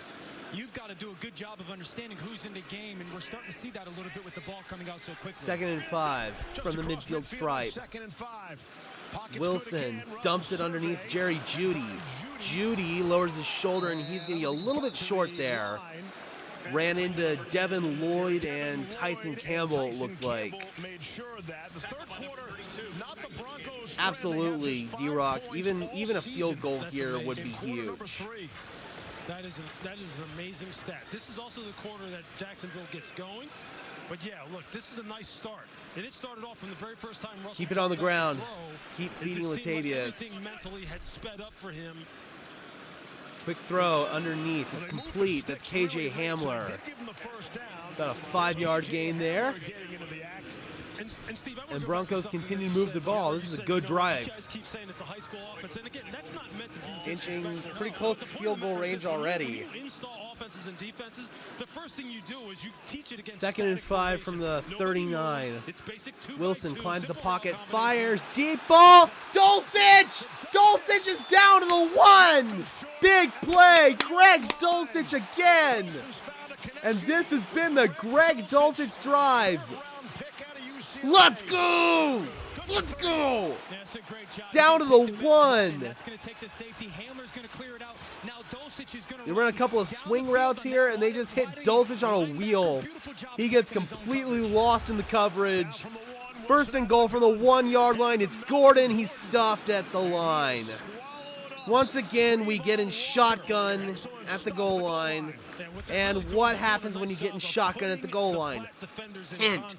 you've got to do a good job of understanding who's in the game, and we're starting to see that a little bit with the ball coming out so quickly. 2nd and 5 from the midfield stripe. Wilson dumps it underneath Jerry Jeudy. Jeudy lowers his shoulder, and he's going to be a little bit short there. Ran into Devin Lloyd and Tyson Campbell, it looked like. Absolutely, D-Rock. Even a field goal here would be huge. That is an amazing stat. This is also the quarter that Jacksonville gets going. But yeah, look, this is a nice start. And it started off from the very first time Russell keep it on the ground. Keep feeding Latavius. Everything mentally had sped up for him. Quick throw underneath. It's complete. That's KJ Hamler. About a 5-yard gain there. And Broncos continue to move the ball. This is a good drive. Inching pretty close to field goal range already. 2nd and 5 from the 39. Wilson climbs the pocket, fires, deep ball. Dulcich! Dulcich is down to the 1. Big play. Greg Dulcich again. And this has been the Greg Dulcich drive. Let's go! Let's go! Down to the 1. They run a couple of swing routes here, and they just hit Dulcich on a wheel. He gets completely lost in the coverage. 1st and goal from the 1-yard line. It's Gordon. He's stuffed at the line. Once again, we get in shotgun at the goal line. And what happens when you get in shotgun at the goal line? Hint.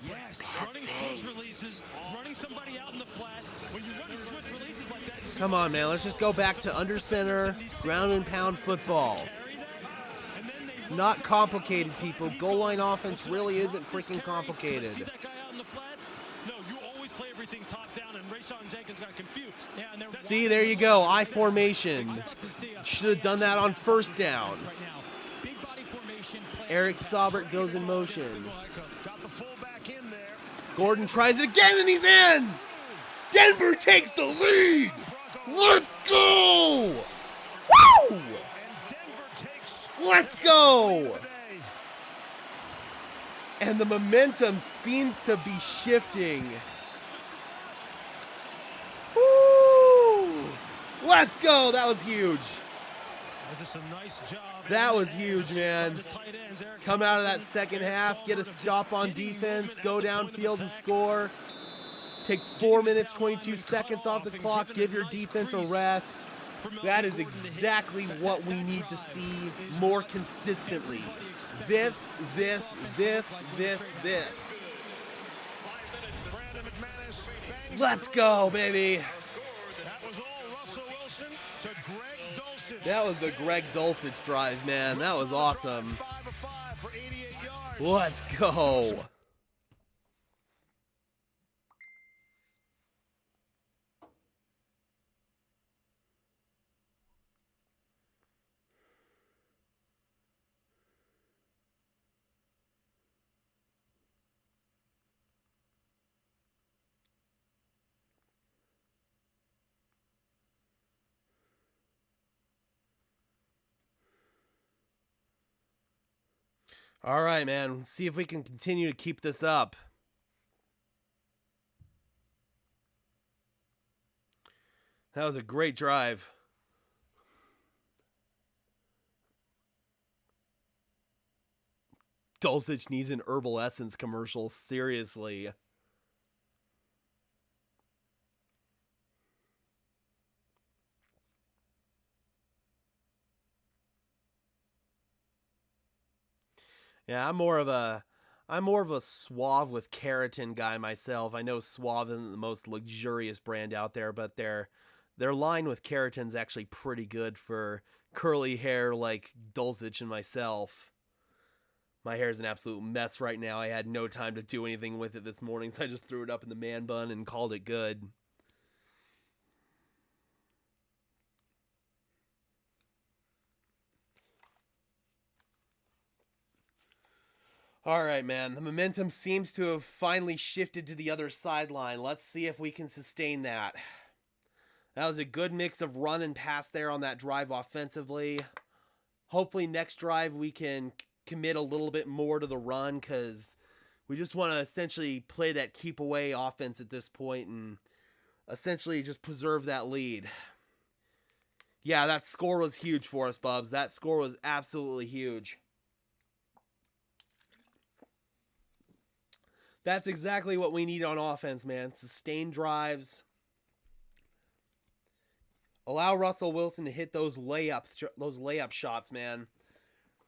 Come on, man. Let's just go back to under center, ground and pound football. It's not complicated, people. Goal line offense really isn't freaking complicated. No, you always play everything top down, and Rayshon Jenkins seconds got confused. Yeah, and See, there you go. I formation. Should have done that on first down. Eric Saubert goes in motion. Gordon tries it again, and he's in! Denver takes the lead! Let's go! Woo! Let's go! And the momentum seems to be shifting. Woo! Let's go! That was huge. That was huge, man. Come out of that second half, get a stop on defense, go downfield and score. Take 4 minutes, 22 seconds off the clock, give your defense a rest. That is exactly what we need to see more consistently. This. Let's go, baby. That was the Greg Dulcich drive, man. That was awesome. Let's go. All right, man. Let's see if we can continue to keep this up. That was a great drive. Dulcich needs an Herbal Essence commercial, seriously. Yeah, I'm more of a Suave with keratin guy myself. I know Suave isn't the most luxurious brand out there, but their line with keratin's actually pretty good for curly hair like Dulcich and myself. My hair is an absolute mess right now. I had no time to do anything with it this morning, so I just threw it up in the man bun and called it good. All right, man. The momentum seems to have finally shifted to the other sideline. Let's see if we can sustain that. That was a good mix of run and pass there on that drive offensively. Hopefully next drive we can commit a little bit more to the run, because we just want to essentially play that keep away offense at this point and essentially just preserve that lead. Yeah, that score was huge for us, Bubs. That score was absolutely huge. That's exactly what we need on offense, man. Sustained drives. Allow Russell Wilson to hit those layup shots, man.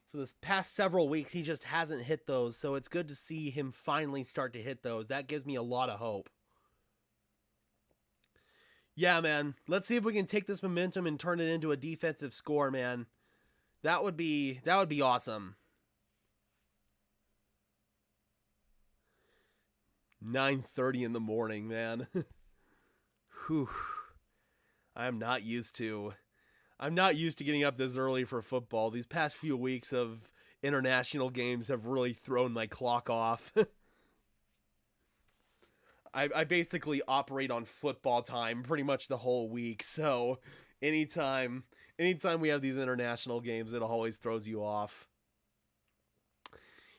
For this past several weeks, he just hasn't hit those, so it's good to see him finally start to hit those. That gives me a lot of hope. Yeah, man. Let's see if we can take this momentum and turn it into a defensive score, man. That would be awesome. 9:30 in the morning, man. Whew. I'm not used to getting up this early for football. These past few weeks of international games have really thrown my clock off. I basically operate on football time pretty much the whole week, so anytime we have these international games, it always throws you off.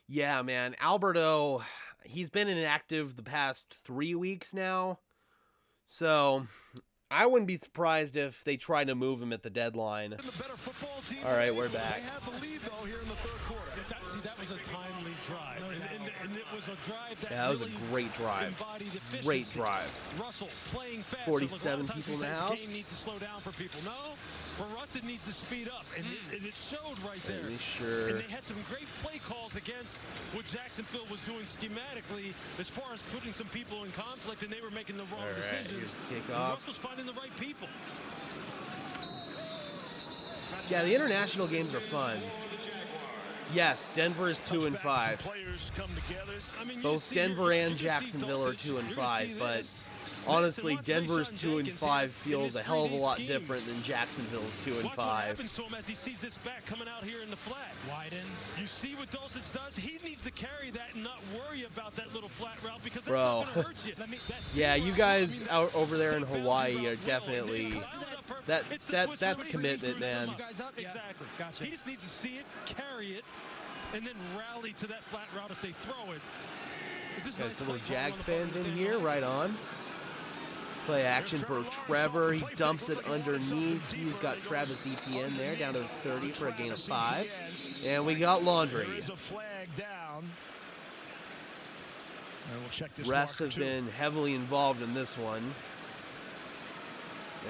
Yeah, man. Alberto, he's been inactive the past 3 weeks now, so I wouldn't be surprised if they try to move him at the deadline. All right, we're back. They have the lead, though, here in the third quarter. That was a timely drive. And it was a drive that was a great drive. Great drive. Russell playing fast. 47 people in the house. Game needs to slow down for people. No, for Russ it needs to speed up, and it showed right there. Sure. And they had some great play calls against what Jacksonville was doing schematically as far as putting some people in conflict, and they were making the wrong decisions. Russ was finding the right people. Yeah, the international games are fun. Yes, Denver is 2-5. Both Denver and Jacksonville are 2-5, but Honestly, Denver's 2-5 feels a hell of a lot different than Jacksonville's 2-5. Watch what happens to him as he sees this back coming out here in the flat. Widen. You see what Dulcich does? He needs to carry that and not worry about that little flat route because that's not going to hurt you. Yeah, you guys out over there in Hawaii are definitely that's commitment, man. Exactly. Gotcha. He just needs to see it, carry it, and then rally to that flat route if they throw it. Got some little Jags fans in here, right on. Play action for Trevor. He dumps it underneath. He's got Travis Etienne there, down to 30 for a gain of 5. And we got Laundry. Refs have been heavily involved in this one.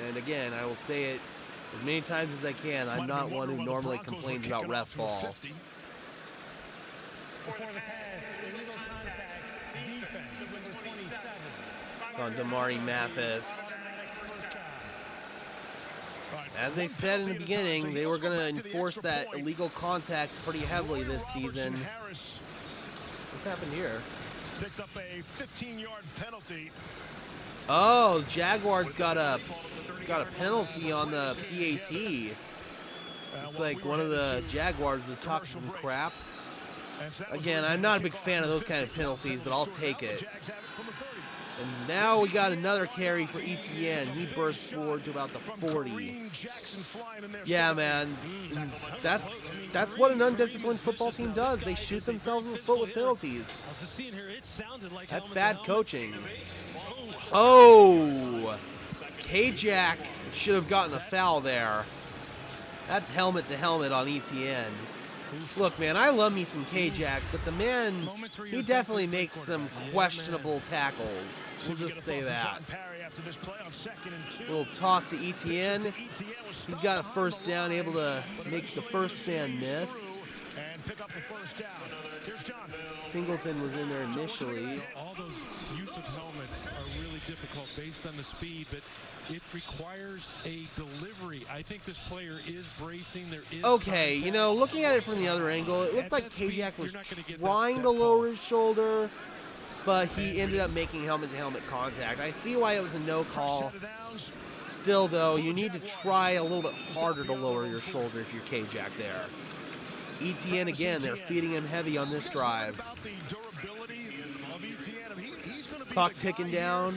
And again, I will say it as many times as I can. I'm not one who normally complains about ref ball. On Damari Mathis. As they said in the beginning, they were going to enforce that illegal contact pretty heavily this season. What's happened here? Picked up a 15-yard penalty. Oh, Jaguars got a penalty on the PAT. Looks like one of the Jaguars was talking some crap. Again, I'm not a big fan of those kind of penalties, but I'll take it. And now we got another carry for Etienne. He bursts forward to about the 40. Yeah, man. That's what an undisciplined football team does. They shoot themselves in the foot with penalties. That's bad coaching. Oh! K-Jack should have gotten a foul there. That's helmet to helmet on Etienne. Look, man, I love me some K-Jack, but the man, he definitely makes some questionable tackles. We'll just say that. Little toss to Etienne. He's got a first down, able to make the first man miss. Singleton was in there initially. All those use of helmets are really difficult based on the speed, but it requires a delivery. I think this player is bracing. There is okay, you know, looking at it from the other angle, it looked like K-Jack was trying to lower his shoulder, but he ended up making helmet-to-helmet contact. I see why it was a no call. Still, though, you need to try a little bit harder to lower your shoulder if you're K-Jack there. Etienne, again, they're feeding him heavy on this drive. Clock ticking down.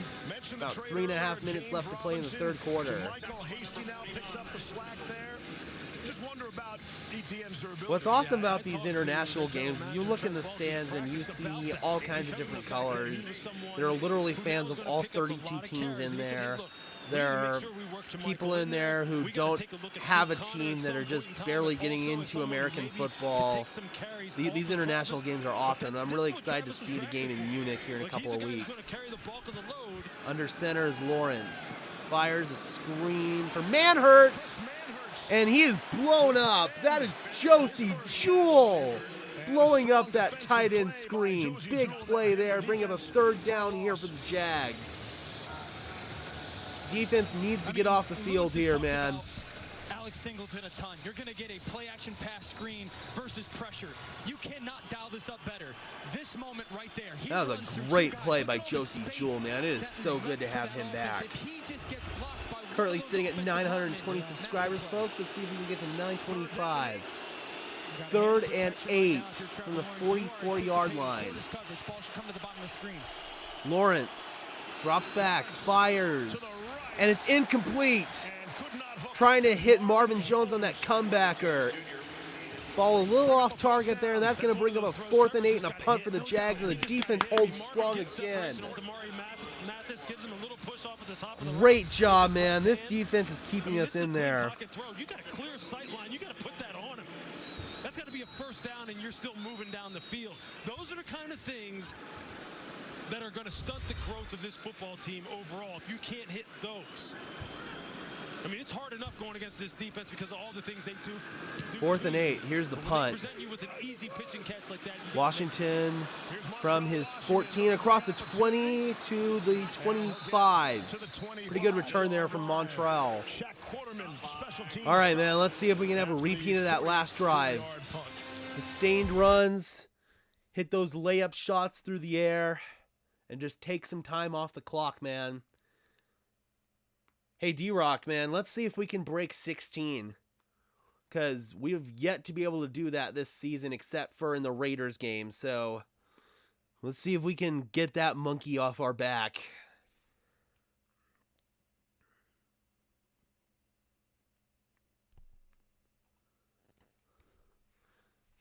About 3.5 minutes left to play in the third quarter. What's awesome about these international games is you look in the stands and you see all kinds of different colors. There are literally fans of all 32 teams in there. There are people in there who don't have a team that are just barely getting into American football. These international games are awesome. I'm really excited to see the game in Munich here in a couple of weeks. Under center is Lawrence. Fires a screen for Manhurts. And he is blown up. That is Josie Jewell blowing up that tight end screen. Big play there. Bring up a third down here for the Jags. Defense needs to get off the field here, man. Alex Singleton a ton. You're going to get a play-action pass screen versus pressure. You cannot dial this up better. This moment right there. That was a great play by Josie Jewell, man. It is so good to have him back. Currently sitting at 920 subscribers, folks. Let's see if we can get to 925. 3rd and 8 from the 44-yard line. Lawrence drops back, fires, and it's incomplete. Trying to hit Marvin Jones on that comebacker. Ball a little off target there, and that's going to bring up a 4th and 8 and a punt for the Jags, and the defense holds strong again. Great job, man. This defense is keeping us in there. You got a clear sight line. You got to put that on him. That's got to be a first down, and you're still moving down the field. Those are the kind of things that are going to stunt the growth of this football team overall if you can't hit those. I mean, it's hard enough going against this defense because of all the things they do. 4th and 8. Here's the punt. Washington from his 14 across the 20 to the 25. Pretty good return there from Montreal. All right, man, let's see if we can have a repeat of that last drive. Sustained runs, hit those layup shots through the air, and just take some time off the clock, man. Hey, D-Rock, man, let's see if we can break 16. Because we've yet to be able to do that this season except for in the Raiders game. So let's see if we can get that monkey off our back.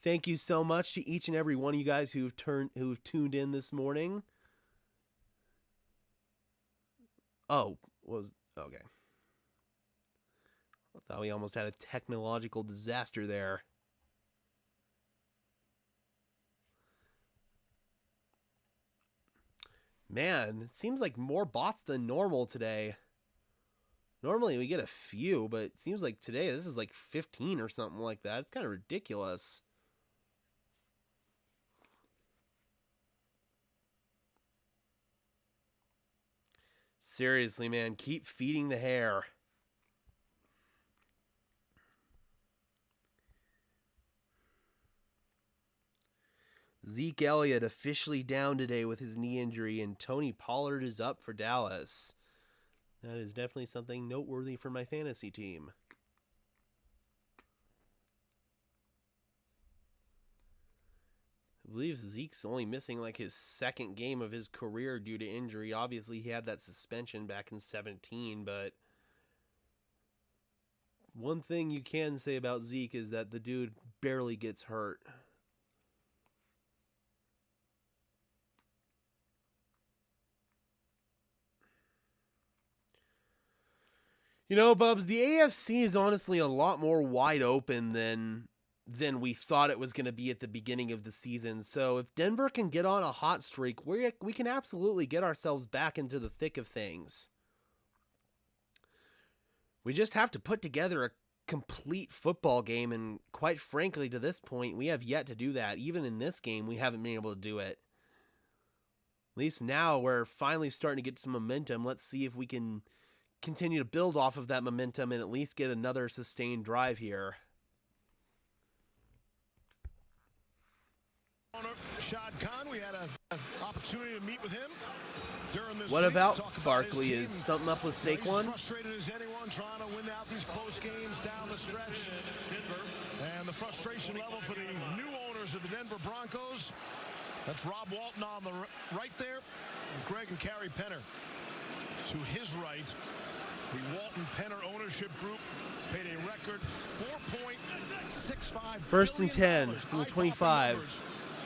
Thank you so much to each and every one of you guys who've tuned in this morning. Oh, okay. I thought we almost had a technological disaster there. Man, it seems like more bots than normal today. Normally we get a few, but it seems like today this is like 15 or something like that. It's kind of ridiculous. Seriously, man, keep feeding the hair. Zeke Elliott officially down today with his knee injury, and Tony Pollard is up for Dallas. That is definitely something noteworthy for my fantasy team. I believe Zeke's only missing like his second game of his career due to injury. Obviously, he had that suspension back in 2017, but one thing you can say about Zeke is that the dude barely gets hurt. You know, Bubs, the AFC is honestly a lot more wide open than we thought it was going to be at the beginning of the season. So if Denver can get on a hot streak, we can absolutely get ourselves back into the thick of things. We just have to put together a complete football game, and quite frankly, to this point, we have yet to do that. Even in this game, we haven't been able to do it. At least now we're finally starting to get some momentum. Let's see if we can continue to build off of that momentum and at least get another sustained drive here. Shad Khan, we had an opportunity to meet with him during this. What about Barkley? Is something up with Saquon? Frustrated as anyone trying to win out these close games down the stretch. And the frustration level for the new owners of the Denver Broncos. That's Rob Walton on the right there, and Greg and Carrie Penner to his right. The Walton Penner ownership group paid a record $4.65 First and 10 from the 25.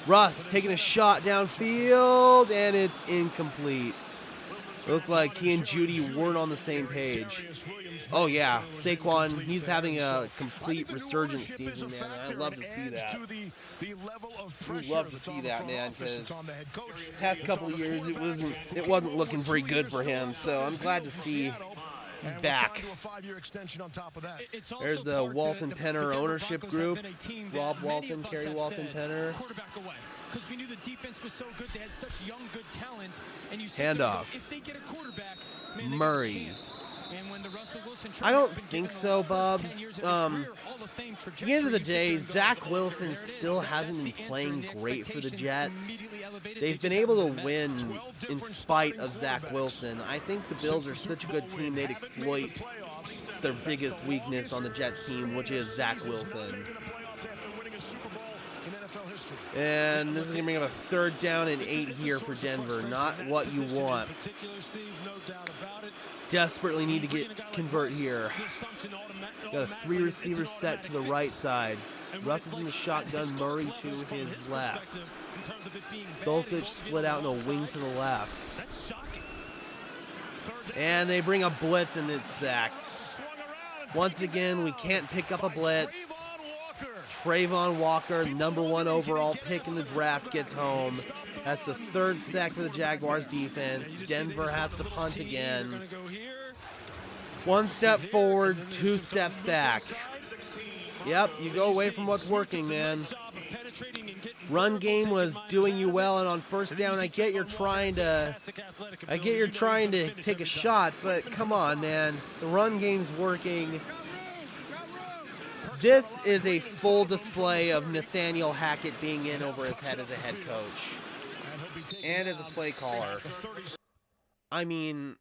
Russ taking a shot downfield, and it's incomplete. It looked like he and Judy weren't on the same page. Oh, yeah. Saquon, he's having a complete resurgence season, man. I love to see that. We love to see that, man, because past couple of years it wasn't looking very good for him. So I'm glad to see he's back. There's the Walton Penner ownership group. Rob Walton, Kerry Walton Penner. Because we knew the defense was so good, they had such young, good talent, and you handoff. If they get a quarterback, man, Murray. And when the Russell Wilson I don't think so, Bubs. At the end of the day, Zach Wilson still hasn't been playing great for the Jets. They've been able to win in spite of Zach Wilson. I think the Bills are such a good team, they'd exploit their biggest weakness on the Jets team, which is Zach Wilson. And this is going to bring up a 3rd down and 8 here for Denver. Not what you want. Desperately need to convert here. Got a 3-receiver set to the right side. Russ is in the shotgun, Murray to his left. Dulcich split out in a wing to the left. And they bring a blitz, and it's sacked. Once again, we can't pick up a blitz. Trayvon Walker, #1 overall pick in the draft, gets home. That's the 3rd sack for the Jaguars defense. Denver has to punt again. 1 step forward, 2 steps back. Yep, you go away from what's working, man. Run game was doing you well, and on 1st down, I get you're trying to take a shot, but come on, man. The run game's working. This is a full display of Nathaniel Hackett being in over his head as a head coach and as a play caller. I mean,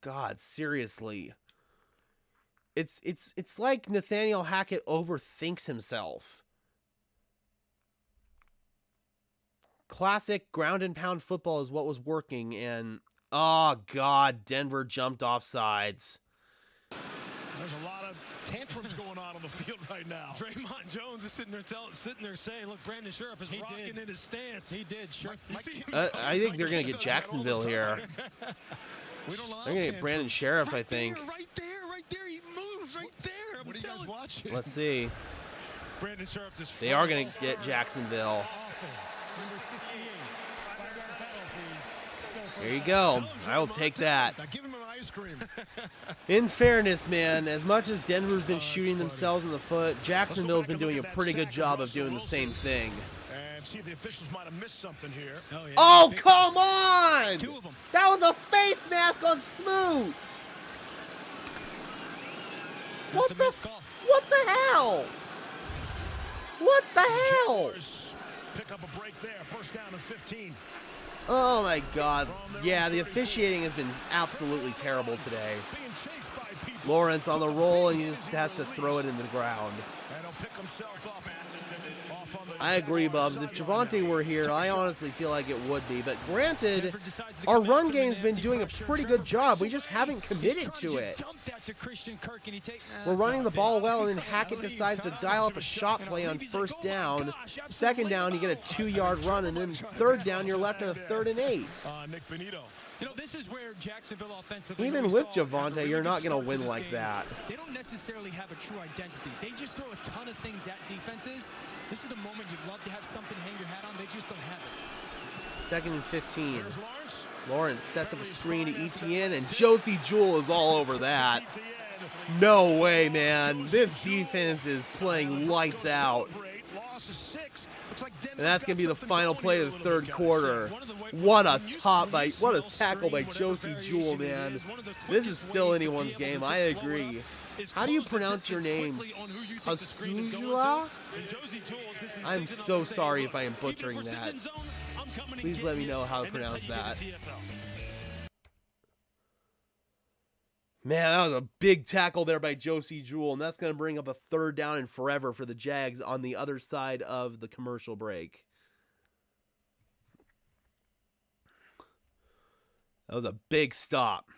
God, seriously. It's like Nathaniel Hackett overthinks himself. Classic ground and pound football is what was working, and oh God, Denver jumped off sides. There's a lot of tantrums going on the field right now. Draymond Jones is sitting there saying, "Look, Brandon Sheriff is rocking in his stance." He did. Sheriff. I think they're gonna get Jacksonville here. They're gonna get Brandon Sheriff, I think. Right there. He moves right there. What are you guys watching? Let's see. Brandon Sheriff is. They are gonna get Jacksonville. There you go. I will take that. Now give him an ice cream. In fairness, man, as much as Denver's been shooting themselves in the foot, Jacksonville's been doing a pretty good job of doing the same thing. And see if the officials might have missed something here. Oh, come on! That was a face mask on Smoot! What the hell? What the hell? Pick up a break there. First down and 15. Oh my God. Yeah, the officiating has been absolutely terrible today. Lawrence on the roll, and he just has to throw it in the ground. I agree, Bubs. If Javonte were here, I honestly feel like it would be. But granted, our run game's been doing a pretty good job. We just haven't committed to it. We're running the ball well, and then Hackett decides to dial up a shot play on first down. Second down, you get a 2-yard run, and then third down, you're left on a 3rd and 8. Nick Benito. You know, this is where Jacksonville offensively. Even with Javonte, you're not going to win like that. They don't necessarily have a true identity. They just throw a ton of things at defenses. This is the moment you'd love to have something hang your hat on. They just don't have it. 2nd and 15. Lawrence sets up a screen to ETN, and Josie Jewell is all over that. No way, man. This defense is playing lights out. And that's going to be the final play of the 3rd quarter. What a tackle by Josie Jewell, man. This is still anyone's game. I agree. How do you pronounce your name? Hasujula? I'm so sorry if I am butchering that. Please let me know how to pronounce that. Man, that was a big tackle there by Josie Jewell, and that's going to bring up a 3rd down and forever for the Jags on the other side of the commercial break. That was a big stop.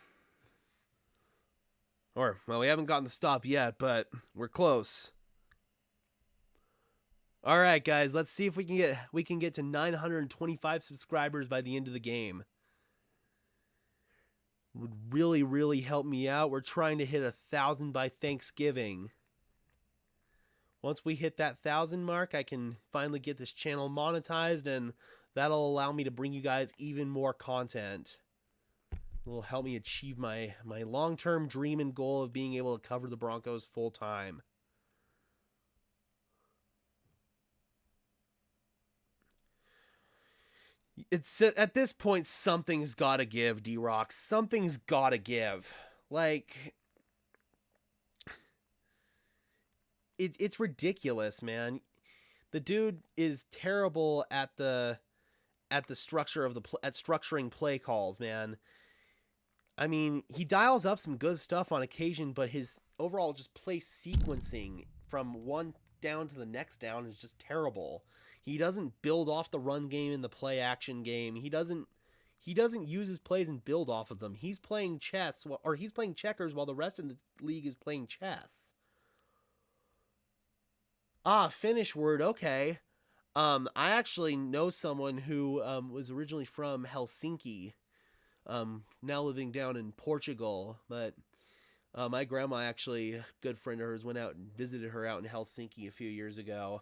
Well, we haven't gotten the stop yet, but we're close. All right, guys, let's see if we can get to 925 subscribers by the end of the game. Would really, really help me out. We're trying to hit 1,000 by Thanksgiving. Once we hit that 1,000 mark, I can finally get this channel monetized, and that'll allow me to bring you guys even more content. It will help me achieve my long-term dream and goal of being able to cover the Broncos full-time. It's at this point, something's got to give, D-Rock. Something's got to give. Like, it's ridiculous, man. The dude is terrible at the structure of at structuring play calls, man. I mean, he dials up some good stuff on occasion, but his overall just play sequencing from one down to the next down is just terrible. He doesn't build off the run game in the play action game. He doesn't use his plays and build off of them. He's playing chess, or he's playing checkers while the rest of the league is playing chess. Finnish word, okay. I actually know someone who was originally from Helsinki, now living down in Portugal, but my grandma, actually, a good friend of hers, went out and visited her out in Helsinki a few years ago.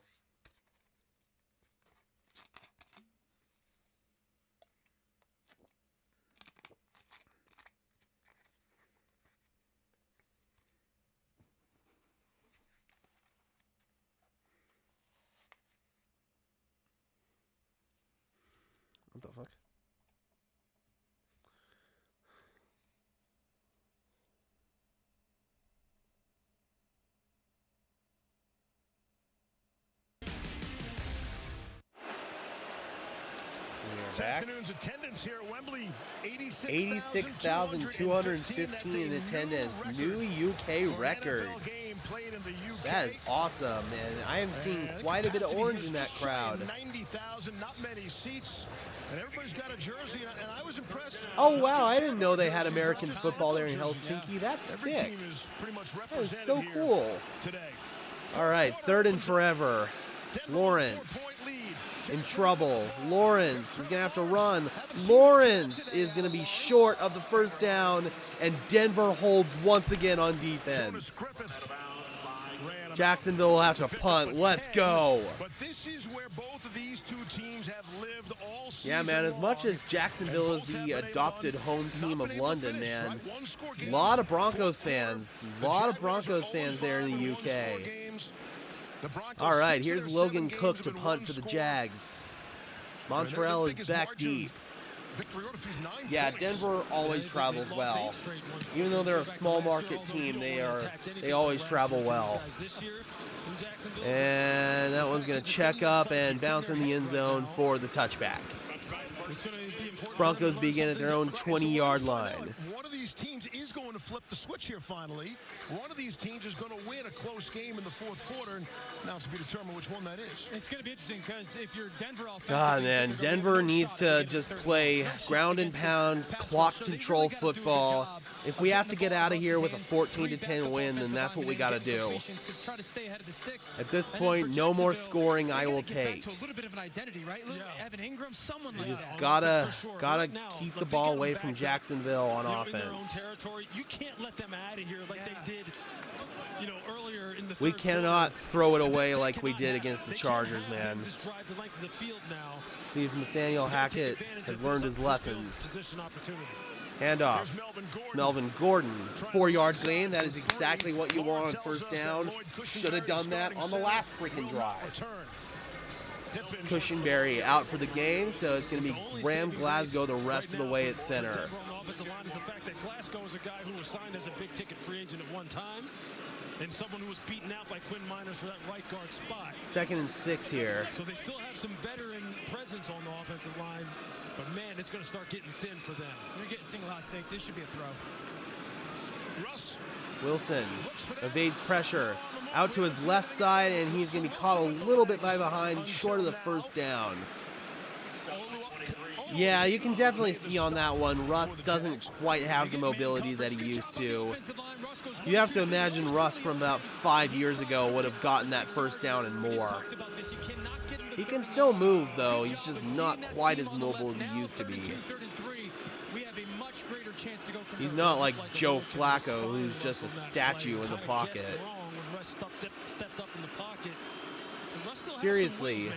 This afternoon's attendance here at Wembley, 86,215 in attendance. New UK record. That is awesome, man. I am seeing quite a bit of orange in that crowd. 90,000, not many seats, and everybody's got a jersey, and I was impressed. Oh, wow. I didn't know they had American football there in Helsinki. That's Every sick. team is pretty much That is represented so here cool. today. All right, third and forever. Lawrence in trouble. Lawrence is going to have to run. Lawrence is going to be short of the first down, and Denver holds once again on defense. Jacksonville will have to punt. Let's go. But this is where both of these two teams have lived all season. Yeah, man, as much as Jacksonville is the adopted home team of London, man, a lot of Broncos fans. A lot of Broncos fans there in the UK. All right, here's Logan Cook to punt for the Jags. Montreal is back deep. Yeah, Denver always travels well. Even though they're a small market team, they always travel well. And that one's going to check up and bounce in the end zone for the touchback. Broncos begin at their own 20-yard line. One of these teams is going to flip the switch here finally. One of these teams is going to win a close game in the fourth quarter, and now it's to be determined which one that is. It's going to be interesting because if you're Denver God, man, Denver needs to just play ground and pound, clock control football. If we have to get out of here with a 14-10 win, then that's what we got to do. At this point, no more scoring I will take. You just gotta keep the ball away from Jacksonville on offense. You can't let them out of here like they did, earlier in the We cannot throw it away like we did against the Chargers, man. Let's see if Nathaniel Hackett has learned his lessons. Handoff. It's Melvin Gordon. 4-yard gain. That is exactly what you want on first down. Should have done that on the last freaking drive. Cushenberry out for the game, so it's going to be Graham Glasgow the rest of the way at center. Glasgow is a guy who was signed as a big-ticket free agent at one time, and someone who was beaten out by Quinn Miners for that right guard spot. 2nd and 6 here. So they still have some veteran presence on the offensive line, but man, it's going to start getting thin for them. You're getting single high safety. This should be a throw. Russ Wilson evades pressure out to his left side, and he's going to be caught a little bit by behind, short of the first down. Yeah, you can definitely see on that one, Russ doesn't quite have the mobility that he used to. You have to imagine Russ from about 5 years ago would have gotten that first down and more. He can still move, though. He's just not quite as mobile as he used to be. He's not like Joe Flacco, who's just a statue in the pocket. Seriously,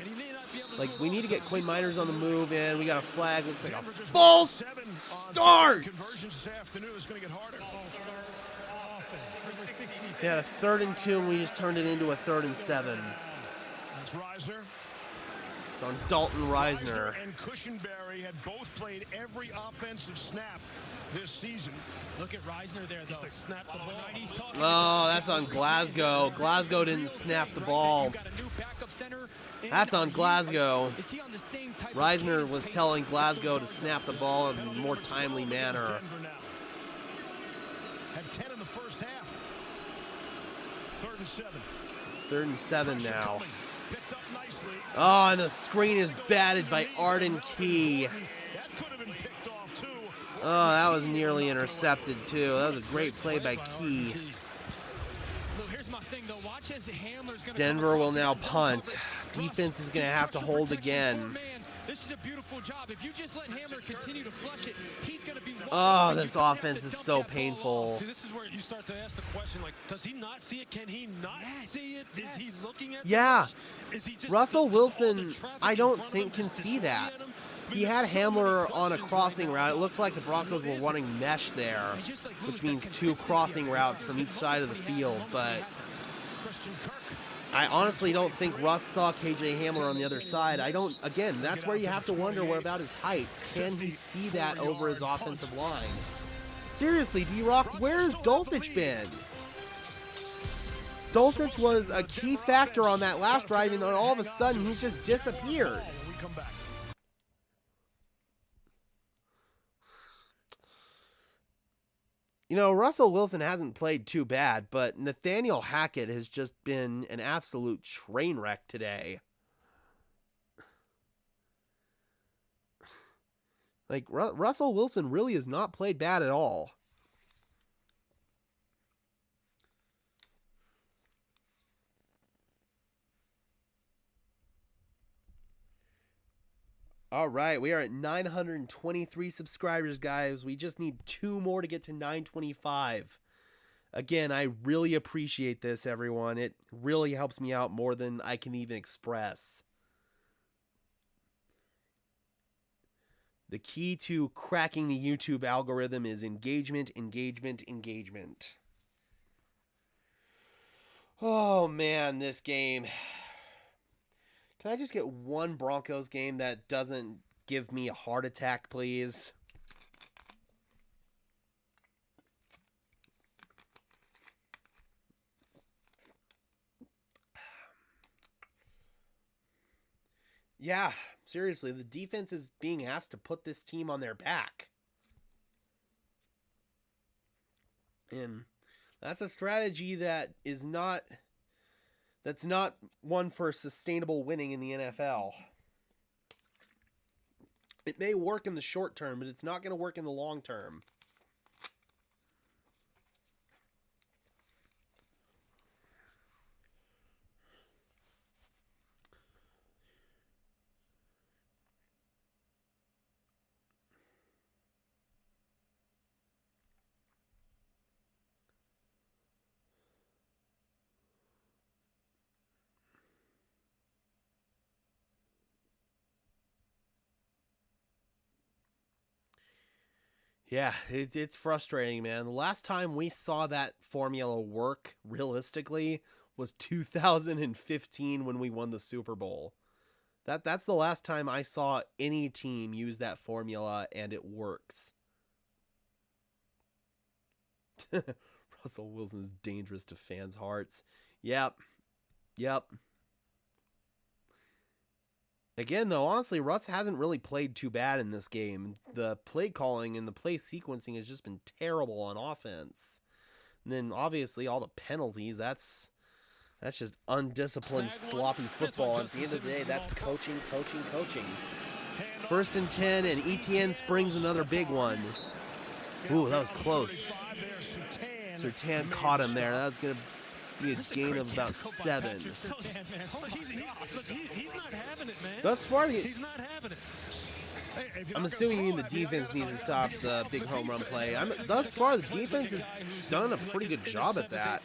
like, we need to get Quinn Miners on the move, and we got a flag. Looks like a false start. Yeah, a 3rd and 2, and we just turned it into a 3rd and 7. That's Reisner. It's on Dalton Reisner. And Cushenberry had both played every offensive snap this season. Look at Reisner there, though. Snap the ball. Oh, that's on Glasgow. Glasgow didn't snap the ball. That's on Glasgow. Reisner was telling Glasgow to snap the ball in a more timely manner. Had 10 in the first half. 3rd and 7. 3rd and 7 now. Oh, and the screen is batted by Arden Key. Oh, that was nearly intercepted, too. That was a great play by Key. Denver will now punt. Defense is going to have to hold again. This is a beautiful job. If you just let Hamler continue to flush it, he's going to be... Oh, this offense is so painful. See, this is where you start to ask the question, like, does he not see it? Can he not see it? Is he looking at Yeah. Is he just Russell Wilson, I don't think, can see that. He had Hamler on a crossing route. It looks like the Broncos were running mesh there, which means 2 crossing routes from each side of the field, but I honestly don't think Russ saw KJ Hamler on the other side. Again, that's where you have to wonder about his height. Can he see that over his offensive line? Seriously, D-Rock, where has Dulcich been? Dulcich was a key factor on that last drive, and then all of a sudden, he's just disappeared. You know, Russell Wilson hasn't played too bad, but Nathaniel Hackett has just been an absolute train wreck today. Like, Russell Wilson really has not played bad at all. All right, we are at 923 subscribers, guys. We just need 2 more to get to 925. Again, I really appreciate this, everyone. It really helps me out more than I can even express. The key to cracking the YouTube algorithm is engagement, engagement, engagement. Oh, man, this game. Can I just get one Broncos game that doesn't give me a heart attack, please? Yeah, seriously, the defense is being asked to put this team on their back. And that's a strategy that is not... That's not one for sustainable winning in the NFL. It may work in the short term, but it's not going to work in the long term. Yeah, it's frustrating, man. The last time we saw that formula work realistically was 2015 when we won the Super Bowl. That's the last time I saw any team use that formula and it works. Russell Wilson is dangerous to fans' hearts. Yep. Again, though, honestly, Russ hasn't really played too bad in this game. The play calling and the play sequencing has just been terrible on offense. And then, obviously, all the penalties, that's just undisciplined, sloppy football. At the end of the day, that's coaching. 1st and 10, and Etienne springs another big one. Ooh, that was close. Surtain caught him there. That was going to be a gain of about 7. He's not having it, man. Thus far, he's not having it. I'm assuming you mean the defense needs to stop the big home run play. Thus far, the defense has done a pretty good job at that.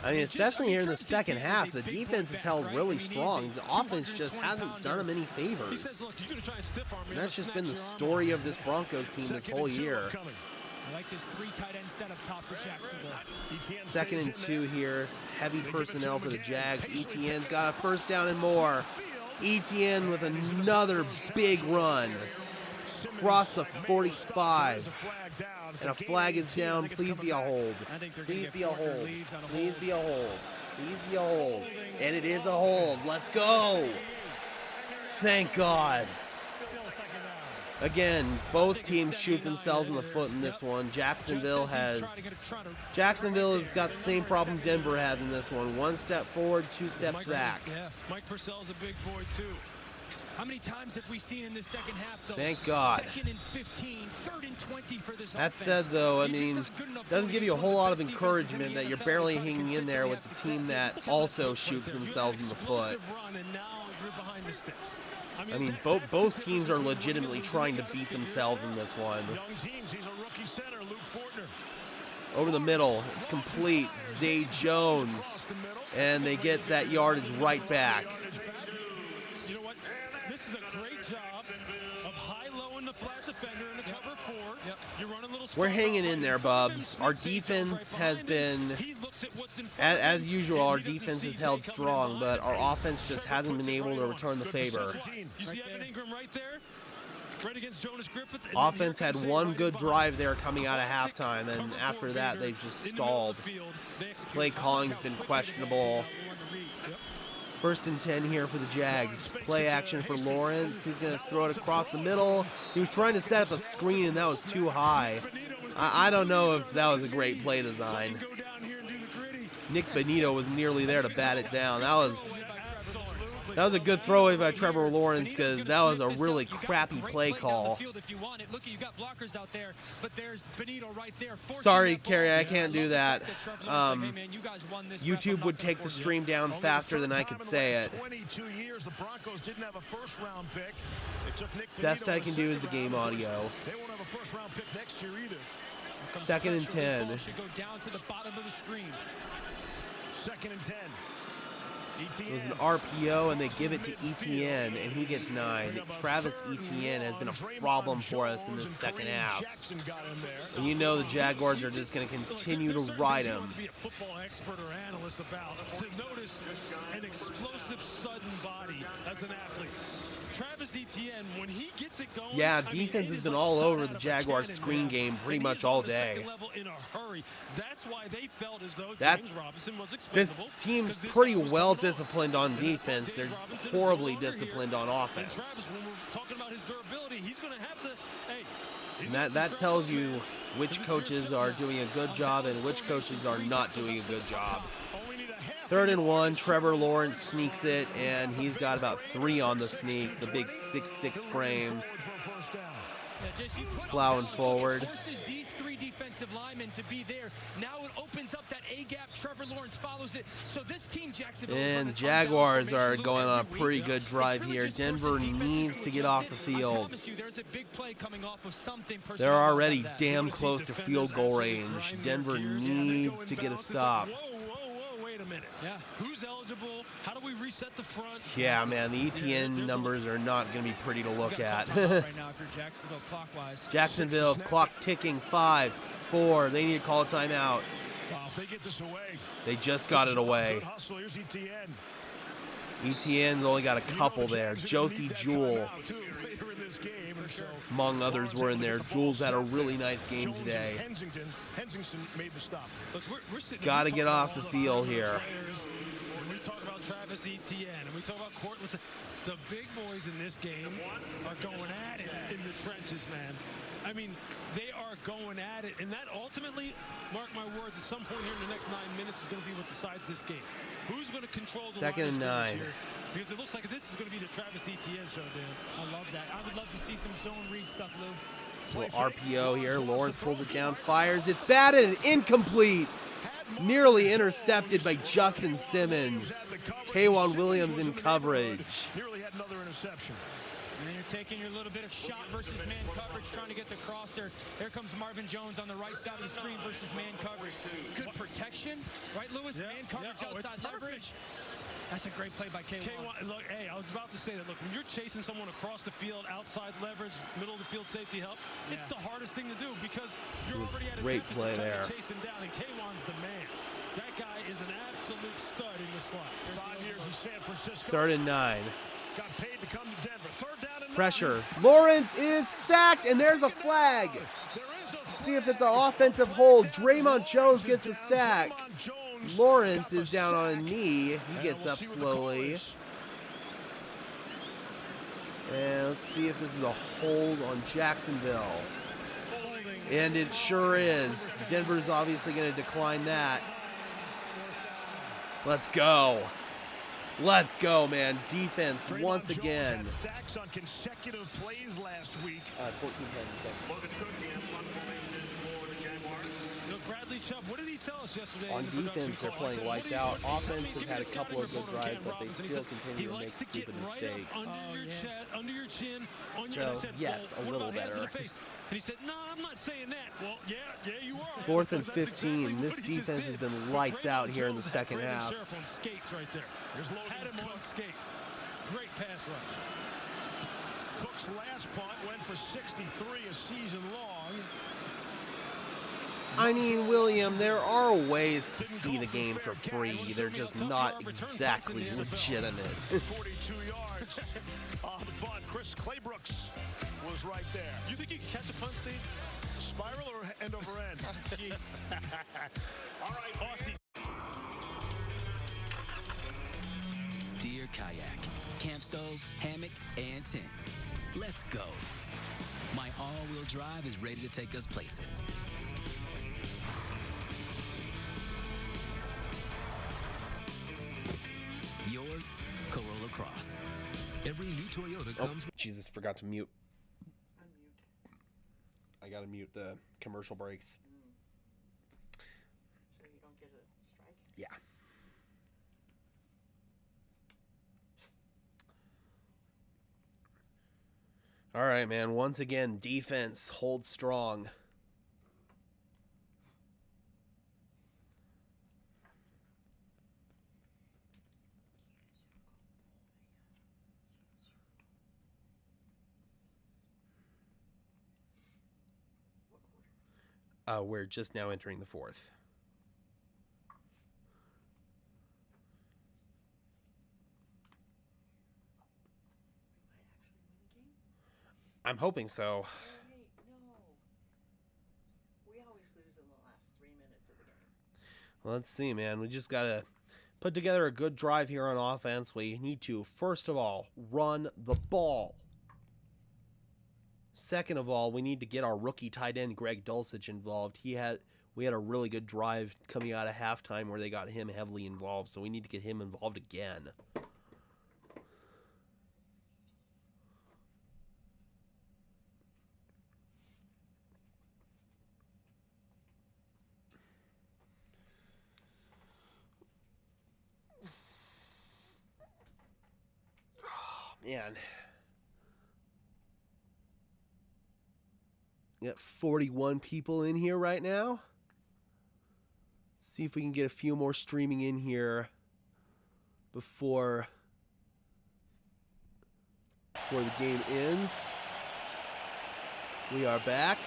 I mean, especially here in the second half, the defense has held really strong. The offense just hasn't done them any favors. And that's just been the story of this Broncos team this whole year. I like this 3 tight end setup top for Jacksonville. 2nd and 2 here. Heavy personnel for the Jags. Etienne's got a 1st down and more. Etienne with another big run. Across the 45. And a flag is down. Please be a hold. Please be a hold. Please be a hold. Please be a hold. And it is a hold. Let's go. Thank God. Again, both teams shoot themselves in the foot in this one. Jacksonville has got the same problem Denver has in this one. 1 step forward, 2 steps back. Yeah, Mike Purcell's a big boy too. How many times have we seen in the second half, though? Thank God. 2nd and 15, 3rd and 20 for this that offense. said, though, I mean, doesn't give you a whole lot of encouragement that you're barely hanging in there with the team that also shoots themselves in the foot. I mean, both teams are legitimately trying to beat themselves in this one. Over the middle, it's complete. Zay Jones. And they get that yardage right back. You know what? This is a great job of high-lowing the flat defender in the cover 4. Yep. You're running a little. We're hanging in there, Bubs. Our defense has been, as usual, our defense has held strong, but our offense just hasn't been able to return the favor. You see Evan Ingram right there? Right against Jonas Griffith. Offense had one good drive there coming out of halftime, and after that, they've just stalled. Play calling's been questionable. 1st and 10 here for the Jags. Play action for Lawrence. He's going to throw it across the middle. He was trying to set up a screen, and that was too high. I don't know if that was a great play design. Nick Benito was nearly there to bat it down. That was a good throwaway by Trevor Lawrence because that was a really crappy play call. Sorry, Kerry, I can't do that. YouTube would take the stream down faster than I could say it. Best I can do is the game audio. Second and 10. Second and 10. It was an RPO, and they give it to Etienne, and he gets 9. Travis Etienne has been a problem for us in the second half. And you know the Jaguars are just going to continue to ride him. Be a football expert or analyst about to notice an explosive, sudden body as an athlete. Travis Etienne, when he gets it going, yeah, defense has been all over the Jaguars screen game pretty much all day. That's why they felt as though James Robinson was this team's pretty well disciplined on defense. They're horribly disciplined on offense. Travis, when we're talking about his durability, he's going to have to. Hey, and that tells you which coaches are doing a good job and which coaches are not doing a good job. 3rd and 1, Trevor Lawrence sneaks it, and he's got about 3 on the sneak, the big 6'6" frame. Plowing forward. These 3 defensive linemen to be there. Now it opens up that A gap. Trevor Lawrence follows it. So this team, Jacksonville, and Jaguars are going on a pretty good drive here. Denver needs to get off the field. They're already damn close to field goal range. Denver needs to get a stop. Wait a minute. Yeah. Who's eligible? How do we reset the front? Yeah, man, the ETN numbers are not going to be pretty to look at. Jacksonville, clock ticking, 5, 4. They need to call a timeout. If they get this away. They just got it away. Good hustle. Here's Etienne. ETN's only got a couple there. Josie Jewell, among others, were in there. Jewell's had a really nice game today. Made the stop. Got to get off the field here. When we talk about Travis Etienne and we talk about Cortland, the big boys in this game are going at it in the trenches, man. I mean, they are going at it, and that ultimately, mark my words, at some point here in the next 9 minutes is going to be what decides this game. Who's going to control the second and 9? Here? Because it looks like this is going to be the Travis Etienne show, Dan. I love that. I would love to see some zone read stuff, Lou. Little RPO here. Lawrence pulls it down, fires. It's batted and incomplete. Nearly intercepted by Justin Simmons. K'Wan Williams in coverage. Nearly had another interception. And then you're taking your little bit of shot versus man coverage, trying to get the cross there. There comes Marvin Jones on the right side of the screen versus man coverage. Good protection, right, Lewis? Yeah, man coverage outside leverage. That's a great play by K'Wan. Look, hey, I was about to say that. Look, when you're chasing someone across the field, outside leverage, middle of the field safety help, it's the hardest thing to do because you're already at a great play deficit there. To chase him down, and K'Wan's the man. That guy is an absolute stud in the slot. 5 years in San Francisco. 3rd and 9. Got paid to come to Denver. 3rd down and 9. Pressure. Lawrence is sacked, and there's a flag. See if it's an offensive hold. Draymond Jones gets the sack. Lawrence is down on a knee. He gets up slowly. And let's see if this is a hold on Jacksonville. And it sure is. Denver's obviously going to decline that. Let's go. Let's go, man. Defense once again. Sacks on consecutive plays last week. 14 times. Bradley Chubb, what did he tell us yesterday? On defense, they're playing lights out. Offense has had a couple of good drives, but they still continue to make stupid mistakes. Under your chin, on So, your yes, a little better. And he said, no, I'm not saying that. Well, yeah, you are. 4th and 15. This defense has been lights out here in the second half. Sheriff on skates right there. Had him on skates. Great pass rush. Cook's last punt went for 63 a season long. I mean, William, there are ways to see the game for free. They're just not exactly legitimate. 42 yards on the punt. Chris Claybrooks was right there. You think you can catch a punt, Steve? Spiral or end over end? Jeez. All right, Aussie. Deer kayak, camp stove, hammock, and tent. Let's go. My all-wheel drive is ready to take us places. Introduce Corolla Cross. Every new Toyota comes. Jesus, forgot to mute. I gotta mute the commercial breaks. So you don't get a strike? Yeah. All right, man. Once again, defense holds strong. We're just now entering the fourth. I'm hoping so. Hey, no. We always lose in the last 3 minutes of the game. Let's see, man. We just got to put together a good drive here on offense. We need to, first of all, run the ball. Second of all, we need to get our rookie tight end, Greg Dulcich, involved. We had a really good drive coming out of halftime where they got him heavily involved, so we need to get him involved again. Man. We got 41 people in here right now. Let's see if we can get a few more streaming in here before the game ends. We are back.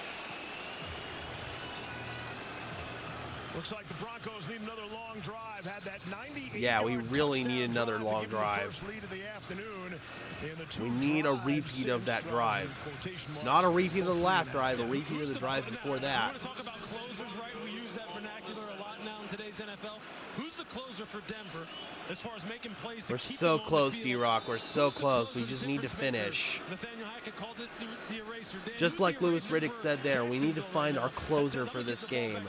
Looks like the Broncos need another long drive. Had that 98. Yeah, we really need another long drive. We need a repeat of that drive. Not a repeat of the last drive, a repeat of the drive before that. I want to talk about closers, right? We use that vernacular a lot now in today's NFL. Who's the closer for Denver as far as making plays? We're so close, D-Rock. We're so close. We just need to finish. Just like Louis Riddick said there, we need to find our closer for this game.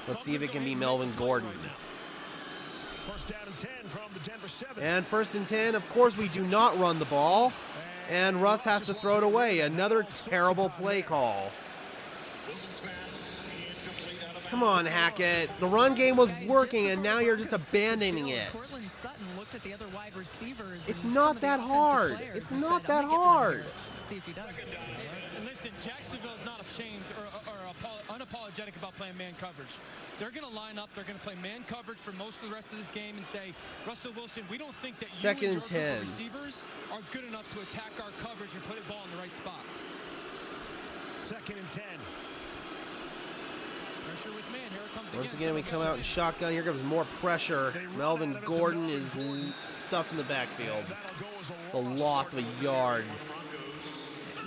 Let's see if it can be Melvin Gordon. First down and 10 from the Denver 7. And first and 10, of course, we do not run the ball. And Russ has to throw it away. Another terrible play call. Come on, Hackett. The run game was working, and now you're just abandoning it. It's not that hard. It's not that hard. And listen, Jacksonville is not ashamed or unapologetic about playing man coverage. They're going to line up. They're going to play man coverage for most of the rest of this game and say, Russell Wilson, we don't think that Second you and and your 10. group of receivers are good enough to attack our coverage and put the ball in the right spot. Second and 10. Pressure with man. Here it comes Once again, we come out in shotgun. Here comes more pressure. Melvin Gordon is stuffed in the backfield. It's a loss of a yard.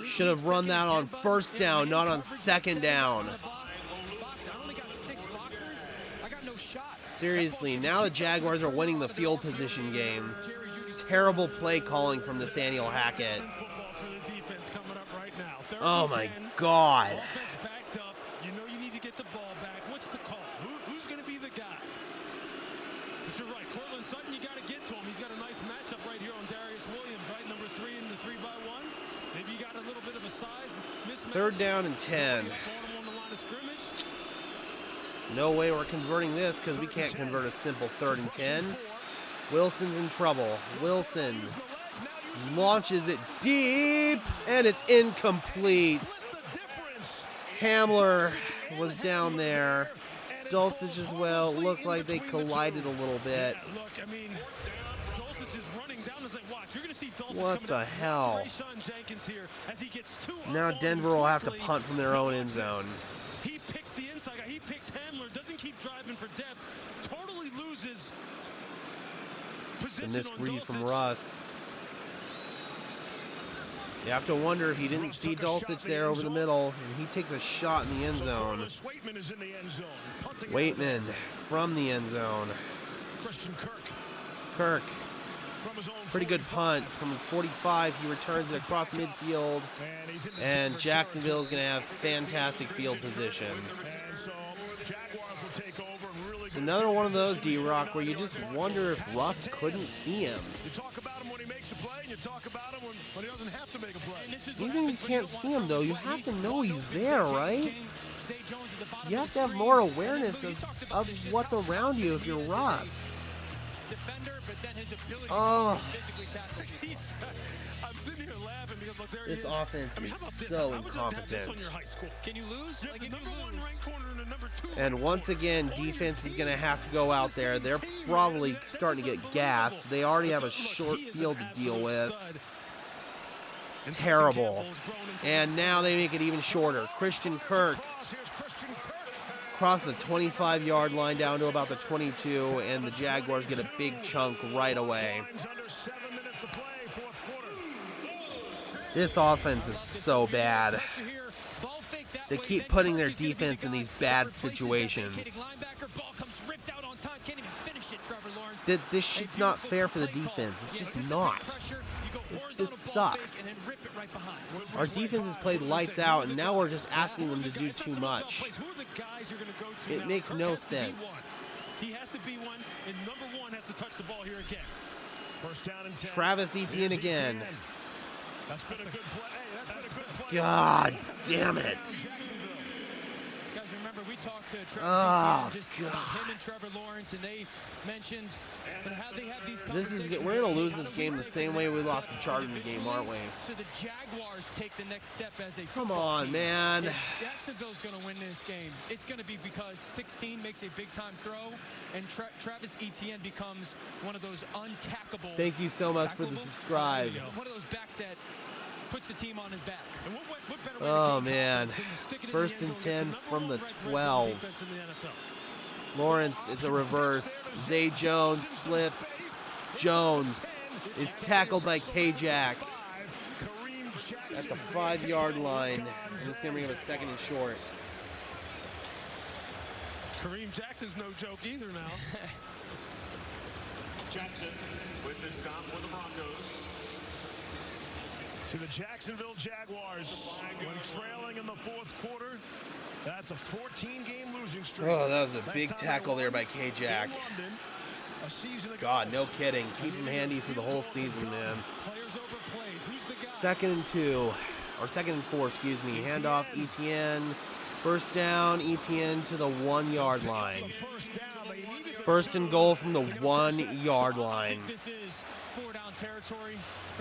Should have run that on first down, not on second down. Seriously, now the Jaguars are winning the field position game. Terrible play calling from Nathaniel Hackett. Oh my God. You know you need to get the ball back. What's the call? Who's going to be the guy? But you're right. Cortland Sutton, you got to get to him. He's got a nice matchup right here on Darius Williams, right? Number 3 in the 3-by-1. Maybe you got a little bit of a size mismatch. Third down and 10. No way we're converting this because we can't convert a simple 3rd and 10. Wilson's in trouble. Wilson launches it deep, and it's incomplete. Hamler was down there. Dulcich as well. Looked like they collided a little bit. What the hell? Now Denver will have to punt from their own end zone. He picks the inside guy. He picks Hamler. Doesn't keep driving for depth. Totally loses position. And this read from Russ. You have to wonder if he didn't see Dulcich there over the middle, and he takes a shot in the end zone. Waitman from the end zone. Kirk. Pretty good punt from 45. He returns it across midfield, and Jacksonville is going to have fantastic field position. And so the Jaguars will take over and really It's another one of those, D-Rock, where you just wonder if Russ couldn't see him. You talk about him when he makes a play, and you talk about him when he doesn't have to make a play. Even if you can't see him, though, you have to know he's there, right? You have to have more awareness of what's around you if you're Russ. Oh. I'm sitting here laughing because look, there This offense is so incompetent. Can you lose? Yeah, the number one ranked corner and the number 2. And once again, defense is going to have to go out there. They're probably starting to get gassed. They already have a short field to deal with. Terrible. And now they make it even shorter. Christian Kirk across the 25-yard line down to about the 22, and the Jaguars get a big chunk right away. This offense is so bad. They keep putting their defense in these bad situations. This shit's not fair for the defense. It's just not. This sucks. Our defense has played lights out, and now we're just asking them to do too much. It makes no sense. He has to be one, and number 1 has to touch the ball here again. First down and 10. Travis Etienne again. That's been a good play. That's been a good play. God damn it. Guys, remember we talked to Travis Oh, just about him and Trevor Lawrence, and they mentioned how they have these we're gonna lose this game the same way we lost the Chargers game, aren't we? So the Jaguars take the next step as a Come on, man. If Jacksonville's going to win this game, it's going to be because 16 makes a big-time throw, and Travis Etienne becomes one of those untackable. Thank you so much for the subscribe. One of those backs that puts the team on his back. Oh, man. First and 10 from the 12. Lawrence, it's a reverse. Zay Jones slips. Jones is tackled by K-Jack at the 5-yard line. And it's going to bring up a second and short. Kareem Jackson's no joke either now. Jackson with this stop for the Broncos. To the Jacksonville Jaguars, when trailing in the 4th quarter, that's a 14-game losing streak. Oh, that was a big tackle there by K-Jack. God, no kidding. Keep him handy for the whole season, man. Second and 2, or second and 4, excuse me. Handoff, Etienne. First down, Etienne to the 1-yard line. First and goal from the 1-yard line.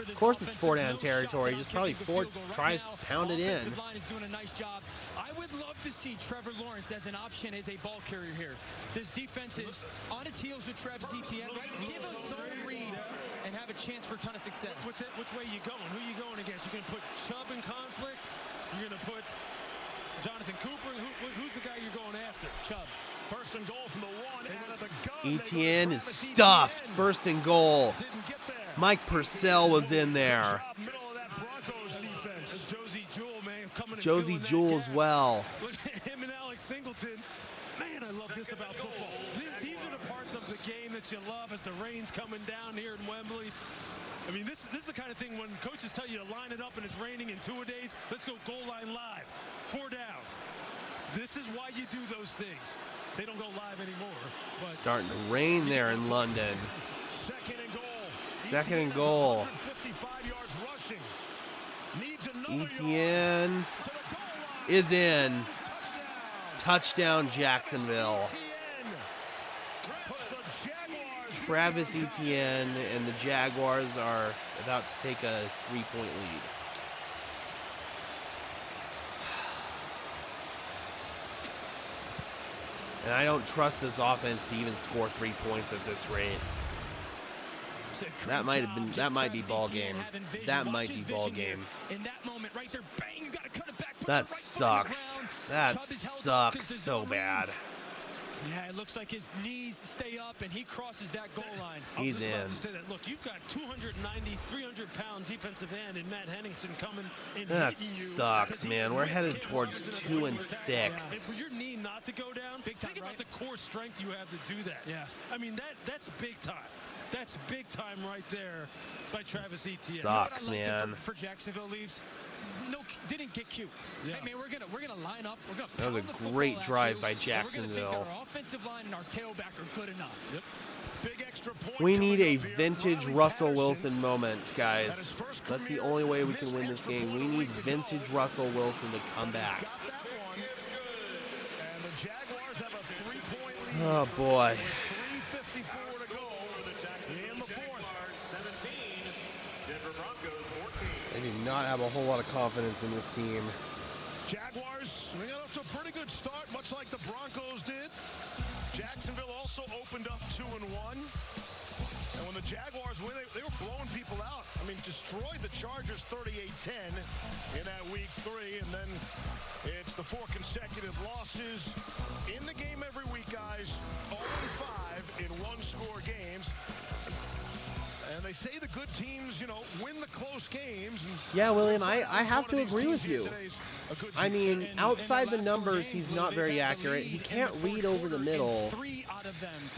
Of course it's 4-down territory. Just probably tries to pound it in. I would love to see Trevor Lawrence as an option as a ball carrier here. This defense is on its heels with Travis Etienne. Give us some read and have a chance for a ton of success. Which way you going? Who you going against? You're going to put Chubb in conflict? You're going to put Jonathan Cooper? Who's the guy you're going after? Chubb. First and goal from the 1 out of the gun. Etienne is stuffed. First and goal. Mike Purcell was in there. Josie Jewell as well. Look at him and Alex Singleton. Man, I love this about football. These are the parts of the game that you love as the rain's coming down here in Wembley. I mean, this is the kind of thing when coaches tell you to line it up and it's raining in 2-a-days. Let's go goal line live. 4 downs. This is why you do those things. They don't go live anymore. But starting to rain there in London. Second and goal. Second and goal. 55 yards rushing. Etienne is in. Touchdown, Jacksonville. Travis Etienne and the Jaguars are about to take a 3-point lead. And I don't trust this offense to even score 3 points at this rate. That might be ball game. That might be ball game. That sucks. That sucks so bad. Yeah, it looks like his knees stay up and he crosses that goal line. He's in. To say that. Look, you've got 290, 300-pound defensive end in Matt Henningsen coming in. That sucks, man. We're headed towards 2-6. And for your knee not to go down, think about the core strength you have to do that. Yeah. I mean, that's big time. That's big time right there by Travis Etienne. Sucks, man. For Jacksonville leaves, didn't get cute. Yeah. Hey, man, we're gonna line up. We're gonna. That was a great drive by Jacksonville. We're gonna think that our offensive line and our tailback are good enough. Yep. Big extra point. We need a vintage Russell Wilson moment, guys. That's the only way we can win this game. We need vintage Russell Wilson to come back. Oh, boy. 3:54 to go in the fourth. 17, Denver Broncos 14. I do not have a whole lot of confidence in this team. Jaguars, they got off to a pretty good start, much like the Broncos did. Jacksonville also opened up 2-1. And when the Jaguars win, they were blowing people out. I mean, destroyed the Chargers 38-10 in that week 3. And then it's the 4 consecutive losses in the game every week, guys. 0-5 in one-score games. And they say the good teams, you know, win the close games. Yeah, William, I have to agree with you. I mean, outside the numbers, he's not very accurate. He can't read over the middle.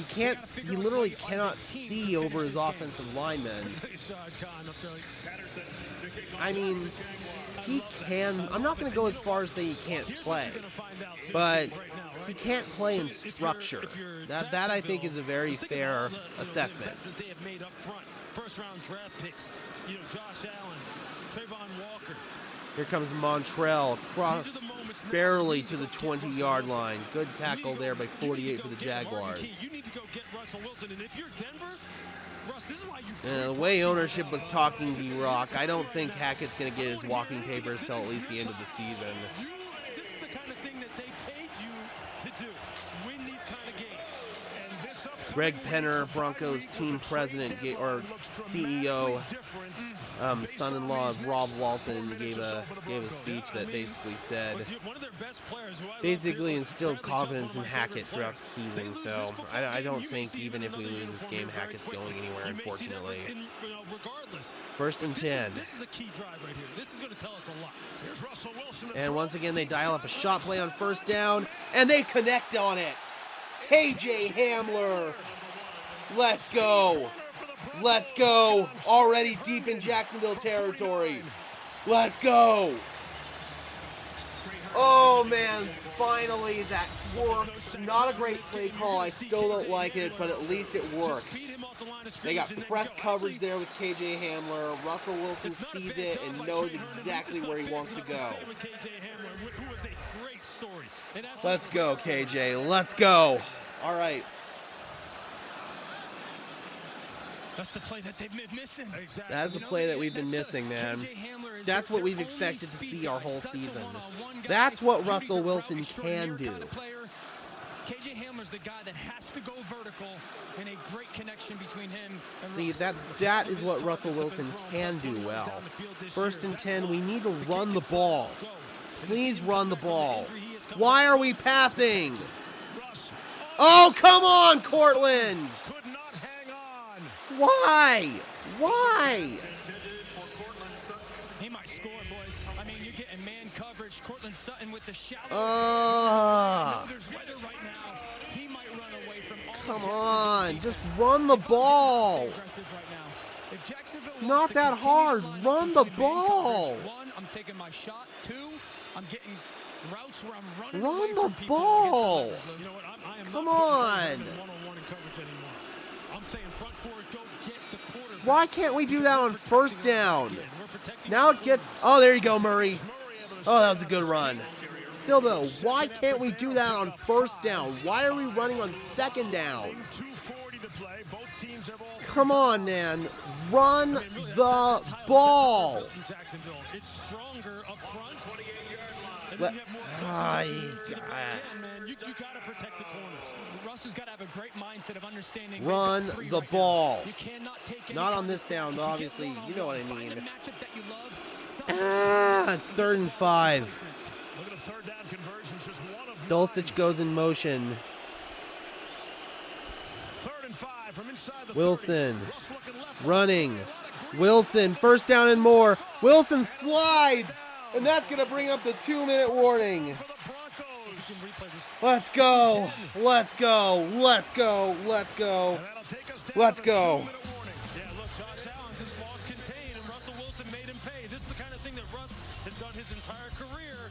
He literally cannot see over his offensive linemen. I mean, he can. I'm not going to go as far as say he can't play, but he can't play in structure. That I think is a very fair assessment. They have made up front. First-round draft picks, you know, Josh Allen, Trayvon Walker. Here comes Montrell, cross barely to the 20-yard line. Good tackle there by 48 for the Jaguars. You need to go get Russell Wilson, and if you're Denver, Russ, this is why you. The way ownership was talking D-Rock, I don't think Hackett's going to get his walking papers till at least the end of the season. This is the kind of thing that they paid you to do. Win these kind of games. And this Greg Penner, Broncos team president or CEO, son-in-law of Rob Walton, gave a speech that basically said, basically instilled confidence in Hackett throughout the season. So I don't think even if we lose this game, Hackett's going anywhere, unfortunately. First and 10. This is a key drive right here. This is going to tell us a lot. Here's Russell Wilson. And once again, they dial up a shot play on first down, and they connect on it. KJ Hamler. Let's go. Let's go. Already deep in Jacksonville territory. Let's go. Oh, man. Finally, that works. Not a great play call. I still don't like it, but at least it works. They got press coverage there with KJ Hamler. Russell Wilson sees it and knows exactly where he wants to go. Let's go, KJ. Let's go. All right. That's the play that they've been missing. Exactly. That's the play that we've been missing, man. That's what we've expected to see our whole season. That's what Russell Wilson can do. KJ Hamler's the guy that has to go vertical, and a great connection between him and See, that is what Russell Wilson can do well. First and 10, we need to run the ball. Please run the ball. Why are we passing? Oh, come on, Cortland! Why? Why? He might score, boys. I mean, you're getting man coverage. Cortland Sutton with the shallow. There's weather right now. He might run away from all. Come on, just run the ball. It's not that hard. Run the ball. One, I'm taking my shot. Two, I'm getting routes where I'm running. Run the ball. You know what? I am Come not on. one-on-one in coverage anymore. I'm saying front four, go get the quarterback. Why can't we do that on first down? Now it gets. Oh, there you go, Murray. Oh, that was a good run. Still, though, why can't we do that on first down? Why are we running on second down? Come on, man. Run the ball. It's stronger up front. 28-yard line. You got to protect the corners. Russ has got to have a great mindset of understanding. Run the ball. You cannot take Not on this down, obviously. You know what I mean. It's 3rd and 5. Look at the third down conversions, just one of Dulcich goes in motion. 3rd and 5 from inside the Wilson running. Wilson, first down and more. Wilson slides, and that's going to bring up the 2-minute warning. Let's go. Let's go. Let's go. Let's go. Let's go. Yeah, look, Josh Allen just lost contain, and Russell Wilson and made him pay. This is the kind of thing that Russ has done his entire career.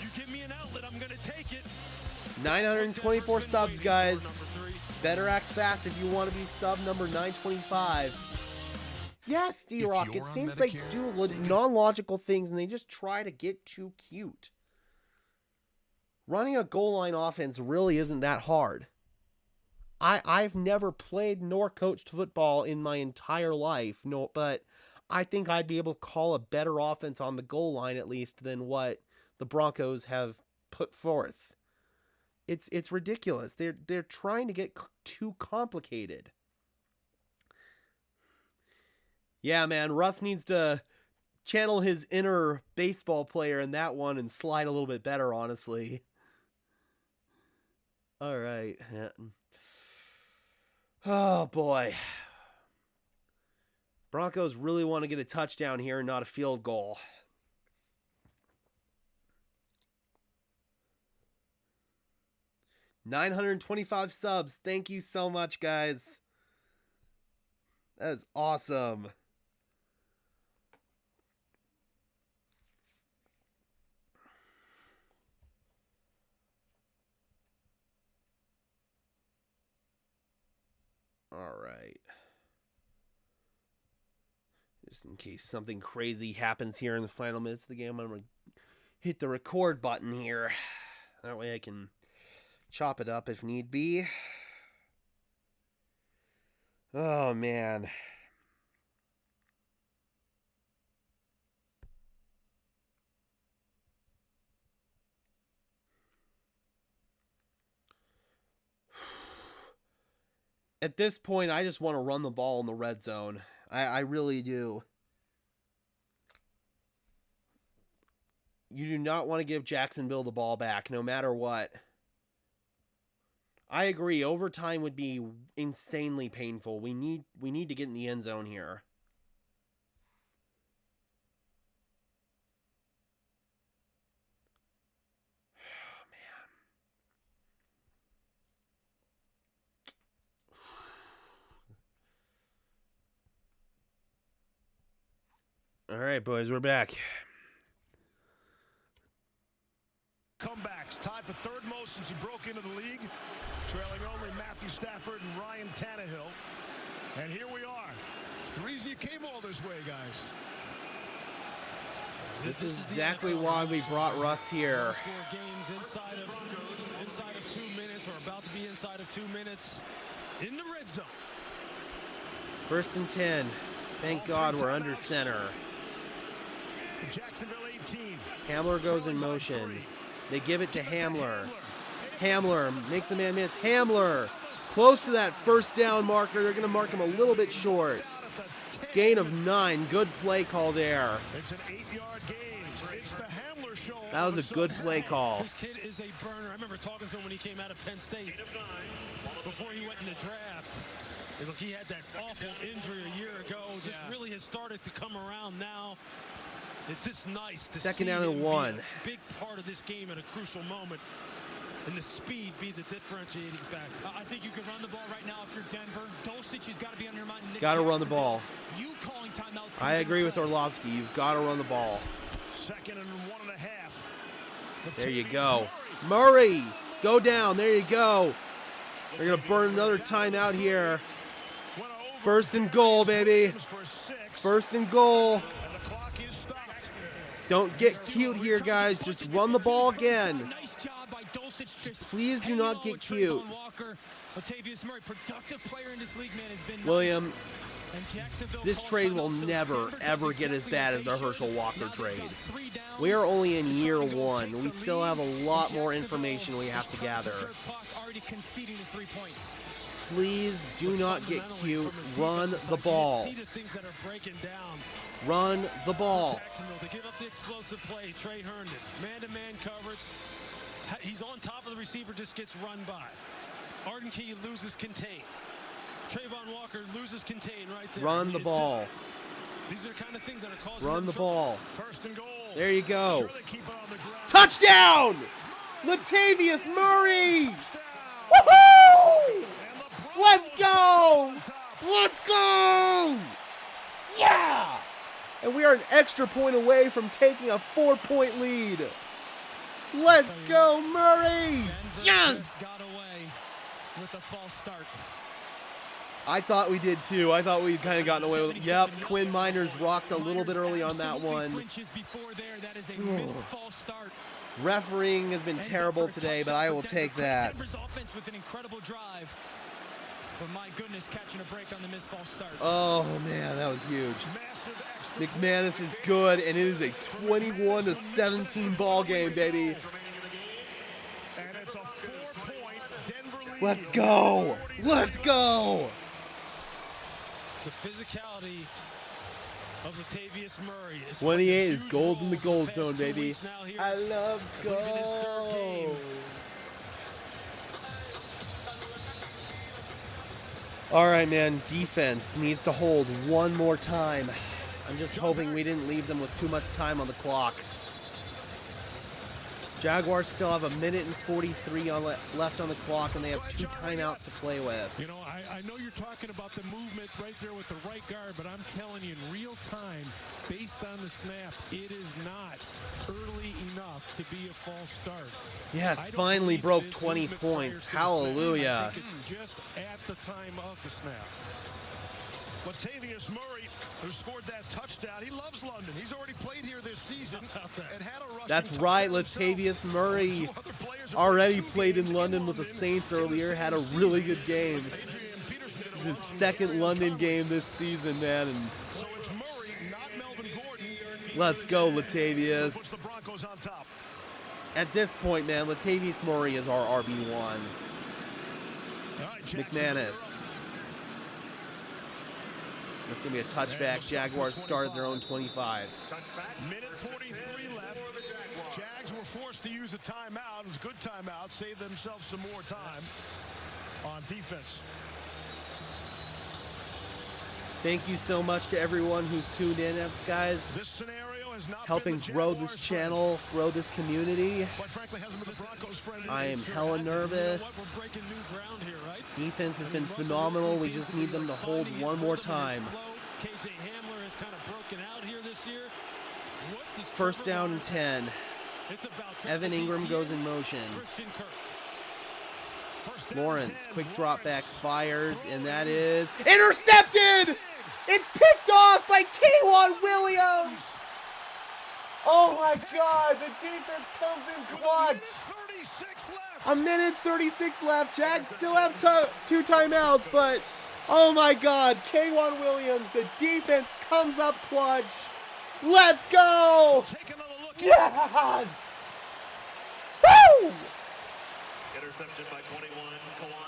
You give me an outlet, I'm going to take it. 924 subs, guys. Better act fast if you want to be sub number 925. Yes, D-Rock, it seems like do non-logical things and they just try to get too cute. Running a goal line offense really isn't that hard. I've never played nor coached football in my entire life, but I think I'd be able to call a better offense on the goal line at least than what the Broncos have put forth. It's ridiculous. They're trying to get too complicated. Yeah, man, Russ needs to channel his inner baseball player in that one and slide a little bit better, honestly. All right. Oh, boy. Broncos really want to get a touchdown here and not a field goal. $925 subs. Thank you so much, guys. That is awesome. All right. Just in case something crazy happens here in the final minutes of the game, I'm going to hit the record button here. That way I can chop it up if need be. Oh, man. At this point, I just want to run the ball in the red zone. I really do. You do not want to give Jacksonville the ball back, no matter what. I agree. Overtime would be insanely painful. We need to get in the end zone here. All right, boys, we're back. Comebacks tied for third most since he broke into the league, trailing only Matthew Stafford and Ryan Tannehill. And here we are. It's the reason you came all this way, guys. This is exactly why we brought Russ here. Games inside of 2 minutes, or about to be inside of 2 minutes, in the red zone. 1st and 10. Thank God we're under center. Jacksonville 18. Hamler goes in motion. They give it to Hamler. Hamler makes the man miss. Hamler close to that first down marker. They're going to mark him a little bit short. Gain of 9. Good play call there. It's an 8-yard gain. It's the Hamler show. That was a good play call. This kid is a burner. I remember talking to him when he came out of Penn State. Before he went in the draft. Look, he had that awful injury a year ago. Just really has started to come around now. It's just nice to Second see down and him 1. be a big part of this game at a crucial moment. And the speed be the differentiating factor. I think you could run the ball right now if you're Denver. Dulcich has got to be on your mind. Got to run the ball. You calling timeouts. I agree with Orlovsky. You've got to run the ball. 2nd and 1.5. There you go. Murray, go down. There you go. They're going to burn another timeout here. 1st and goal, baby. 1st and goal. Don't get cute here, guys. Just run the ball again. Please do not get cute. William, this trade will never, ever get as bad as the Herschel Walker trade. We are only in year 1. We still have a lot more information we have to gather. Please do not get cute. Run the ball. Run the ball. They give up the explosive play. Trey Herndon, man-to-man coverage. He's on top of the receiver, just gets run by. Arden Key loses contain. Trayvon Walker loses contain right there. Run the ball. These are the kind of things that are causing Run the ball. 1st and goal. There you go. Touchdown! Latavius Murray! Woohoo! Let's go! Let's go! Yeah! And we are are an extra point away from taking a 4-point lead. Let's go, Murray! Yes! Got away with a false start. I thought we did too. I thought we'd kind of gotten away with it. Yep, Quinn Miners rocked a little bit early on that one. Refereeing has been terrible today, but I will take that. Denver's offense with an incredible drive. But my goodness, catching a break on the missed false start. Oh man, that was huge. McManus is good, and it is a 21-17 ball game, baby. Let's go! Let's go! The physicality of Latavius Murray. 28 is gold in the gold zone, baby. I love gold. All right, man. Defense needs to hold one more time. I'm just hoping we didn't leave them with too much time on the clock. Jaguars still have 1:43 left on the clock, and they have 2 timeouts to play with. You know, I know you're talking about the movement right there with the right guard, but I'm telling you, in real time, based on the snap, it is not early enough to be a false start. Yes, finally broke 20 points. Hallelujah. Just at the time of the snap. Latavius Murray, who scored that touchdown, he loves London. He's already played here this season and had a rushing. That's right, Latavius Murray already played in London with the Saints earlier, had a really good game. It's his second London game this season, man. And so it's Murray, not Melvin Gordon. Let's go, Latavius. Puts the Broncos on top. At this point, man, Latavius Murray is our RB1. Right, McManus. It's going to be a touchback. Jaguars started their own 25. Minute 43 left. Jags were forced to use a timeout. It was a good timeout. Saved themselves some more time on defense. Thank you so much to everyone who's tuned in, guys. This scenario has not helping grow this channel, grow this community. Quite frankly, hasn't been the Broncos' friend. I am hella nervous. Defense has been phenomenal. We just need them to hold one more time. KJ Hamler has kind of broken out here this year. First down and 10. Evan Ingram goes in motion. Lawrence, quick drop back, fires, and that is intercepted! It's picked off by K'Wan Williams! Oh my God, the defense comes in clutch! 1:36 left. Jags still have 2 timeouts, but oh my God, K'Wan Williams, the defense comes up clutch. Let's go! Yes! Woo! Interception by 21.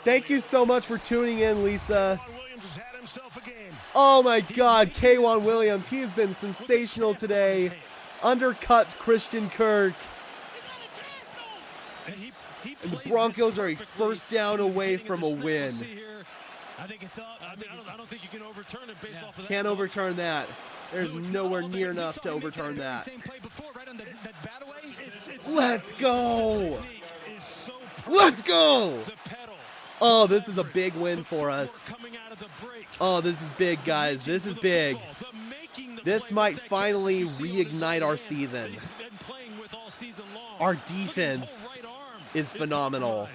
Thank you so much for tuning in, Lisa. Oh my God, K'Wan Williams, he has been sensational today. Undercuts Christian Kirk. And the Broncos are a first down away from a win. I think it's up. I don't think you can overturn it based off of that. Can't overturn that. There's nowhere near enough to overturn that. Let's go! Let's go! Oh, this is a big win for us. Oh, this is big, guys. This is big. This might finally reignite our season. Our defense is phenomenal.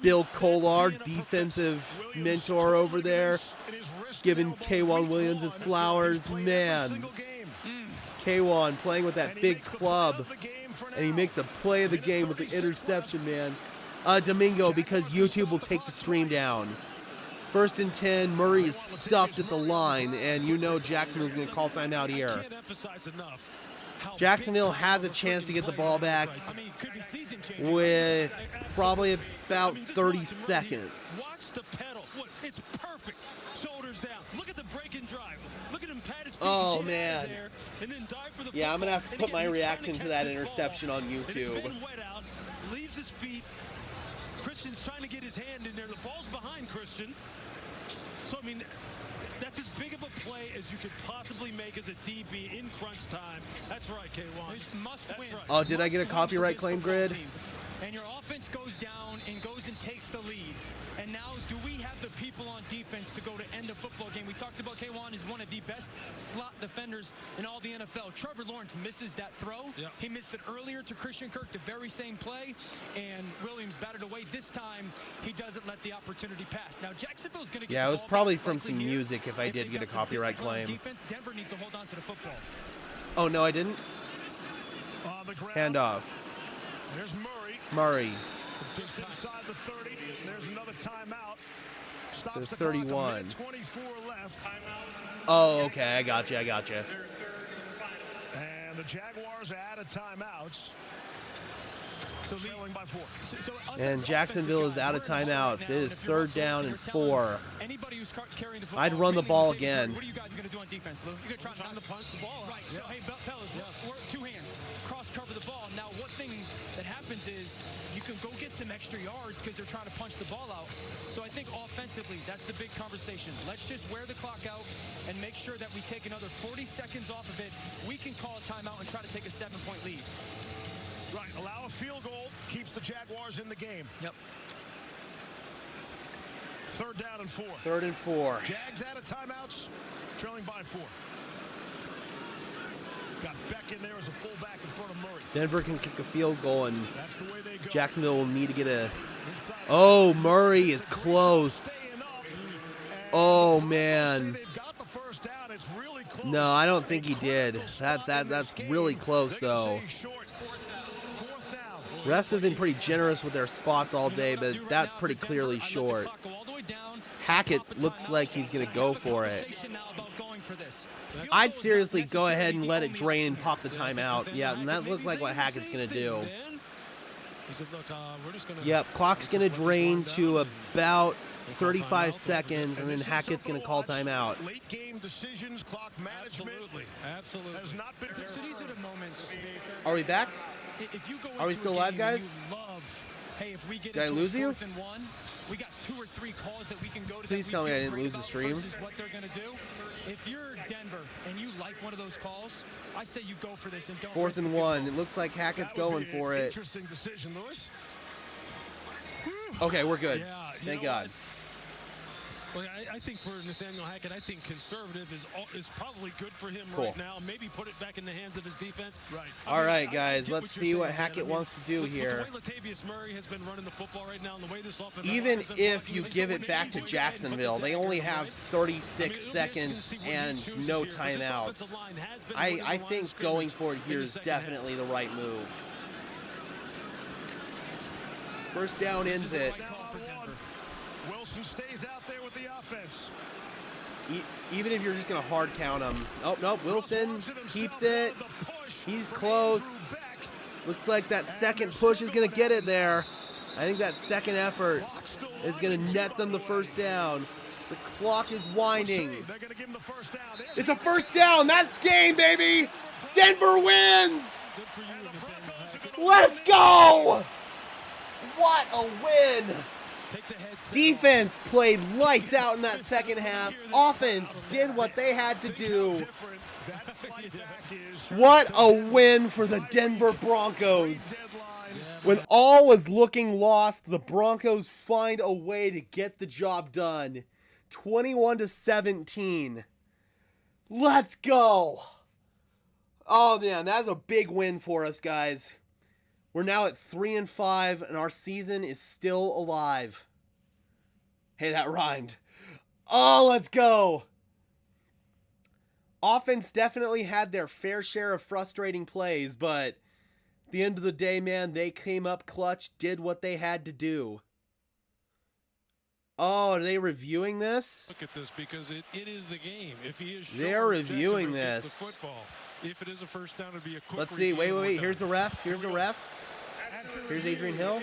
Bill Kolar, defensive mentor over there, giving K'Wan Williams his flowers. Man, K'Wan playing with that big club, and he makes the play of the game with the interception, man. Domingo, because YouTube will take the stream down. 1st and 10, Murray is stuffed at the line, and you know Jacksonville's going to call timeout here. Jacksonville has a chance to get the ball back with probably about 30 seconds. Watch the pedal. It's perfect. Shoulders down. Look at the break and drive. Look at him pat his feet. Oh, man. Yeah, I'm going to have to put my reaction to that interception on YouTube. Leaves his feet. Christian's trying to get his hand in there. The ball's behind Christian. So, I mean, that's as big of a play as you could possibly make as a DB in crunch time. That's right, K'Wan. Must win. Oh, did I get a copyright claim, Grid? and your offense goes down and goes and takes the lead. And now, do we have the people on defense to go to end a football game? We talked about K1 is one of the best slot defenders in all the NFL. Trevor Lawrence misses that throw. Yep. He missed it earlier to Christian Kirk, the very same play, and Williams batted away. This time, he doesn't let the opportunity pass. Now, Jacksonville's going to get Yeah, it was probably from some music if I did get a copyright claim. Defense, Denver needs to hold on to the football. Oh, no, I didn't? Hand off. There's Murray. Murray. Just inside the 30. There's another timeout. There's 31. 24 left. Oh, okay. I got you. And the Jaguars are out of timeouts. So trailing by 4. And Jacksonville is out of timeouts. It is 3rd down and 4. I'd run the ball again. What are you guys going to do on defense, Lou? You're going to try to punch the ball. Right. So, hey, fellas, we're 2 hands. Cross cover the ball. Now, one thing that happens is you can go get some extra yards because they're trying to punch the ball out. So I think offensively, that's the big conversation. Let's just wear the clock out and make sure that we take another 40 seconds off of it. We can call a timeout and try to take a 7-point lead. Right, allow a field goal, keeps the Jaguars in the game. Yep. 3rd down and 4. 3rd and 4. Jags out of timeouts, trailing by 4. Got Beck in there as a fullback in front of Murray. Denver can kick a field goal, and Jacksonville will need to get a... Oh, Murray is close. Oh, man. No, I don't think he did. That's really close, though. Refs have been pretty generous with their spots all day, but that's pretty clearly short. Hackett looks like he's going to go for it. I'd seriously go ahead and let it drain and pop the timeout. Yeah, and that looks like what Hackett's going to do. Yep, clock's going to drain to about 35 seconds, and then Hackett's going to call timeout. Late game decisions, clock management. Absolutely. Has not been so these are the moments. Are we back? If you go Are we still live, guys? Hey, if we get Did I lose you? 4th and 1, we got 2 or 3 calls that we can go to. Please tell me I didn't lose the stream. What they're going to do. If you're Denver and you like one of those calls, I say you go for this and don't. 4th and 1. It looks like Hackett's going for it. Interesting decision, Lewis. Okay, we're good. Yeah, Thank God. Well, I think for Nathaniel Hackett, I think conservative is probably good for him Cool. right now. Maybe put it back in the hands of his defense. Right. All right, guys, let's see what Hackett wants to do here. The way Latavius Murray has been running the football right now, and the way this offense Even if you give it back to Jacksonville, they only have 36 seconds and no timeouts. I think going for it here is definitely the right move. 1st down ends it. Wilson stays out there with the offense. Even if you're just going to hard count him. Oh, no, Wilson keeps it. He's close. Looks like that second push is going to get it there. I think that second effort is going to net them the 1st down. The clock is winding. It's a 1st down. That's game, baby. Denver wins. Let's go. What a win. Defense played lights out in that 2nd half. Offense did what they had to do. What a win for the Denver Broncos. When all was looking lost, the Broncos find a way to get the job done. 21-17. Let's go. Oh, man, that's a big win for us, guys. We're now at 3-5, and our season is still alive. Hey, that rhymed. Oh, let's go. Offense definitely had their fair share of frustrating plays, but at the end of the day, man, they came up clutch, did what they had to do. Oh, are they reviewing this? Look at this, because it is the game. If he is they're reviewing this. The football. If it is a 1st down, it'd be a quick. Let's see. Wait. Here's the ref. Here's Adrian Hill.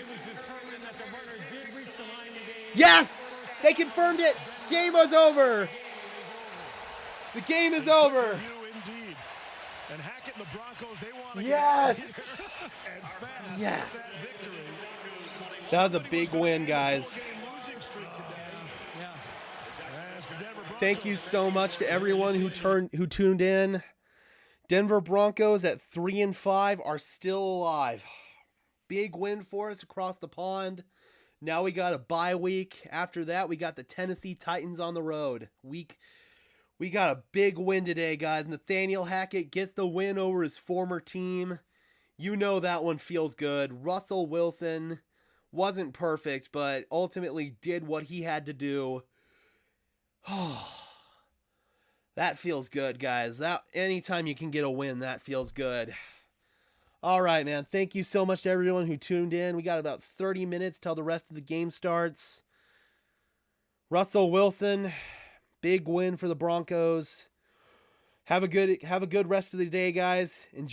Yes! They confirmed it. Game was over. The game is over. Indeed. And Hackett and the Broncos, they want to yes. Yes. That was a big win, guys. Thank you so much to everyone who tuned in. Denver Broncos at 3-5 are still alive. big win for us across the pond. Now we got a bye week. After that, we got the Tennessee Titans on the road. We got a big win today, guys. Nathaniel Hackett gets the win over his former team. You know that one feels good. Russell Wilson wasn't perfect, but ultimately did what he had to do. That feels good, guys. That anytime you can get a win, that feels good. All right, man. Thank you so much to everyone who tuned in. We got about 30 minutes till the rest of the game starts. Russell Wilson, big win for the Broncos. Have a good rest of the day, guys. Enjoy.